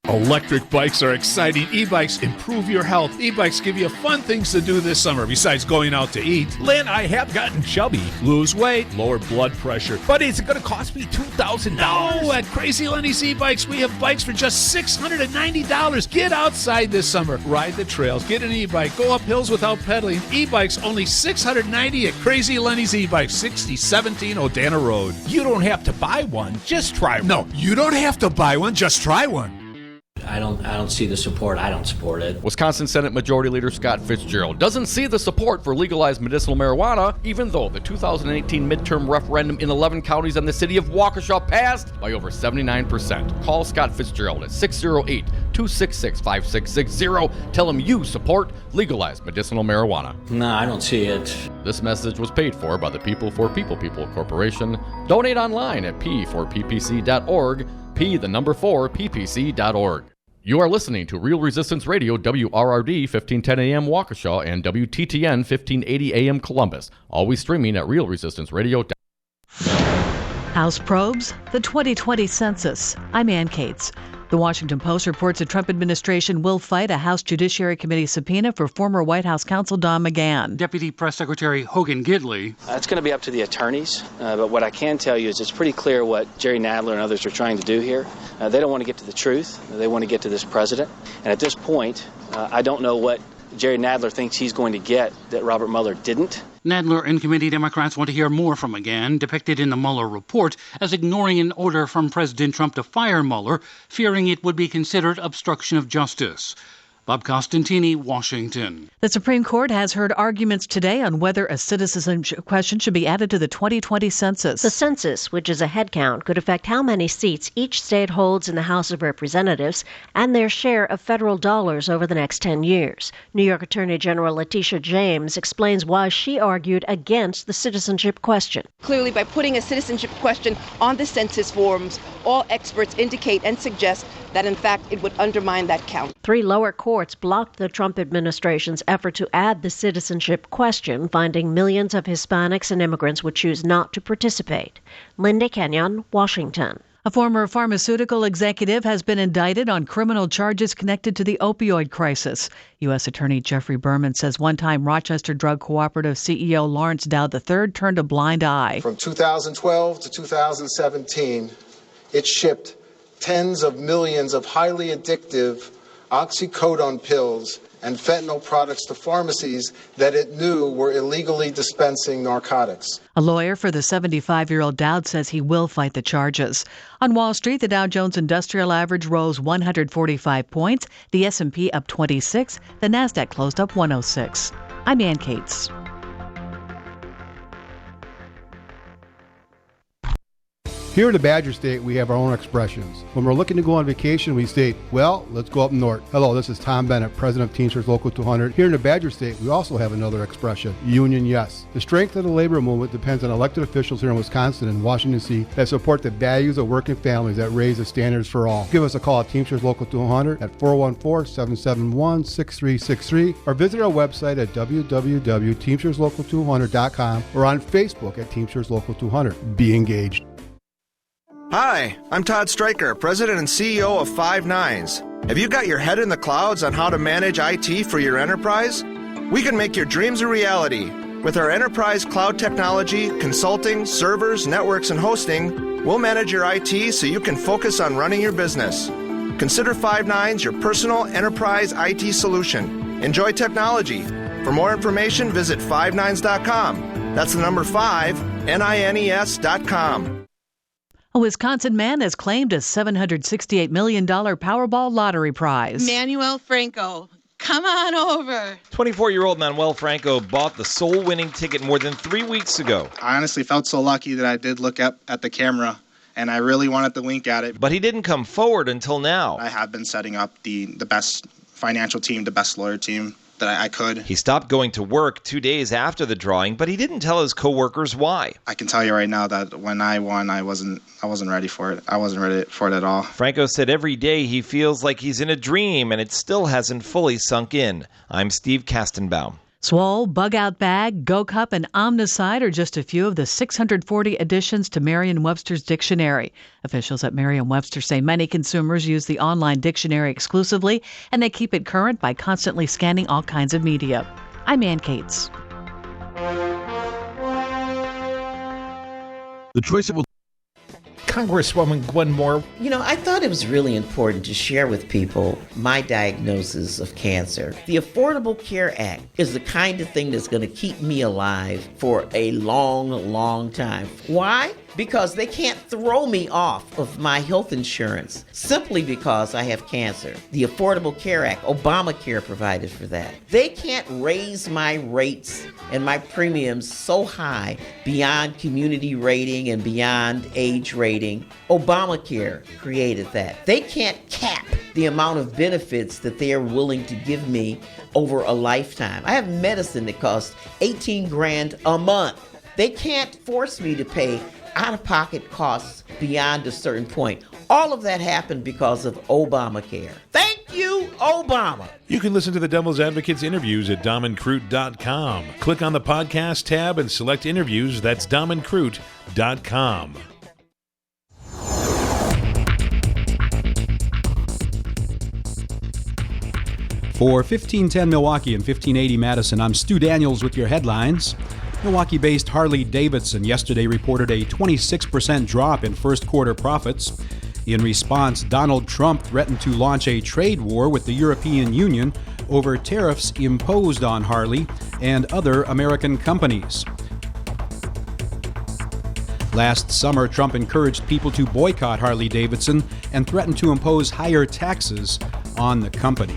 Electric bikes are exciting. E-bikes improve your health. E-bikes give you fun things to do this summer besides going out to eat. Lynn, I have gotten chubby. Lose weight, lower blood pressure. But is it going to cost me $2,000? No, at Crazy Lenny's E-Bikes, we have bikes for just $690. Get outside this summer. Ride the trails. Get an e-bike. Go up hills without pedaling. E-bikes only $690 at Crazy Lenny's E-Bikes, 6017 Odana Road. You don't have to buy one. Just try one. No, you don't have to buy one. Just try one. I don't see the support. I don't support it. Wisconsin Senate Majority Leader Scott Fitzgerald doesn't see the support for legalized medicinal marijuana, even though the 2018 midterm referendum in 11 counties and the city of Waukesha passed by over 79%. Call Scott Fitzgerald at 608-266-5660. Tell him you support legalized medicinal marijuana. No, I don't see it. This message was paid for by the People for People Corporation. Donate online at p4ppc.org, p4ppc.org. You are listening to Real Resistance Radio, WRRD 1510 AM Waukesha and WTTN 1580 AM Columbus. Always streaming at realresistanceradio.com. House probes the 2020 census. I'm Ann Cates. The Washington Post reports the Trump administration will fight a House Judiciary Committee subpoena for former White House counsel Don McGahn. Deputy Press Secretary Hogan Gidley. It's going to be up to the attorneys, but what I can tell you is it's pretty clear what Jerry Nadler and others are trying to do here. They don't want to get to the truth. They want to get to this president. And at this point, I don't know what Jerry Nadler thinks he's going to get that Robert Mueller didn't. Nadler and committee Democrats want to hear more from McGahn, depicted in the Mueller report as ignoring an order from President Trump to fire Mueller, fearing it would be considered obstruction of justice. Bob Costantini, Washington. The Supreme Court has heard arguments today on whether a citizenship question should be added to the 2020 census. The census, which is a head count, could affect how many seats each state holds in the House of Representatives and their share of federal dollars over the next 10 years. New York Attorney General Letitia James explains why she argued against the citizenship question. Clearly, by putting a citizenship question on the census forms, all experts indicate and suggest that, in fact, it would undermine that count. 3 lower courts blocked the Trump administration's effort to add the citizenship question, finding millions of Hispanics and immigrants would choose not to participate. Linda Kenyon, Washington. A former pharmaceutical executive has been indicted on criminal charges connected to the opioid crisis. U.S. Attorney Jeffrey Berman says one-time Rochester Drug Cooperative CEO Lawrence Dowd III turned a blind eye. From 2012 to 2017, it shipped tens of millions of highly addictive oxycodone pills and fentanyl products to pharmacies that it knew were illegally dispensing narcotics. A lawyer for the 75-year-old Dowd says he will fight the charges. On Wall Street, the Dow Jones Industrial Average rose 145 points, the S&P up 26, the Nasdaq closed up 106. I'm Ann Cates. Here in the Badger State, we have our own expressions. When we're looking to go on vacation, we state, well, let's go up north. Hello, this is Tom Bennett, President of Teamsters Local 200. Here in the Badger State, we also have another expression, union yes. The strength of the labor movement depends on elected officials here in Wisconsin and Washington, D.C. that support the values of working families that raise the standards for all. Give us a call at Teamsters Local 200 at 414-771-6363 or visit our website at www.teamsterslocal200.com or on Facebook at Teamsters Local 200. Be engaged. Hi, I'm Todd Stryker, President and CEO of Five Nines. Have you got your head in the clouds on how to manage IT for your enterprise? We can make your dreams a reality. With our enterprise cloud technology, consulting, servers, networks, and hosting, we'll manage your IT so you can focus on running your business. Consider Five Nines your personal enterprise IT solution. Enjoy technology. For more information, visit fivenines.com. That's the number 5, NINES.com. A Wisconsin man has claimed a $768 million Powerball lottery prize. Manuel Franco, come on over. 24-year-old Manuel Franco bought the sole-winning ticket more than 3 weeks ago. I honestly felt so lucky that I did look up at the camera, and I really wanted to wink at it. But he didn't come forward until now. I have been setting up the best financial team, the best lawyer team that I could. He stopped going to work 2 days after the drawing, but he didn't tell his coworkers why. I can tell you right now that when I won, I wasn't ready for it. I wasn't ready for it at all. Franco said every day he feels like he's in a dream and it still hasn't fully sunk in. I'm Steve Kastenbaum. Swole, Bug Out Bag, Go Cup, and Omnicide are just a few of the 640 additions to Merriam-Webster's dictionary. Officials at Merriam-Webster say many consumers use the online dictionary exclusively, and they keep it current by constantly scanning all kinds of media. I'm Ann Cates. The choice of Congresswoman Gwen Moore. You know, I thought it was really important to share with people my diagnosis of cancer. The Affordable Care Act is the kind of thing that's going to keep me alive for a long, long time. Why? Because they can't throw me off of my health insurance simply because I have cancer. The Affordable Care Act, Obamacare provided for that. They can't raise my rates and my premiums so high beyond community rating and beyond age rating. Obamacare created that. They can't cap the amount of benefits that they are willing to give me over a lifetime. I have medicine that costs $18,000 a month. They can't force me to pay out-of-pocket costs beyond a certain point. All of that happened because of Obamacare. Thank you, Obama. You can listen to the Devil's Advocates interviews at DomandCrute.com. Click on the podcast tab and select interviews. That's DomandCrute.com. For 1510 Milwaukee and 1580 Madison, I'm Stu Daniels with your headlines. Milwaukee-based Harley-Davidson yesterday reported a 26% drop in first quarter profits. In response, Donald Trump threatened to launch a trade war with the European Union over tariffs imposed on Harley and other American companies. Last summer, Trump encouraged people to boycott Harley-Davidson and threatened to impose higher taxes on the company.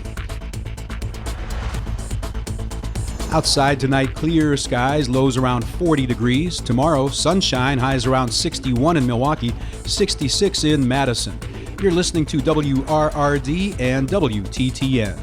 Outside tonight, clear skies, lows around 40 degrees. Tomorrow, sunshine, highs around 61 in Milwaukee, 66 in Madison. You're listening to WRRD and WTTN.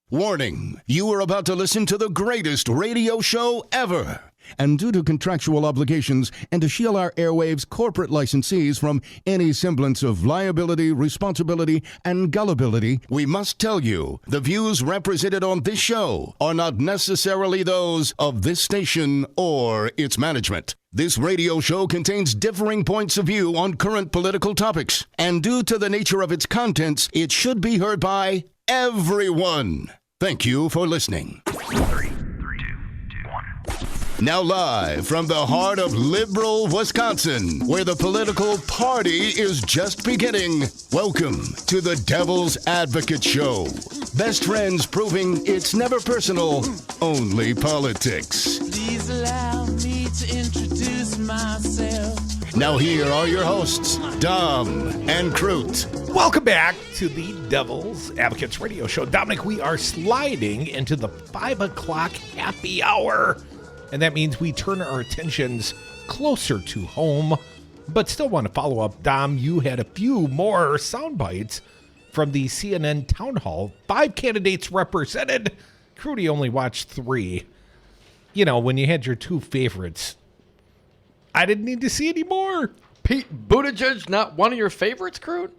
Warning, you are about to listen to the greatest radio show ever. And due to contractual obligations and to shield our airwaves corporate licensees from any semblance of liability, responsibility, and gullibility, we must tell you the views represented on this show are not necessarily those of this station or its management. This radio show contains differing points of view on current political topics, and due to the nature of its contents, it should be heard by everyone. Thank you for listening. Now live from the heart of liberal Wisconsin, where the political party is just beginning, welcome to the Devil's Advocate Show. Best friends proving it's never personal, only politics. Please allow me to introduce myself. Now here are your hosts, Dom and Crute. Welcome back to the Devil's Advocates Radio Show. Dominic, we are sliding into the 5 o'clock happy hour. And that means we turn our attentions closer to home, but still want to follow up. Dom, you had a few more sound bites from the CNN town hall. 5 candidates represented. Crudy only watched 3. You know, when you had your 2 favorites, I didn't need to see any more. Pete Buttigieg, not one of your favorites, Crude?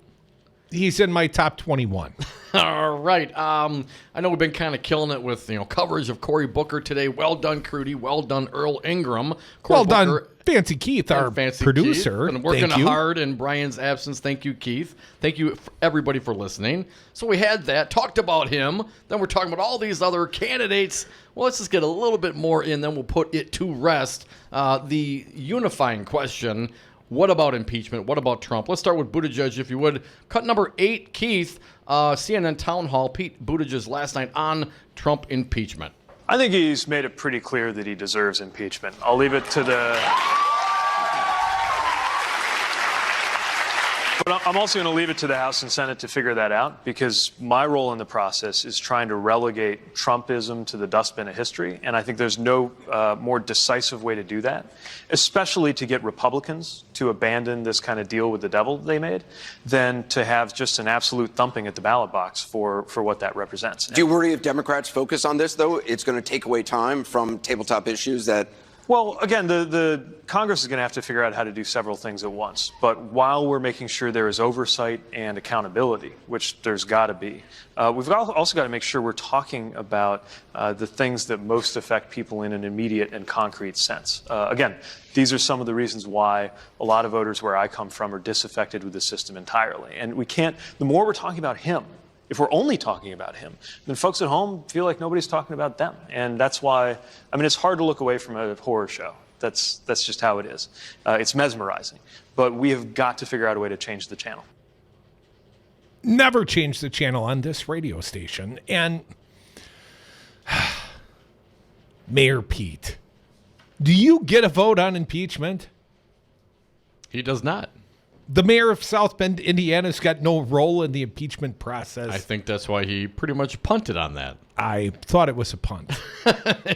He's in my top 21. All right. I know we've been kind of killing it with coverage of Cory Booker today. Well done, Crudy. Well done, Earl Ingram. Well done, Fancy Keith, our producer. And working hard in Brian's absence. Thank you, Keith. Thank you, everybody, for listening. So we had that, talked about him. Then we're talking about all these other candidates. Well, let's just get a little bit more in, then we'll put it to rest. The unifying question: what about impeachment? What about Trump? Let's start with Buttigieg, if you would. Cut number 8, Keith, CNN Town Hall, Pete Buttigieg last night on Trump impeachment. I think he's made it pretty clear that he deserves impeachment. I'll leave it to the... But I'm also going to leave it to the House and Senate to figure that out, because my role in the process is trying to relegate Trumpism to the dustbin of history, and I think there's no more decisive way to do that, especially to get Republicans to abandon this kind of deal with the devil they made, than to have just an absolute thumping at the ballot box for what that represents. Do you worry if Democrats focus on this, though, it's going to take away time from tabletop issues that... Well, again, the Congress is going to have to figure out how to do several things at once. But while we're making sure there is oversight and accountability, which there's got to be, we've also got to make sure we're talking about the things that most affect people in an immediate and concrete sense. Again, these are some of the reasons why a lot of voters where I come from are disaffected with the system entirely. And we can't, the more we're talking about him, if we're only talking about him, then folks at home feel like nobody's talking about them. And that's why, I mean, it's hard to look away from a horror show. That's just how it is. It's mesmerizing. But we have got to figure out a way to change the channel. Never change the channel on this radio station. And Mayor Pete, do you get a vote on impeachment? He does not. The mayor of South Bend, Indiana's got no role in the impeachment process. I think that's why he pretty much punted on that. I thought it was a punt.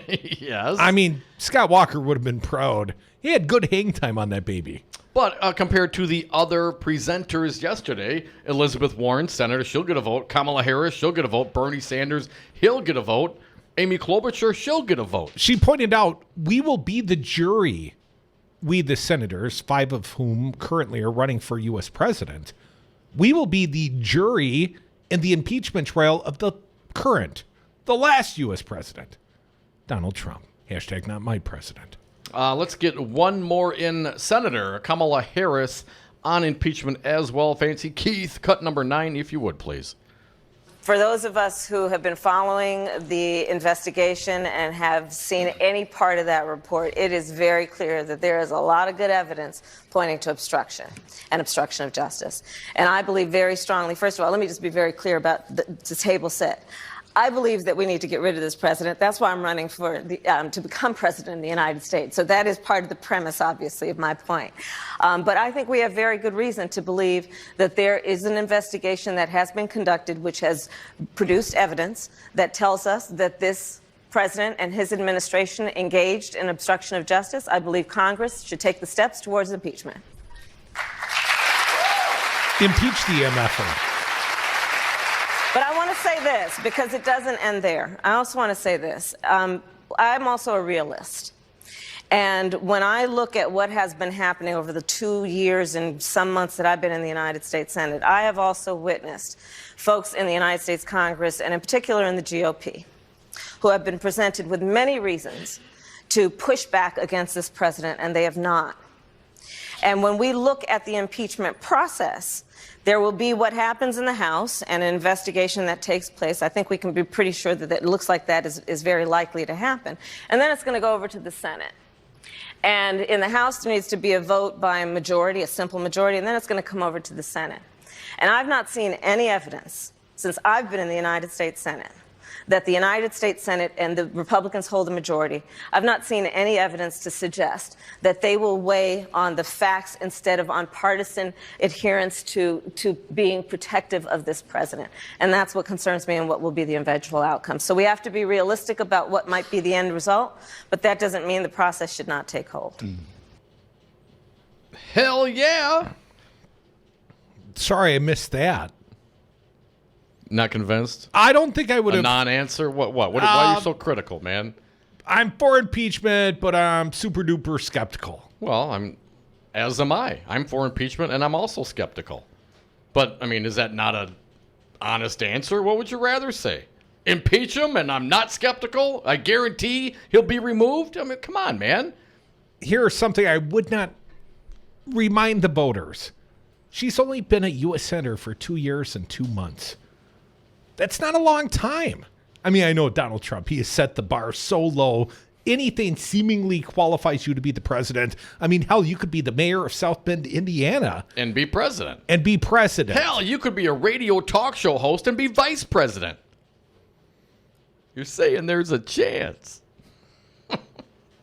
Yes. I mean, Scott Walker would have been proud. He had good hang time on that baby. But compared to the other presenters yesterday, Elizabeth Warren, Senator, she'll get a vote. Kamala Harris, she'll get a vote. Bernie Sanders, he'll get a vote. Amy Klobuchar, she'll get a vote. She pointed out, we will be the jury. We, the senators, 5 of whom currently are running for U.S. president, we will be the jury in the impeachment trial of the last U.S. president, Donald Trump. # not my president. Let's get one more in. Senator Kamala Harris on impeachment as well. Fancy Keith, cut number 9, if you would, please. For those of us who have been following the investigation and have seen any part of that report, it is very clear that there is a lot of good evidence pointing to obstruction and obstruction of justice. And I believe very strongly, first of all, let me just be very clear about the table set. I believe that we need to get rid of this president. That's why I'm running for to become president of the United States. So that is part of the premise, obviously, of my point. But I think we have very good reason to believe that there is an investigation that has been conducted which has produced evidence that tells us that this president and his administration engaged in obstruction of justice. I believe Congress should take the steps towards impeachment. Impeach the MFer. But I want to say this, because it doesn't end there. I also want to say this. I'm also a realist. And when I look at what has been happening over the 2 years and some months that I've been in the United States Senate, I have also witnessed folks in the United States Congress, and in particular in the GOP, who have been presented with many reasons to push back against this president, and they have not. And when we look at the impeachment process, there will be what happens in the House and an investigation that takes place. I think we can be pretty sure that it looks like that is very likely to happen. And then it's going to go over to the Senate. And in the House, there needs to be a vote by a majority, a simple majority, and then it's going to come over to the Senate. And I've not seen any evidence since I've been in the United States Senate that the United States Senate and the Republicans hold a majority. I've not seen any evidence to suggest that they will weigh on the facts instead of on partisan adherence to being protective of this president. And that's what concerns me and what will be the eventual outcome. So we have to be realistic about what might be the end result, but that doesn't mean the process should not take hold. Hell yeah. Sorry, I missed that. Not convinced? I don't think I would have. A non-answer? What? Why are you so critical, man? I'm for impeachment, but I'm super duper skeptical. Well, as am I. I'm for impeachment, and I'm also skeptical. But, I mean, is that not an honest answer? What would you rather say? Impeach him, and I'm not skeptical? I guarantee he'll be removed? I mean, come on, man. Here's something I would not remind the voters. She's only been a U.S. Senator for 2 years and 2 months. That's not a long time. I mean, I know Donald Trump, he has set the bar so low. Anything seemingly qualifies you to be the president. I mean, hell, you could be the mayor of South Bend, Indiana. And be president. Hell, you could be a radio talk show host and be vice president. You're saying there's a chance.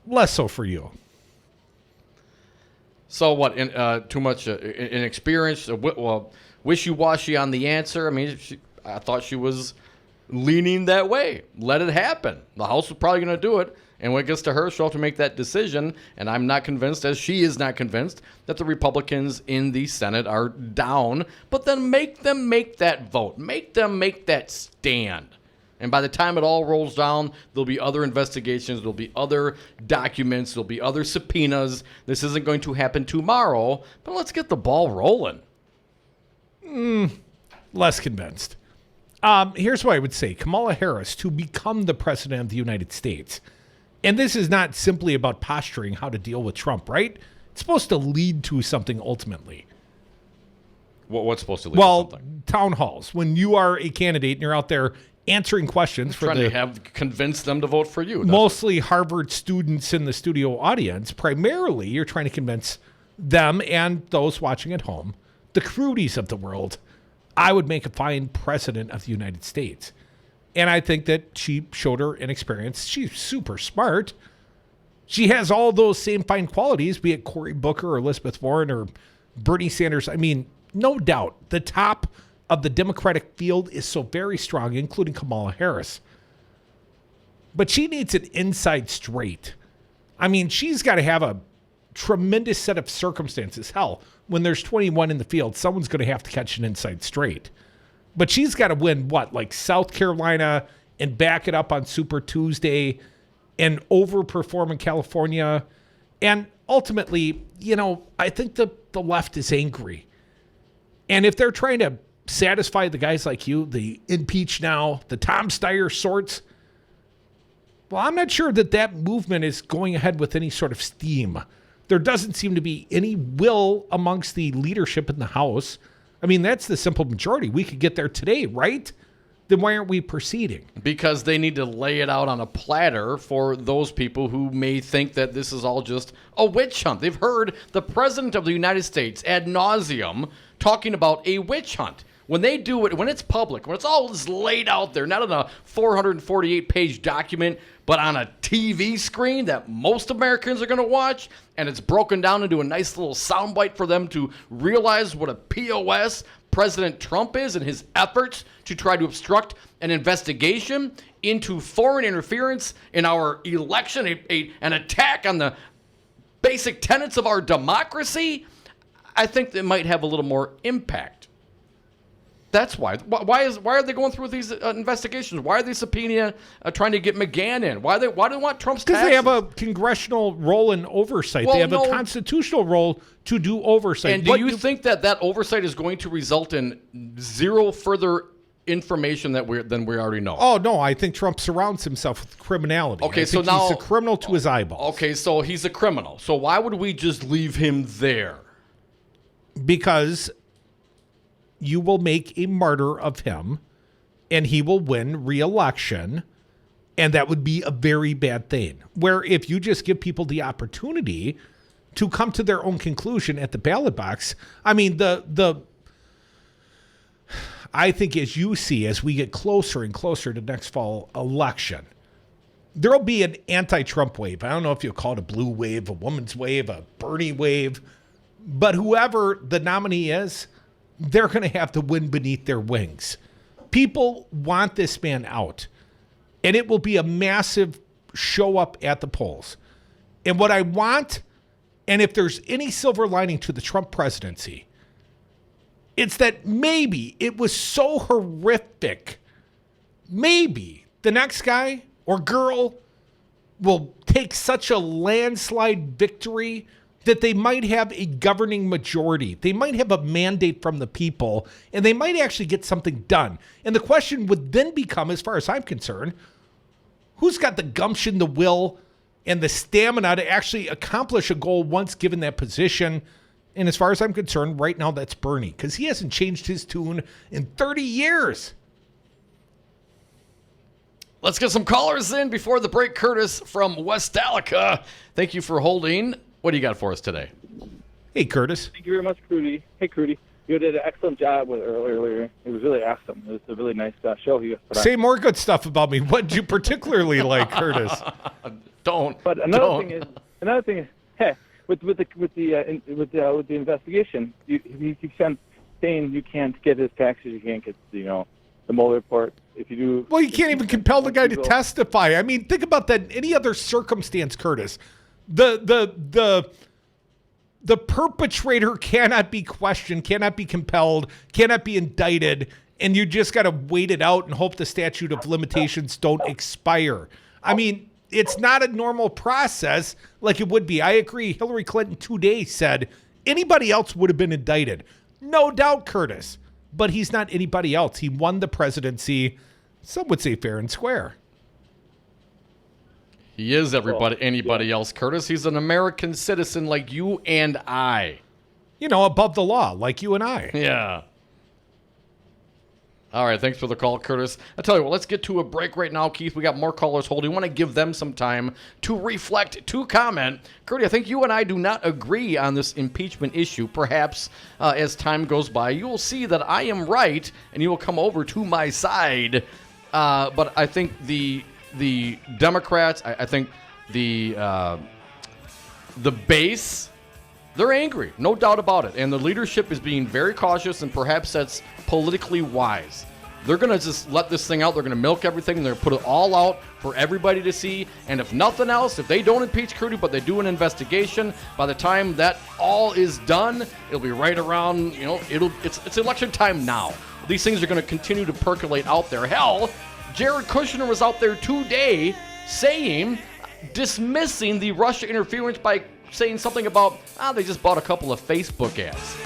Less so for you. So what, too much inexperience, wishy-washy on the answer? I mean, I thought she was leaning that way. Let it happen. The House was probably going to do it. And when it gets to her, she'll have to make that decision. And I'm not convinced, as she is not convinced, that the Republicans in the Senate are down. But then make them make that vote. Make them make that stand. And by the time it all rolls down, there'll be other investigations. There'll be other documents. There'll be other subpoenas. This isn't going to happen tomorrow. But let's get the ball rolling. Less convinced. Here's what I would say. Kamala Harris, to become the president of the United States, and this is not simply about posturing how to deal with Trump, right? It's supposed to lead to something ultimately. What's supposed to lead to something? Well, town halls. When you are a candidate and you're out there answering questions for trying to convince them to vote for you. Mostly Harvard students in the studio audience. Primarily, you're trying to convince them and those watching at home, the Crudies of the world, I would make a fine president of the United States. And I think that she showed her inexperience. She's super smart. She has all those same fine qualities, be it Cory Booker or Elizabeth Warren or Bernie Sanders. I mean, no doubt, the top of the Democratic field is so very strong, including Kamala Harris. But she needs an inside straight. I mean, she's got to have a tremendous set of circumstances. Hell, when there's 21 in the field, someone's going to have to catch an inside straight. But she's got to win, like South Carolina and back it up on Super Tuesday and overperform in California. And ultimately, I think the left is angry. And if they're trying to satisfy the guys like you, the impeach now, the Tom Steyer sorts, Well, I'm not sure that movement is going ahead with any sort of steam. There doesn't seem to be any will amongst the leadership in the House. I mean, that's the simple majority. We could get there today, right? Then why aren't we proceeding? Because they need to lay it out on a platter for those people who may think that this is all just a witch hunt. They've heard the President of the United States ad nauseum talking about a witch hunt. When they do it, when it's public, when it's all just laid out there, not on a 448-page document, but on a TV screen that most Americans are going to watch, and it's broken down into a nice little soundbite for them to realize what a POS President Trump is and his efforts to try to obstruct an investigation into foreign interference in our election, an attack on the basic tenets of our democracy, I think that might have a little more impact. That's why. Why are they going through with these investigations? Why are they subpoenaing, trying to get McGahn in? Why do they want Trump's taxes? Because they have a congressional role in oversight. Well, they have a constitutional role to do oversight. And do you think that oversight is going to result in zero further information than we already know? Oh, no. I think Trump surrounds himself with criminality. Okay, so now he's a criminal to his eyeballs. Okay, so he's a criminal. So why would we just leave him there? Because you will make a martyr of him, and he will win re-election, and that would be a very bad thing. Where if you just give people the opportunity to come to their own conclusion at the ballot box, I mean, I think as you see, as we get closer and closer to next fall election, there'll be an anti-Trump wave. I don't know if you'll call it a blue wave, a woman's wave, a Bernie wave, but whoever the nominee is, they're going to have to win beneath their wings. People want this man out, and it will be a massive show up at the polls. And what I want, and if there's any silver lining to the Trump presidency, it's that maybe it was so horrific, maybe the next guy or girl will take such a landslide victory that they might have a governing majority. They might have a mandate from the people, and they might actually get something done. And the question would then become, as far as I'm concerned, who's got the gumption, the will, and the stamina to actually accomplish a goal once given that position? And as far as I'm concerned, right now that's Bernie, because he hasn't changed his tune in 30 years. Let's get some callers in before the break. Curtis from West Dalica, thank you for holding. What do you got for us today? Hey, Curtis. Thank you very much, Crudy. Hey, Crudy. You did an excellent job with earlier. It was really awesome. It was a really nice show here. Say more good stuff about me. What did you particularly like, Curtis? But another thing is, hey, with the investigation, he keeps on saying you can't get his taxes, you can't get the Mueller report. If you do, well, you can't even compel the guy to testify. I mean, think about that. Any other circumstance, Curtis. The perpetrator cannot be questioned, cannot be compelled, cannot be indicted, and you just got to wait it out and hope the statute of limitations don't expire. I mean, it's not a normal process like it would be. I agree. Hillary Clinton today said anybody else would have been indicted. No doubt, Curtis. But he's not anybody else. He won the presidency, some would say fair and square. He is anybody else, Curtis. He's an American citizen like you and I. Above the law, like you and I. Yeah. All right, thanks for the call, Curtis. I tell you what, let's get to a break right now, Keith. We got more callers holding. We want to give them some time to reflect, to comment. Curtis, I think you and I do not agree on this impeachment issue. Perhaps as time goes by, you will see that I am right, and you will come over to my side. But I think the Democrats, I think the base, they're angry, no doubt about it. And the leadership is being very cautious, and perhaps that's politically wise. They're going to just let this thing out. They're going to milk everything. They're going to put it all out for everybody to see. And if nothing else, if they don't impeach Crudy, but they do an investigation, by the time that all is done, it'll be right around, it's election time now. These things are going to continue to percolate out there. Hell, Jared Kushner was out there today dismissing the Russia interference by saying something about, they just bought a couple of Facebook ads.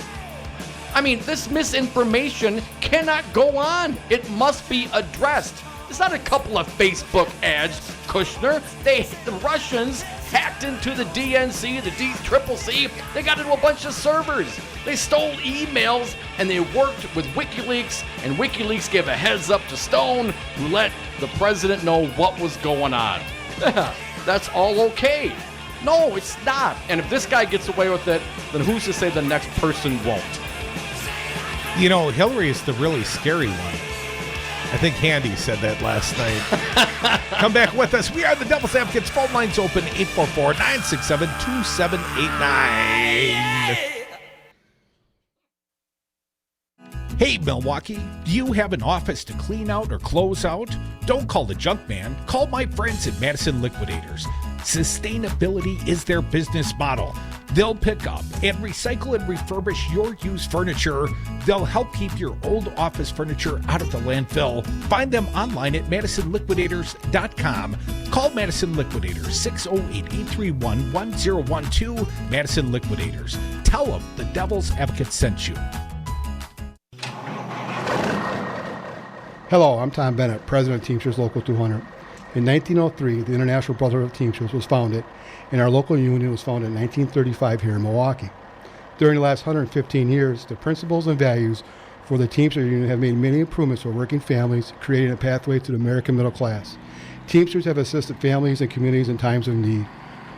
I mean, this misinformation cannot go on. It must be addressed. It's not a couple of Facebook ads, Kushner. The Russians hacked into the DNC, the DCCC. They got into a bunch of servers. They stole emails, and they worked with WikiLeaks, and WikiLeaks gave a heads up to Stone, who let the president know what was going on. That's all okay. No, it's not. And if this guy gets away with it, then who's to say the next person won't? You know, Hillary is the really scary one. I think Handy said that last night. Come back with us. We are the Devil's Advocates. Phone lines open 844-967-2789. Hey, Milwaukee, do you have an office to clean out or close out? Don't call the junk man. Call my friends at Madison Liquidators. Sustainability is their business model. They'll pick up and recycle and refurbish your used furniture. They'll help keep your old office furniture out of the landfill. Find them online at MadisonLiquidators.com. Call Madison Liquidators, 608-831-1012. Madison Liquidators. Tell them the Devil's Advocate sent you. Hello, I'm Tom Bennett, President of Teamsters Local 200. In 1903, the International Brotherhood of Teamsters was founded, and our local union was founded in 1935 here in Milwaukee. During the last 115 years, the principles and values for the Teamsters Union have made many improvements for working families, creating a pathway to the American middle class. Teamsters have assisted families and communities in times of need.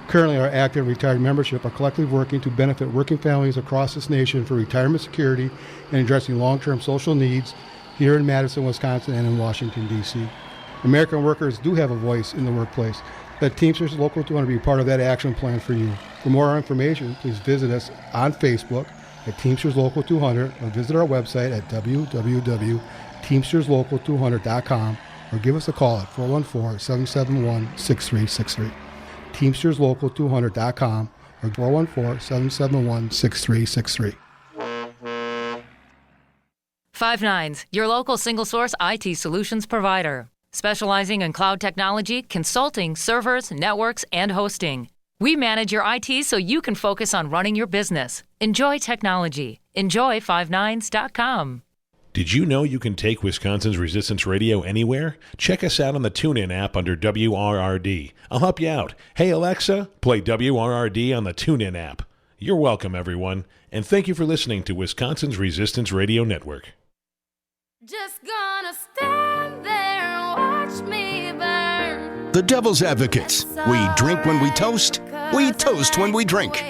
Currently, our active and retired membership are collectively working to benefit working families across this nation for retirement security and addressing long-term social needs here in Madison, Wisconsin, and in Washington, D.C. American workers do have a voice in the workplace. Let Teamsters Local 200 be part of that action plan for you. For more information, please visit us on Facebook at Teamsters Local 200 or visit our website at www.teamsterslocal200.com or give us a call at 414-771-6363. Teamsterslocal200.com or 414-771-6363. Five Nines, your local single-source IT solutions provider. Specializing in cloud technology, consulting, servers, networks, and hosting. We manage your IT so you can focus on running your business. Enjoy technology. Enjoy 59s.com. Did you know you can take Wisconsin's Resistance Radio anywhere? Check us out on the TuneIn app under WRRD. I'll help you out. Hey, Alexa, play WRRD on the TuneIn app. You're welcome, everyone, and thank you for listening to Wisconsin's Resistance Radio Network. Just gonna stand there and watch me burn. The Devil's Advocates. We drink when we toast. We toast when we drink.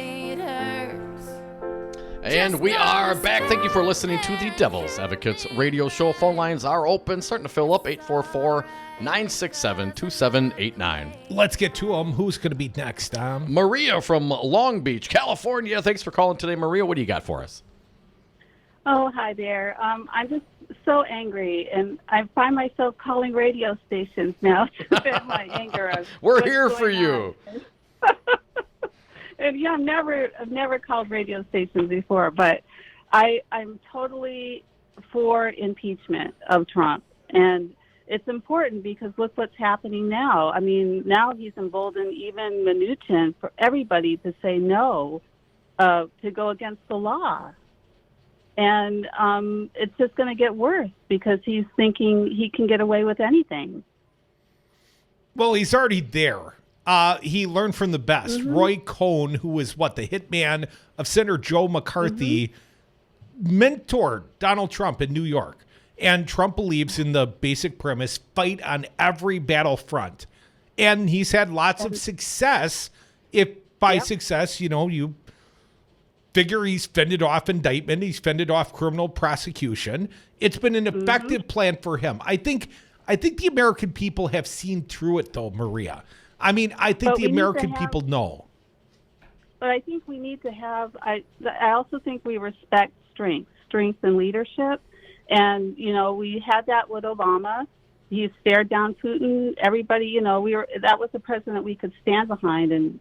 And we are back. Thank you for listening to the Devil's Advocates radio show. Phone lines are open, starting to fill up, 844-967-2789. Let's get to them. Who's going to be next, Tom? Maria from Long Beach, California. Thanks for calling today, Maria. What do you got for us? Oh, hi there. I'm just so angry, and I find myself calling radio stations now to vent my anger. Of We're here for you. And yeah, I've never called radio stations before, but I'm totally for impeachment of Trump, and it's important because look what's happening now. I mean, now he's emboldened even Mnuchin for everybody to say no, to go against the law. And it's just going to get worse because he's thinking he can get away with anything. Well, he's already there. He learned from the best. Mm-hmm. Roy Cohn, who was the hitman of Senator Joe McCarthy, mentored Donald Trump in New York. And Trump believes in the basic premise, fight on every battlefront. And he's had lots of success. If by success, you figure he's fended off indictment, he's fended off criminal prosecution. It's been an effective plan for him. I think the American people have seen through it, though, Maria. I mean, I think the American people know. But I think we need to have, I also think we respect strength and leadership. And, we had that with Obama. He stared down Putin. Everybody, that was a president we could stand behind and,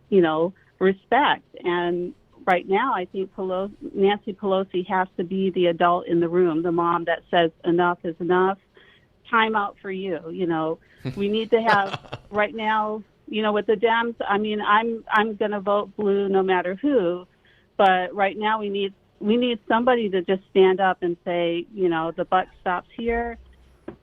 respect. And right now, I think Nancy Pelosi has to be the adult in the room, the mom that says enough is enough. Time out for you. We need to have right now. With the Dems, I mean, I'm going to vote blue no matter who, but right now we need somebody to just stand up and say, the buck stops here.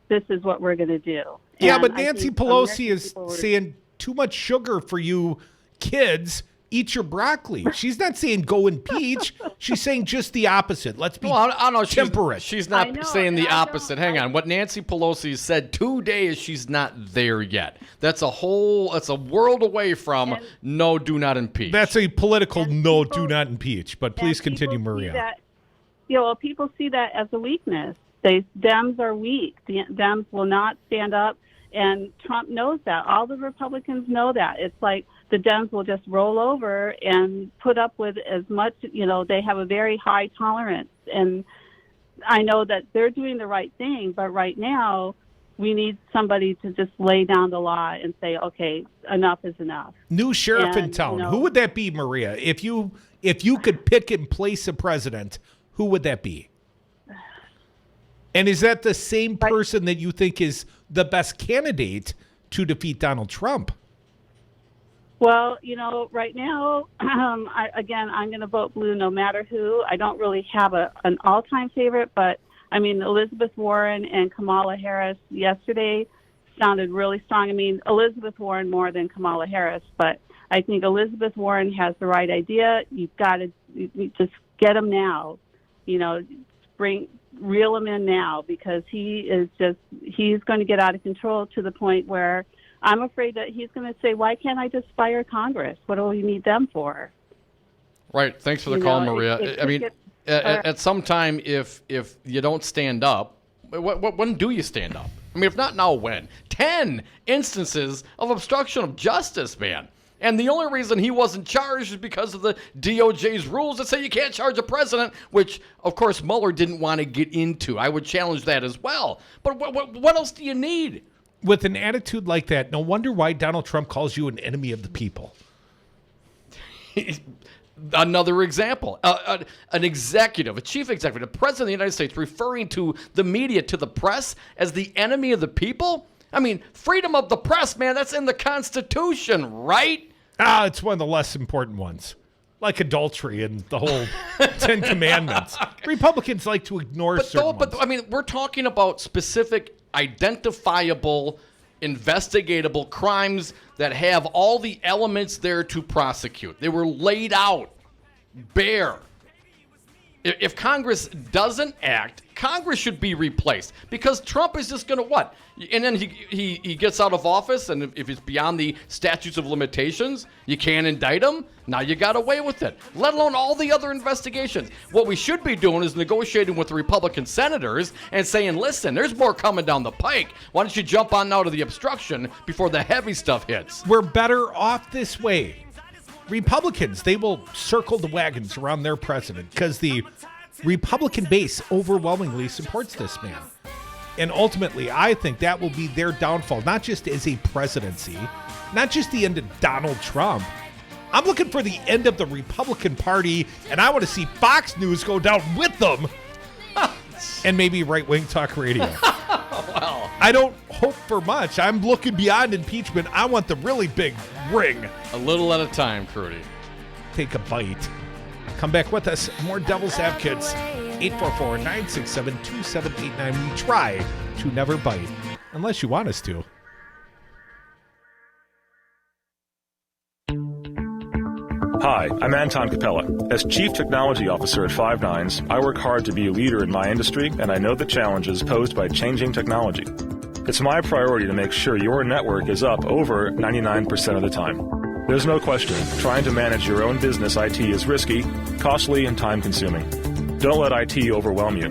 this is what we're going to do. Yeah, And but I Nancy think Pelosi American is people were- saying too much sugar for you kids. Eat your broccoli. She's not saying go impeach. She's saying just the opposite. Let's be I don't know. temperate. She's not saying the opposite. Hang on. What Nancy Pelosi said today is she's not there yet. That's a world away from no, do not impeach. That's a political no, do not impeach. But please continue, people Maria. See that, people see that as a weakness. Dems are weak. The Dems will not stand up, and Trump knows that. All the Republicans know that. It's like the Dems will just roll over and put up with as much, they have a very high tolerance. And I know that they're doing the right thing, but right now we need somebody to just lay down the law and say, okay, enough is enough. New sheriff in And, town. Who would that be, Maria? If you could pick and place a president, who would that be? And is that the same person that you think is the best candidate to defeat Donald Trump? Well, right now, I'm going to vote blue no matter who. I don't really have an all-time favorite, but, Elizabeth Warren and Kamala Harris yesterday sounded really strong. Elizabeth Warren more than Kamala Harris, but I think Elizabeth Warren has the right idea. You've got to just get him now, reel him in now, because he's going to get out of control to the point where I'm afraid that he's going to say, why can't I just fire Congress? What do we need them for? Right. Thanks for the call, Maria. At some time, if you don't stand up, when do you stand up? If not now, when? 10 instances of obstruction of justice, man. And the only reason he wasn't charged is because of the DOJ's rules that say you can't charge a president, which, of course, Mueller didn't want to get into. I would challenge that as well. But what else do you need? With an attitude like that, no wonder why Donald Trump calls you an enemy of the people. Another example, an executive, a chief executive, the president of the United States referring to the media, to the press, as the enemy of the people? Freedom of the press, man, that's in the Constitution, right? It's one of the less important ones. Like adultery and the whole 10 Commandments. Republicans like to ignore certain ones. But we're talking about specific, identifiable, investigatable crimes that have all the elements there to prosecute. They were laid out bare. If Congress doesn't act, Congress should be replaced, because Trump is just going to what? And then he gets out of office, and if it's beyond the statutes of limitations, you can't indict him. Now you got away with it, let alone all the other investigations. What we should be doing is negotiating with the Republican senators and saying, listen, there's more coming down the pike. Why don't you jump on now to the obstruction before the heavy stuff hits? We're better off this way. Republicans, they will circle the wagons around their president because the Republican base overwhelmingly supports this man. And ultimately, I think that will be their downfall, not just as a presidency, not just the end of Donald Trump. I'm looking for the end of the Republican Party, and I want to see Fox News go down with them. And maybe right-wing talk radio. Well, I don't hope for much. I'm looking beyond impeachment. I want the really big ring. A little at a time, Crudy. Take a bite. Come back with us. More Devil's Advocates. 844-967-2789. We try to never bite, unless you want us to. Hi, I'm Anton Capella. As Chief Technology Officer at Five Nines, I work hard to be a leader in my industry, and I know the challenges posed by changing technology. It's my priority to make sure your network is up over 99% of the time. There's no question, trying to manage your own business IT is risky, costly, and time-consuming. Don't let IT overwhelm you.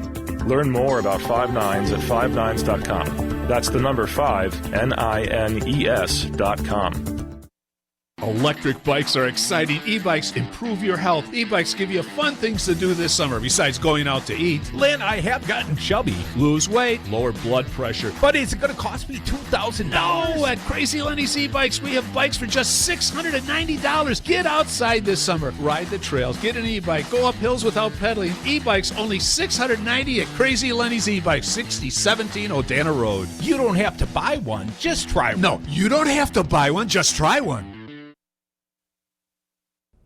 Learn more about Five Nines at fivenines.com. That's the number 5, NINES.com. Electric bikes are exciting. E-bikes improve your health. E-bikes give you fun things to do this summer besides going out to eat. Lynn, I have gotten chubby. Lose weight, lower blood pressure. But is it going to cost me $2,000? No, at Crazy Lenny's E-Bikes, we have bikes for just $690. Get outside this summer. Ride the trails. Get an e-bike. Go up hills without pedaling. E-bikes only $690 at Crazy Lenny's E-Bikes, 6017 Odana Road. You don't have to buy one. Just try one. No, you don't have to buy one. Just try one.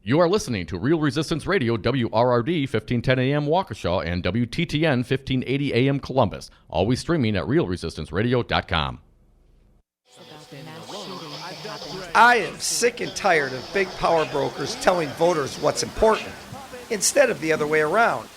You are listening to Real Resistance Radio, WRRD 1510 AM Waukesha and WTTN 1580 AM Columbus. Always streaming at realresistanceradio.com. I am sick and tired of big power brokers telling voters what's important instead of the other way around.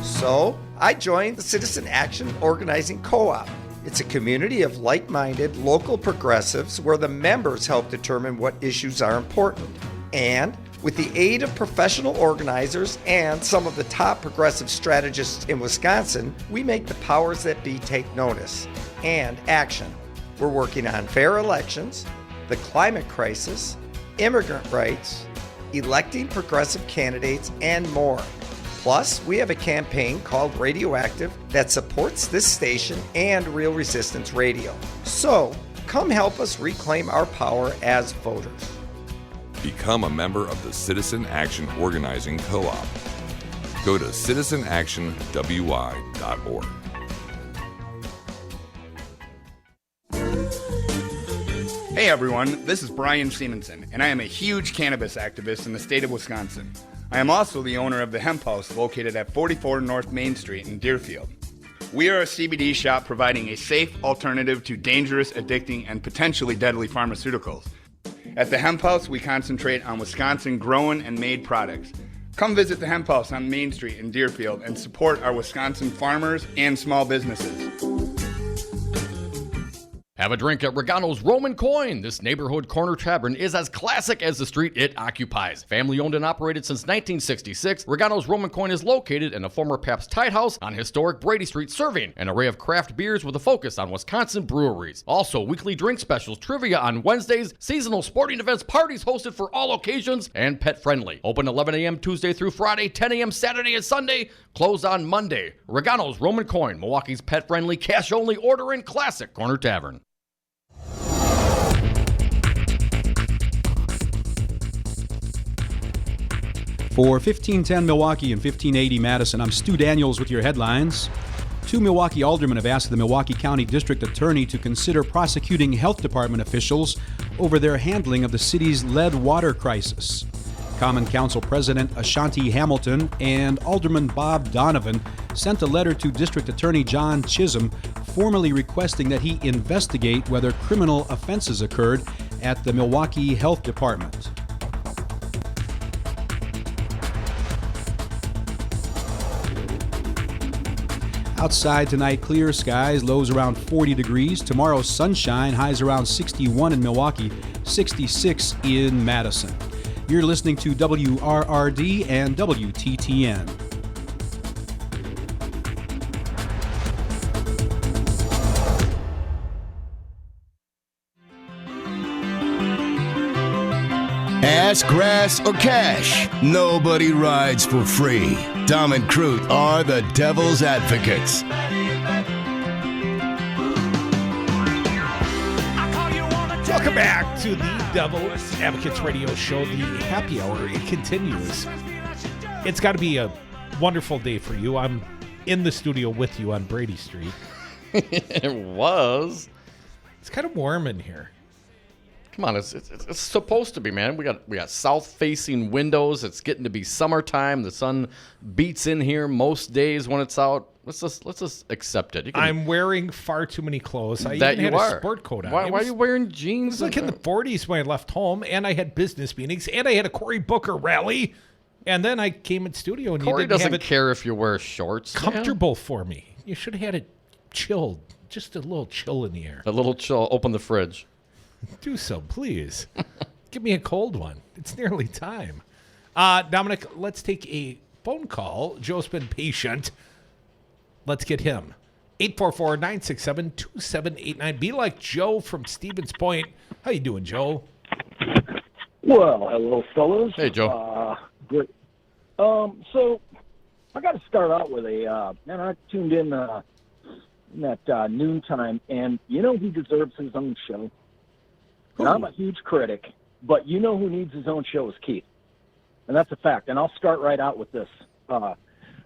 So, I joined the Citizen Action Organizing Co-op. It's a community of like-minded local progressives where the members help determine what issues are important. And with the aid of professional organizers and some of the top progressive strategists in Wisconsin, we make the powers that be take notice and action. We're working on fair elections, the climate crisis, immigrant rights, electing progressive candidates, and more. Plus, we have a campaign called Radioactive that supports this station and Real Resistance Radio. So, come help us reclaim our power as voters. Become a member of the Citizen Action Organizing Co-op. Go to citizenactionwy.org. Hey everyone, this is Brian Simonson, and I am a huge cannabis activist in the state of Wisconsin. I am also the owner of the Hemp House located at 44 North Main Street in Deerfield. We are a CBD shop providing a safe alternative to dangerous, addicting, and potentially deadly pharmaceuticals. At the Hemp House, we concentrate on Wisconsin grown and made products. Come visit the Hemp House on Main Street in Deerfield and support our Wisconsin farmers and small businesses. Have a drink at Regano's Roman Coin. This neighborhood corner tavern is as classic as the street it occupies. Family owned and operated since 1966, Regano's Roman Coin is located in a former Pabst Tide House on historic Brady Street, serving an array of craft beers with a focus on Wisconsin breweries. Also, weekly drink specials, trivia on Wednesdays, seasonal sporting events, parties hosted for all occasions, and pet friendly. Open 11 a.m. Tuesday through Friday, 10 a.m. Saturday and Sunday, closed on Monday. Regano's Roman Coin, Milwaukee's pet friendly, cash only order and classic corner tavern. For 1510 Milwaukee and 1580 Madison, I'm Stu Daniels with your headlines. 2 Milwaukee aldermen have asked the Milwaukee County District Attorney to consider prosecuting health department officials over their handling of the city's lead water crisis. Common Council President Ashanti Hamilton and Alderman Bob Donovan sent a letter to District Attorney John Chisholm formally requesting that he investigate whether criminal offenses occurred at the Milwaukee Health Department. Outside tonight, clear skies, lows around 40 degrees. Tomorrow, sunshine, highs around 61 in Milwaukee, 66 in Madison. You're listening to WRRD and WTTN. Ass, grass, or cash, nobody rides for free. Dom and Crute are the devil's advocates. Welcome back to the Devil's Advocates Radio Show, the happy hour. It continues. It's got to be a wonderful day for you. I'm in the studio with you on Brady Street. It was. It's kind of warm in here. Come on, it's supposed to be, man. We got south-facing windows. It's getting to be summertime. The sun beats in here most days when it's out. Let's just accept it. I'm wearing far too many clothes. I even had a sport coat on. Why are you wearing jeans? It was like in the 40s when I left home, and I had business meetings, and I had a Cory Booker rally, and then I came in studio, and Cory you didn't doesn't have it care if you wear shorts. comfortable for me. You should have had it chilled, just a little chill in the air. A little chill. Open the fridge. Do so, please. Give me a cold one. It's nearly time. Dominic, let's take a phone call. Joe's been patient. Let's get him. 844-967-2789. Be like Joe from Stevens Point. How you doing, Joe? Well, hello, fellas. Hey, Joe. Great. So I got to start out with man, I tuned in that noontime, and you know who deserves his own show? And I'm a huge critic, but you know who needs his own show is Keith. And that's a fact. And I'll start right out with this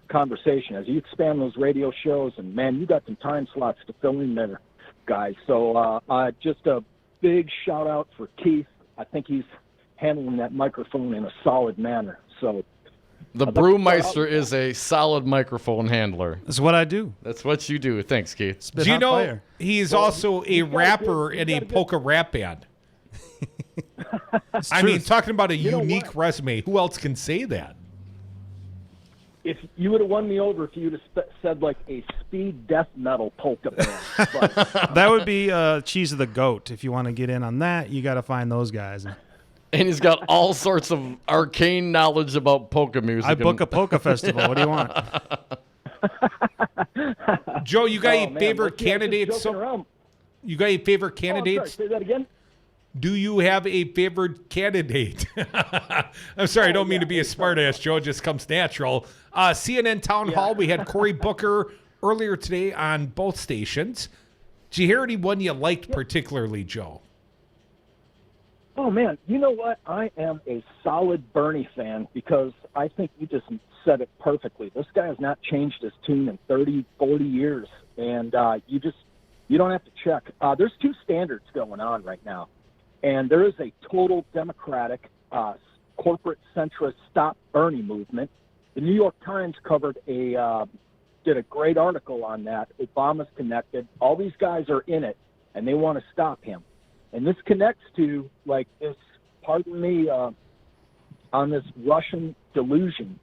conversation. As you expand those radio shows, and, man, you got some time slots to fill in there, guys. So just a big shout-out for Keith. I think he's handling that microphone in a solid manner. So the Brewmeister is a solid microphone handler. That's what I do. That's what you do. Thanks, Keith. Do you know he's also a rapper in a polka rap band? I mean, talking about a unique resume. Who else can say that? If you would have won me over if you would have said like a speed death metal polka band. But, that would be Cheese of the Goat. If you want to get in on that, you got to find those guys. And he's got all sorts of arcane knowledge about polka music. I book a polka festival. What do you want? Joe, you got any favorite candidates? You got any favorite candidates? Say that again? Do you have a favorite candidate? I'm sorry, I don't mean to be a smartass, Joe. It just comes natural. CNN Town Hall, we had Cory Booker earlier today on both stations. Did you hear anyone you liked particularly, Joe? Oh, man, you know what? I am a solid Bernie fan because I think you just said it perfectly. This guy has not changed his tune in 30, 40 years, and you don't have to check. There's two standards going on right now. And there is a total Democratic, corporate centrist Stop Bernie movement. The New York Times did a great article on that. Obama's connected. All these guys are in it, and they want to stop him. And this connects to, like, this, pardon me, on this Russian delusion.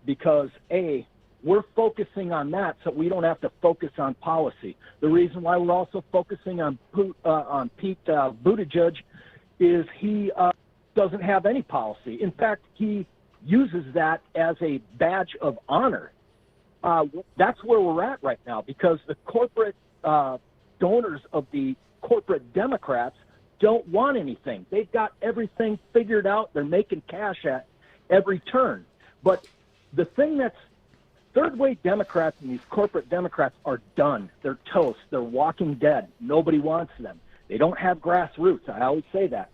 Because, A, we're focusing on that so we don't have to focus on policy. The reason why we're also focusing on Pete Buttigieg is he doesn't have any policy. In fact, he uses that as a badge of honor. That's where we're at right now because the corporate donors of the corporate Democrats don't want anything. They've got everything figured out. They're making cash at every turn. But the thing that's third-way Democrats and these corporate Democrats are done. They're toast. They're walking dead. Nobody wants them. They don't have grassroots. I always say that.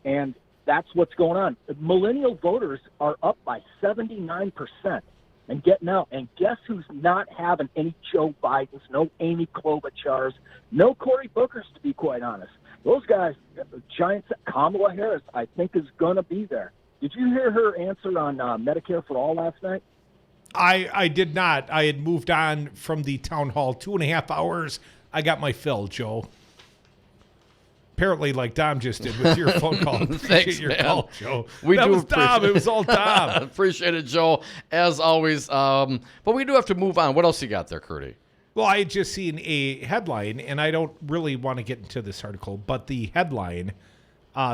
And that's what's going on. Millennial voters are up by 79% and getting out. And guess who's not having any Joe Bidens, no Amy Klobuchars, no Cory Bookers, to be quite honest. Those guys, giants, Kamala Harris, I think is going to be there. Did you hear her answer on Medicare for All last night? I did not. I had moved on from the town hall 2.5 hours. I got my fill, Joe. Apparently, like Dom just did with your phone call. Thanks, your man. call, Joe. We that do was Dom. appreciate It was all Dom. Appreciate it, Joe, as always. But we do have to move on. What else you got there, Curdy? Well, I had just seen a headline, and I don't really want to get into this article, but the headline,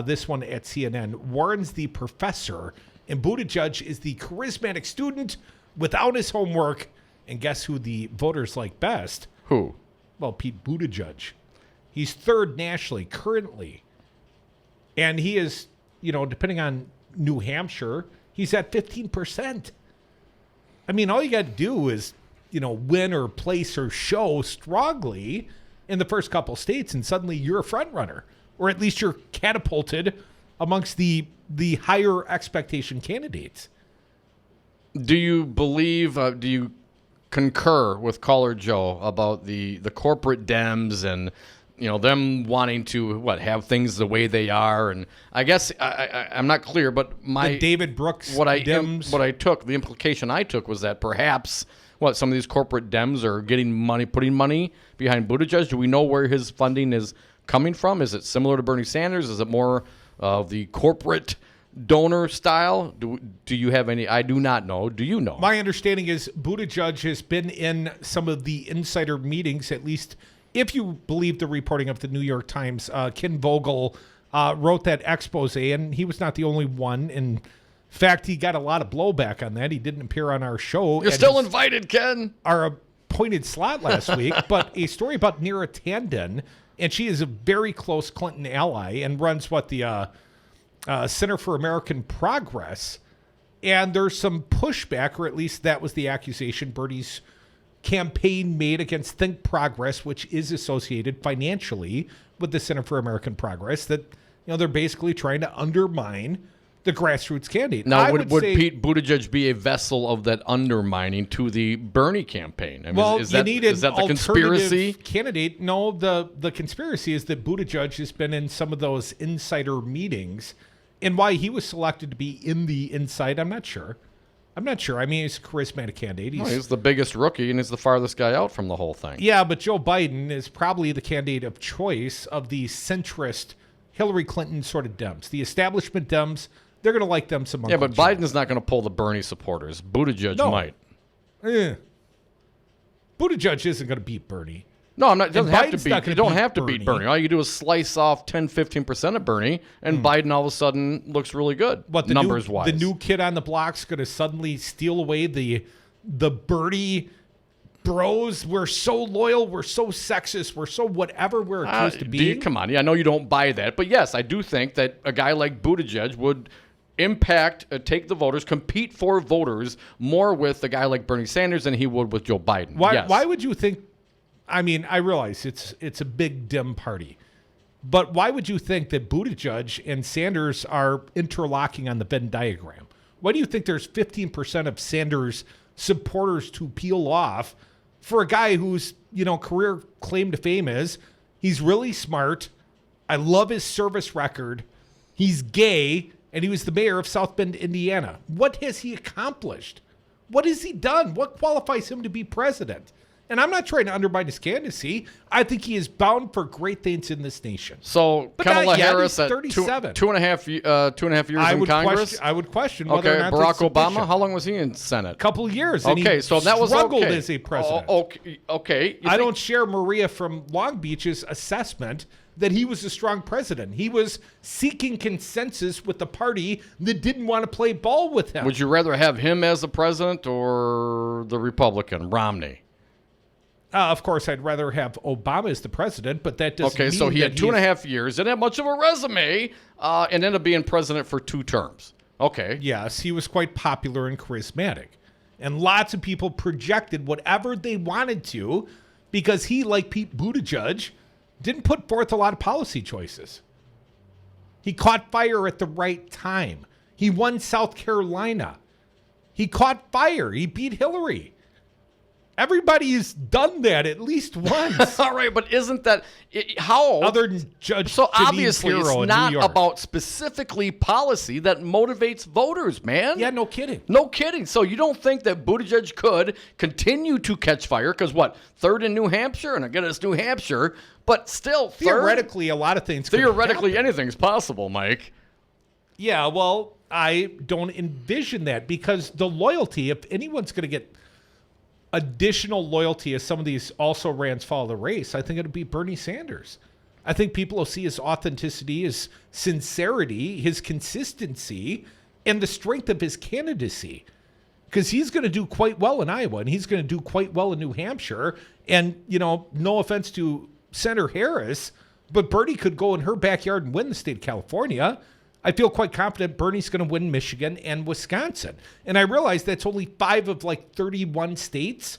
this one at CNN, warns the professor, and Buttigieg is the charismatic student without his homework. And guess who the voters like best? Who? Well, Pete Buttigieg. He's third nationally currently. And he is, depending on New Hampshire, he's at 15%. I mean, all you got to do is, win or place or show strongly in the first couple states, and suddenly you're a front runner. Or at least you're catapulted amongst the higher expectation candidates. Do you believe, do you concur with caller Joe about the corporate Dems and, them wanting to, have things the way they are? And I guess I'm not clear, but the David Brooks the implication I took was that perhaps, some of these corporate Dems are getting money, putting money behind Buttigieg. Do we know where his funding is coming from? Is it similar to Bernie Sanders? Is it more of the corporate donor style? Do you have any? I do not know. Do you know? My understanding is Buttigieg has been in some of the insider meetings, at least if you believe the reporting of the New York Times. Ken Vogel wrote that expose, and he was not the only one. In fact, he got a lot of blowback on that. He didn't appear on our show. You're still invited, Ken. Our appointed slot last week, but a story about Neera Tanden, and she is a very close Clinton ally and runs the Center for American Progress. And there's some pushback, or at least that was the accusation Bernie's campaign made against Think Progress, which is associated financially with the Center for American Progress, that they're basically trying to undermine the grassroots candidate. Now, I would say, Pete Buttigieg be a vessel of that undermining to the Bernie campaign? I mean, well, is you that, need is an that the conspiracy? alternative candidate. No, the conspiracy is that Buttigieg has been in some of those insider meetings, and why he was selected to be in the inside, I'm not sure. I mean, he's a charismatic candidate. He's the biggest rookie, and he's the farthest guy out from the whole thing. Yeah, but Joe Biden is probably the candidate of choice of the centrist Hillary Clinton sort of Dems. The establishment Dems, they're going to like them some. Yeah, but Biden's not going to pull the Bernie supporters. Buttigieg might. Buttigieg isn't going to beat Bernie. No, I'm not. It doesn't have to Biden's beat. not You gonna don't have to beat Bernie. All you do is slice off 10, 15% of Bernie, and Biden all of a sudden looks really good. What numbers wise? The new kid on the block's going to suddenly steal away the Bernie bros. We're so loyal. We're so sexist. We're so whatever we're accused to be. Come on. Yeah, I know you don't buy that, but yes, I do think that a guy like Buttigieg would impact, take the voters, compete for voters more with a guy like Bernie Sanders than he would with Joe Biden. Why would you think? I mean, I realize it's a big dim party, but why would you think that Buttigieg and Sanders are interlocking on the Venn diagram? Why do you think there's 15% of Sanders supporters to peel off for a guy whose career claim to fame is he's really smart? I love his service record. He's gay, and he was the mayor of South Bend, Indiana. What has he accomplished? What has he done? What qualifies him to be president? And I'm not trying to undermine his candidacy. I think he is bound for great things in this nation. So But Kamala not yet. Harris He's at 37. 2.5 years in Congress. I would question whether Okay, or not Barack that's Obama. sufficient. How long was he in Senate? Couple years. And Okay, he so that was struggled okay. as a president. Okay. I don't share Maria from Long Beach's assessment that he was a strong president. He was seeking consensus with the party that didn't want to play ball with him. Would you rather have him as the president or the Republican, Romney? Of course, I'd rather have Obama as the president, but that doesn't mean Okay, so he had that 2.5 years, didn't have much of a resume, and ended up being president for 2 terms. Okay. Yes, he was quite popular and charismatic. And lots of people projected whatever they wanted to because he, like Pete Buttigieg, didn't put forth a lot of policy choices. He caught fire at the right time. He won South Carolina. He caught fire. He beat Hillary. Everybody's done that at least once. All right, but isn't that how? Other than Judge So Jeanine obviously, Pirro it's in not New York. about specifically policy that motivates voters, man. Yeah, no kidding. No kidding. So you don't think that Buttigieg could continue to catch fire? Because what, 3rd in New Hampshire? And again, it's New Hampshire, but still, Theoretically, a lot of things could Theoretically, happen. anything's possible, Mike. Yeah, well, I don't envision that because the loyalty, if anyone's going to get additional loyalty as some of these also-rans follow the race, I think it'll be Bernie Sanders. I think people will see his authenticity, his sincerity, his consistency, and the strength of his candidacy. Because he's going to do quite well in Iowa, and he's going to do quite well in New Hampshire. And, no offense to Senator Harris, but Bernie could go in her backyard and win the state of California. I feel quite confident Bernie's going to win Michigan and Wisconsin. And I realize that's only 5 of 31 states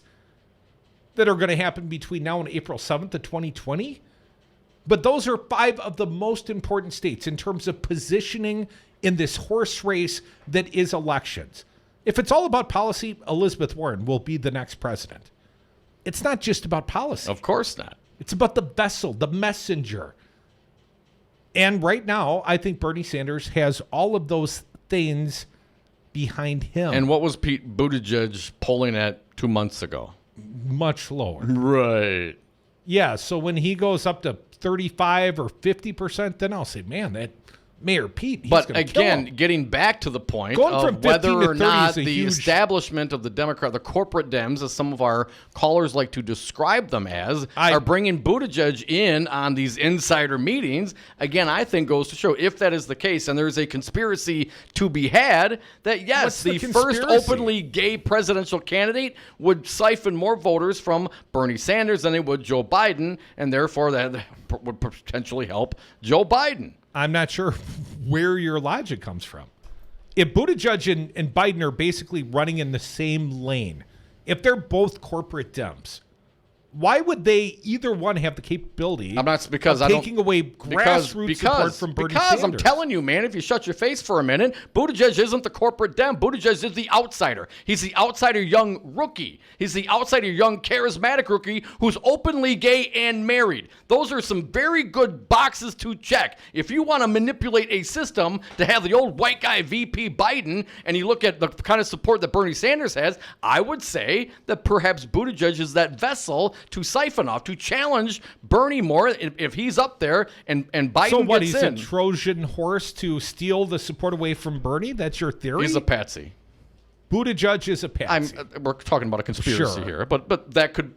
that are going to happen between now and April 7th of 2020. But those are 5 of the most important states in terms of positioning in this horse race that is elections. If it's all about policy, Elizabeth Warren will be the next president. It's not just about policy. Of course not. It's about the vessel, the messenger. And right now, I think Bernie Sanders has all of those things behind him. And what was Pete Buttigieg polling at 2 months ago? Much lower. Right. Yeah, so when he goes up to 35 or 50%, then I'll say, man, that Mayor Pete, he's But gonna kill again, him. getting back to the point Going from of whether 15 to or 30 not is a the huge- establishment of the Democrat, the corporate Dems, as some of our callers like to describe them as, are bringing Buttigieg in on these insider meetings, again, I think goes to show, if that is the case, and there's a conspiracy to be had, that yes, What's the the first conspiracy? openly gay presidential candidate would siphon more voters from Bernie Sanders than they would Joe Biden, and therefore that would potentially help Joe Biden. I'm not sure where your logic comes from. If Buttigieg and Biden are basically running in the same lane, if they're both corporate Dems, Why would they either one have the capability I'm not because of I don't taking away grassroots support from Bernie Sanders? I'm telling you, man, if you shut your face for a minute, Buttigieg isn't the corporate Dem. Buttigieg is the outsider. He's the outsider young rookie. He's the outsider young charismatic rookie who's openly gay and married. Those are some very good boxes to check. If you want to manipulate a system to have the old white guy VP Biden, and you look at the kind of support that Bernie Sanders has, I would say that perhaps Buttigieg is that vessel to siphon off, to challenge Bernie more if he's up there and Biden so what, gets he's in. a Trojan horse to steal the support away from Bernie? That's your theory? He's a patsy. Buttigieg is a patsy. We're talking about a conspiracy here, but that could,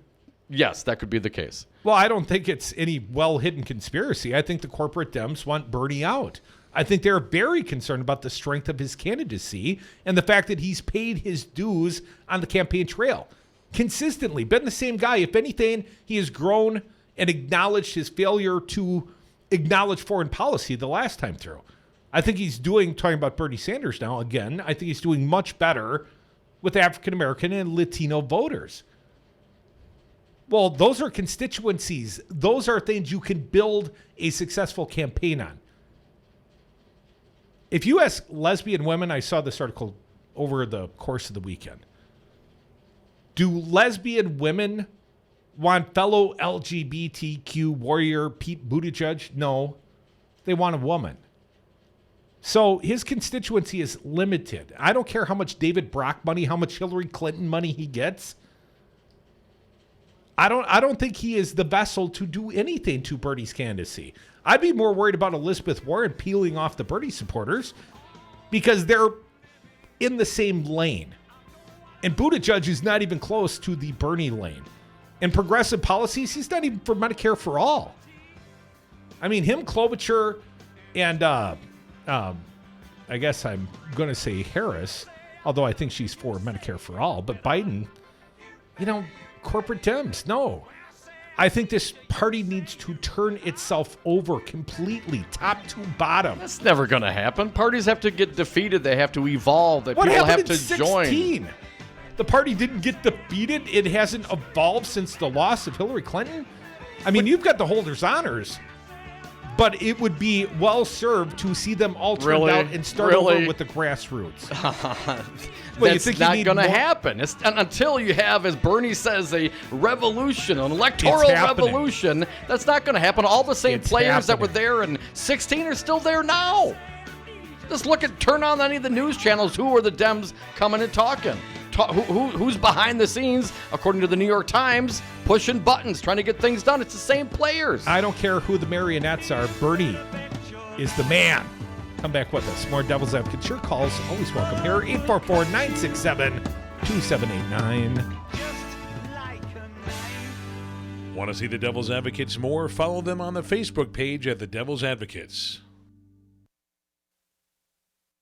yes, that could be the case. Well, I don't think it's any well-hidden conspiracy. I think the corporate Dems want Bernie out. I think they're very concerned about the strength of his candidacy and the fact that he's paid his dues on the campaign trail. Consistently been the same guy. If anything, he has grown and acknowledged his failure to acknowledge foreign policy the last time through. I think he's talking about Bernie Sanders now again, I think he's doing much better with African American and Latino voters. Well, those are constituencies. Those are things you can build a successful campaign on. If you ask lesbian women, I saw this article over the course of the weekend. Do lesbian women want fellow LGBTQ warrior Pete Buttigieg? No, they want a woman. So his constituency is limited. I don't care how much David Brock money, how much Hillary Clinton money he gets. I don't think he is the vessel to do anything to Bernie's candidacy. I'd be more worried about Elizabeth Warren peeling off the Bernie supporters because they're in the same lane. And Buttigieg is not even close to the Bernie lane. And progressive policies, he's not even for Medicare for all. I mean, him, Klobuchar, and I guess I'm going to say Harris, although I think she's for Medicare for all. But Biden, corporate Dems, no. I think this party needs to turn itself over completely, top to bottom. That's never going to happen. Parties have to get defeated. They have to evolve. What people have happened in to join. 16? The party didn't get defeated. It hasn't evolved since the loss of Hillary Clinton. I mean, you've got the holders' honors, but it would be well served to see them all turned out and start over with the grassroots. That's not going to happen. It's until you have, as Bernie says, a revolution, an electoral revolution. That's not going to happen. All the same players that were there in 16 are still there now. Just turn on any of the news channels. Who are the Dems coming and talking? Who's behind the scenes, according to the New York Times, pushing buttons, trying to get things done? It's the same players. I don't care who the marionettes are. Bernie is the man. Come back with us. More Devil's Advocates. Your calls always welcome here. 844-967-2789. Want to see the Devil's Advocates more? Follow them on the Facebook page at the Devil's Advocates.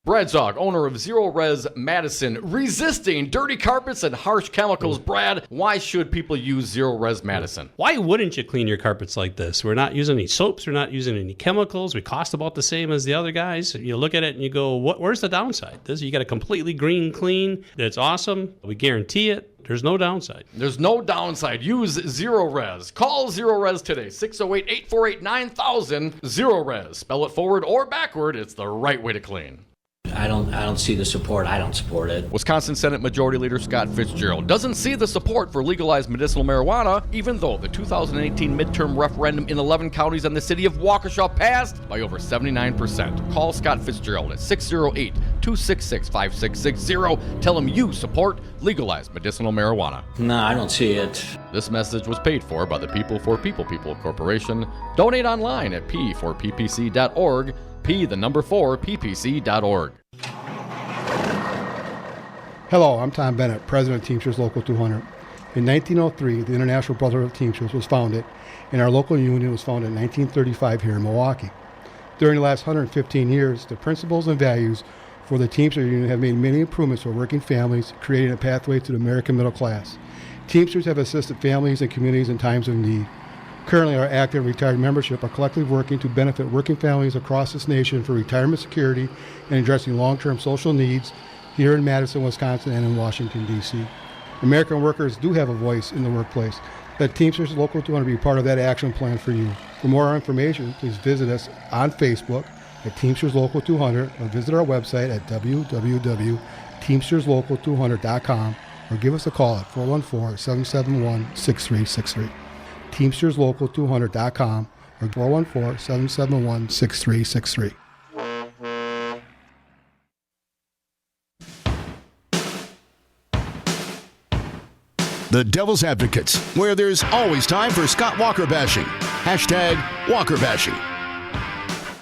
Brad Zog, owner of Zero Res Madison, resisting dirty carpets and harsh chemicals. Brad, why should people use Zero Res Madison? Why wouldn't you clean your carpets like this? We're not using any soaps. We're not using any chemicals. We cost about the same as the other guys. You look at it and you go, where's the downside? You got a completely green clean. That's awesome. We guarantee it. There's no downside. There's no downside. Use Zero Res. Call Zero Res today. 608-848-9000. Zero Res. Spell it forward or backward. It's the right way to clean. I don't see the support. I don't support it. Wisconsin Senate Majority Leader Scott Fitzgerald doesn't see the support for legalized medicinal marijuana, even though the 2018 midterm referendum in 11 counties and the city of Waukesha passed by over 79%. Call Scott Fitzgerald at 608-266-5660. Tell him you support legalized medicinal marijuana. No, I don't see it. This message was paid for by the People for People Corporation. Donate online at p4ppc.org. P4ppc.org. Hello, I'm Tom Bennett, President of Teamsters Local 200. In 1903, the International Brotherhood of Teamsters was founded, and our local union was founded in 1935 here in Milwaukee. During the last 115 years, the principles and values for the Teamsters Union have made many improvements for working families, creating a pathway to the American middle class. Teamsters have assisted families and communities in times of need. Currently, our active and retired membership are collectively working to benefit working families across this nation for retirement security and addressing long-term social needs here in Madison, Wisconsin, and in Washington, D.C. American workers do have a voice in the workplace. Let Teamsters Local 200 be part of that action plan for you. For more information, please visit us on Facebook at Teamsters Local 200 or visit our website at www.teamsterslocal200.com or give us a call at 414-771-6363. teamsterslocal200.com or 414-771-6363. The Devil's Advocates, where there's always time for Scott Walker bashing. Hashtag Walker bashing.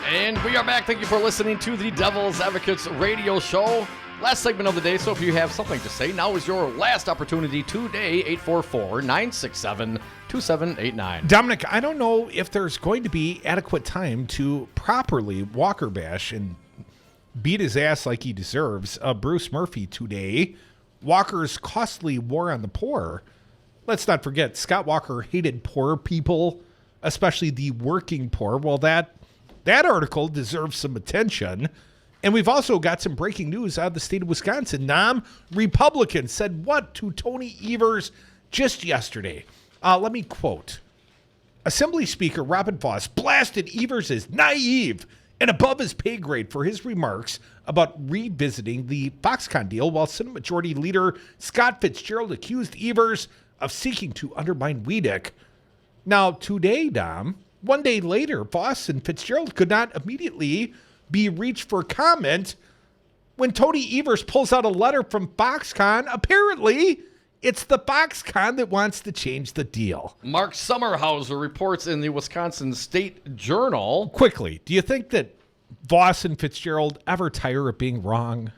And we are back. Thank you for listening to the Devil's Advocates radio show. Last segment of the day, so if you have something to say, now is your last opportunity today, 844-967-2789. Dominic, I don't know if there's going to be adequate time to properly Walker bash and beat his ass like he deserves. Bruce Murphy today, Walker's costly war on the poor. Let's not forget, Scott Walker hated poor people, especially the working poor. Well, that article deserves some attention. And we've also got some breaking news out of the state of Wisconsin. Republicans said what to Tony Evers just yesterday? Let me quote. Assembly Speaker Robin Vos blasted Evers as naive and above his pay grade for his remarks about revisiting the Foxconn deal, while Senate Majority Leader Scott Fitzgerald accused Evers of seeking to undermine Weedick. Now, today, Dom, one day later, Vos and Fitzgerald could not immediately be reached for comment when Tony Evers pulls out a letter from Foxconn. Apparently, it's the Foxconn that wants to change the deal. Mark Sommerhauser reports in the Wisconsin State Journal. Quickly, do you think that Vos and Fitzgerald ever tire of being wrong?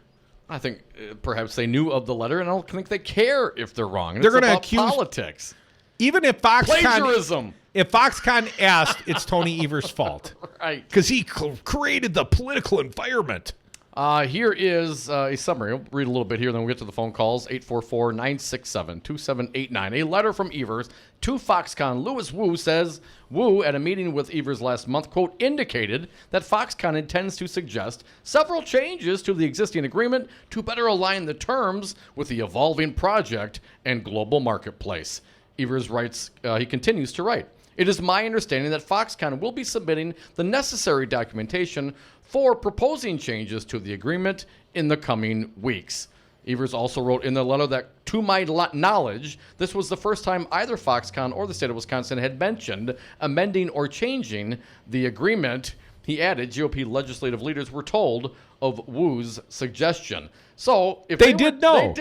I think perhaps they knew of the letter, and I don't think they care if they're wrong. They're going to accuse politics. Even if Foxconn... Plagiarism. If Foxconn asked, it's Tony Evers' fault. Right. Because he created the political environment. Here is a summary. I'll read a little bit here, then we'll get to the phone calls. 844-967-2789. A letter from Evers to Foxconn. Louis Wu says, Wu, at a meeting with Evers last month, quote, indicated that Foxconn intends to suggest several changes to the existing agreement to better align the terms with the evolving project and global marketplace. Evers writes, he continues to write, it is my understanding that Foxconn will be submitting the necessary documentation for proposing changes to the agreement in the coming weeks. Evers also wrote in the letter that, to my knowledge, this was the first time either Foxconn or the state of Wisconsin had mentioned amending or changing the agreement. He added, GOP legislative leaders were told of Wu's suggestion. So if they did know,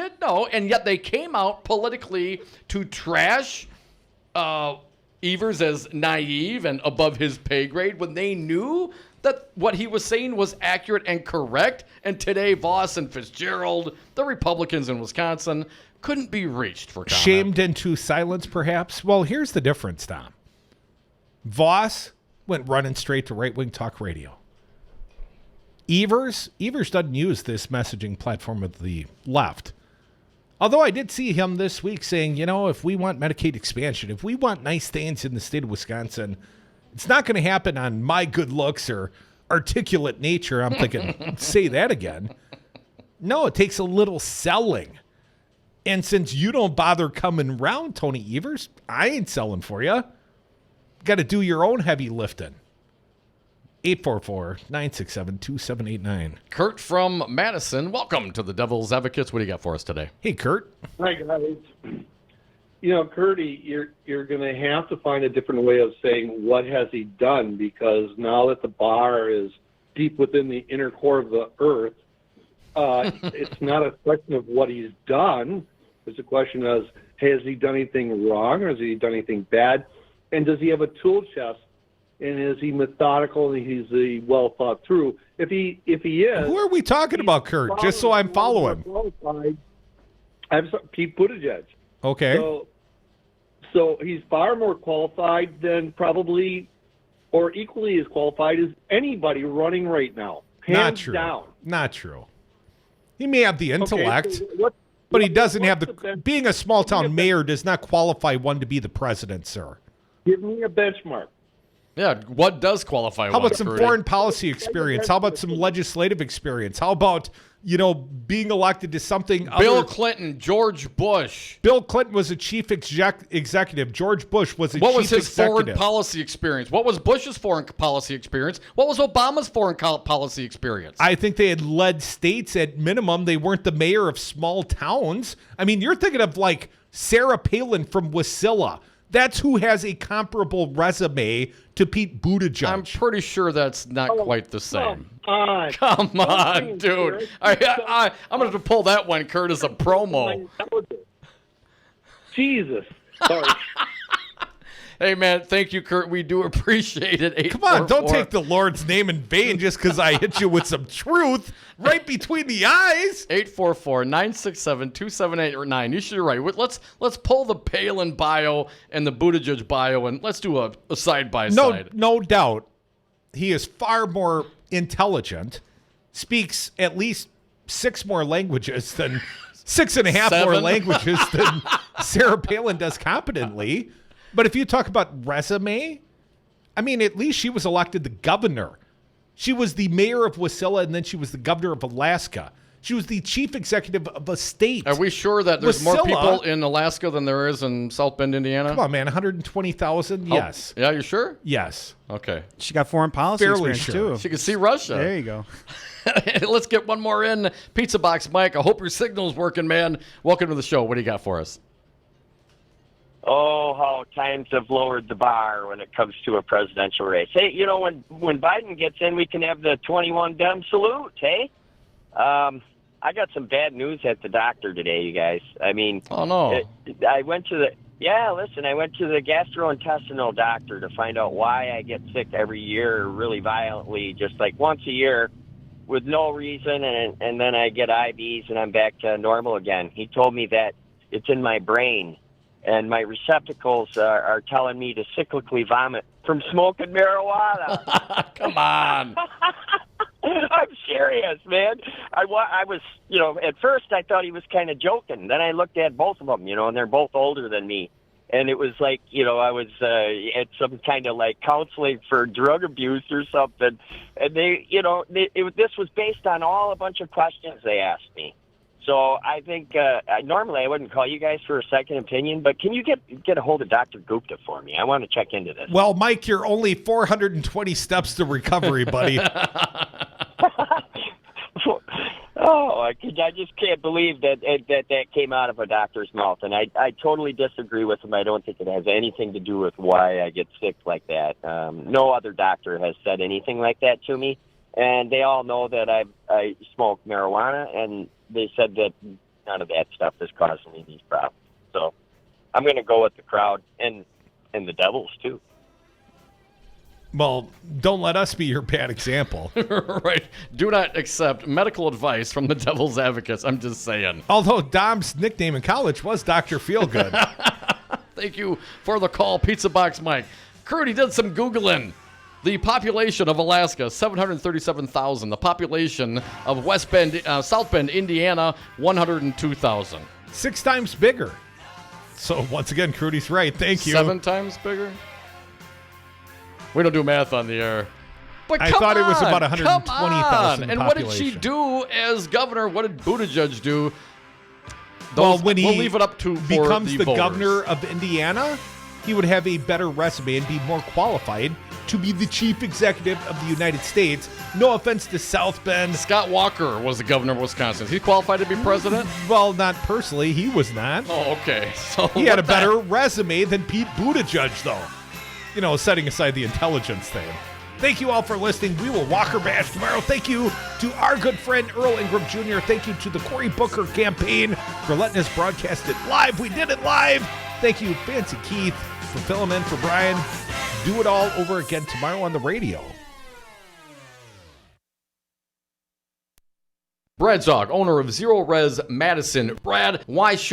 and yet they came out politically to trash Evers as naive and above his pay grade when they knew that what he was saying was accurate and correct. And today, Vos and Fitzgerald, the Republicans in Wisconsin, couldn't be reached for comment. Shamed into silence, perhaps? Well, here's the difference, Tom. Vos went running straight to right-wing talk radio. Evers doesn't use this messaging platform of the left. Although I did see him this week saying, if we want Medicaid expansion, if we want nice things in the state of Wisconsin, it's not going to happen on my good looks or articulate nature. I'm thinking, say that again. No, it takes a little selling. And since you don't bother coming round, Tony Evers, I ain't selling for you. Got to do your own heavy lifting. 844-967-2789. Kurt from Madison, welcome to the Devil's Advocates. What do you got for us today? Hey, Kurt. Hi, guys. Curdy, you're going to have to find a different way of saying what has he done, because now that the bar is deep within the inner core of the earth, it's not a question of what he's done. It's a question of, has he done anything wrong, or has he done anything bad? And does he have a tool chest? And is he methodical, and he's well thought through? If he is, who are we talking about, Kurt? Just so I'm following. Pete Buttigieg. Okay. So he's far more qualified than probably, or equally as qualified as anybody running right now. Hands down. Not true. He may have the intellect, but he doesn't have the. Being a small town mayor does not qualify one to be the president, sir. Give me a benchmark. Yeah, what does qualify? How about some foreign policy experience? How about some legislative experience? How about being elected to something Bill Clinton, George Bush. Bill Clinton was a chief executive. George Bush was a What chief was his executive. foreign policy experience? What was Bush's foreign policy experience? What was Obama's foreign policy experience? I think they had led states at minimum. They weren't the mayor of small towns. I mean, you're thinking of like Sarah Palin from Wasilla. That's who has a comparable resume to Pete Buttigieg. I'm pretty sure that's not quite the same. Come on, dude. I'm going to pull that one, Kurt, as a promo. Jesus. Sorry. Hey, man, thank you, Kurt. We do appreciate it. Come on, don't take the Lord's name in vain just because I hit you with some truth right between the eyes. 844-967-2789. You should be right. Let's pull the Palin bio and the Buttigieg bio, and let's do a side-by-side. No doubt. He is far more intelligent, speaks at least 6 more languages than 6.5 more languages than Sarah Palin does competently. But if you talk about resume, I mean, at least she was elected the governor. She was the mayor of Wasilla, and then she was the governor of Alaska. She was the chief executive of a state. Are we sure that there's more people in Alaska than there is in South Bend, Indiana? Come on, man, 120,000? Yes. Yeah, you sure? Yes. Okay. She got foreign policy experience, too. She can see Russia. There you go. Let's get one more in. Pizza Box Mike, I hope your signal's working, man. Welcome to the show. What do you got for us? Oh, how times have lowered the bar when it comes to a presidential race. Hey, when Biden gets in, we can have the 21 gun salute, hey? I got some bad news at the doctor today, you guys. I mean, oh, no. I went to the gastrointestinal doctor to find out why I get sick every year really violently, just like once a year with no reason, and then I get IVs and I'm back to normal again. He told me that it's in my brain. And my receptacles are telling me to cyclically vomit from smoking marijuana. Come on. I'm serious, man. I was, at first I thought he was kind of joking. Then I looked at both of them, and they're both older than me. And it was like, I was at some kind of like counseling for drug abuse or something. And this was based on a bunch of questions they asked me. So I think normally I wouldn't call you guys for a second opinion, but can you get a hold of Dr. Gupta for me? I want to check into this. Well, Mike, you're only 420 steps to recovery, buddy. I just can't believe that came out of a doctor's mouth, and I totally disagree with him. I don't think it has anything to do with why I get sick like that. No other doctor has said anything like that to me, and they all know that I smoke marijuana, and they said that none of that stuff is causing me these problems. So I'm going to go with the crowd and the Devils, too. Well, don't let us be your bad example. Right. Do not accept medical advice from the Devil's Advocates. I'm just saying. Although Dom's nickname in college was Dr. Feelgood. Thank you for the call, Pizza Box Mike. Kurt, he did some Googling. The population of Alaska, 737,000. The population of South Bend, Indiana, 102,000. 6 times bigger. So once again, Crudy's right. Thank you. 7 times bigger? We don't do math on the air. But I thought it was about 120,000 And what did she do as governor? What did Buttigieg do? When he we'll leave it up to becomes the voters. governor of Indiana, he would have a better resume and be more qualified to be the chief executive of the United States. No offense to South Bend. Scott Walker was the governor of Wisconsin. Is he qualified to be president? Well, not personally. He was not. Oh, okay. So he had a better resume than Pete Buttigieg, though. Setting aside the intelligence thing. Thank you all for listening. We will Walker Bash tomorrow. Thank you to our good friend Earl Ingram Jr. Thank you to the Cory Booker campaign for letting us broadcast it live. We did it live. Thank you, Fancy Keith, for filling in for Brian. Do it all over again tomorrow on the radio. Brad Zog, owner of Zero Res Madison. Brad, why should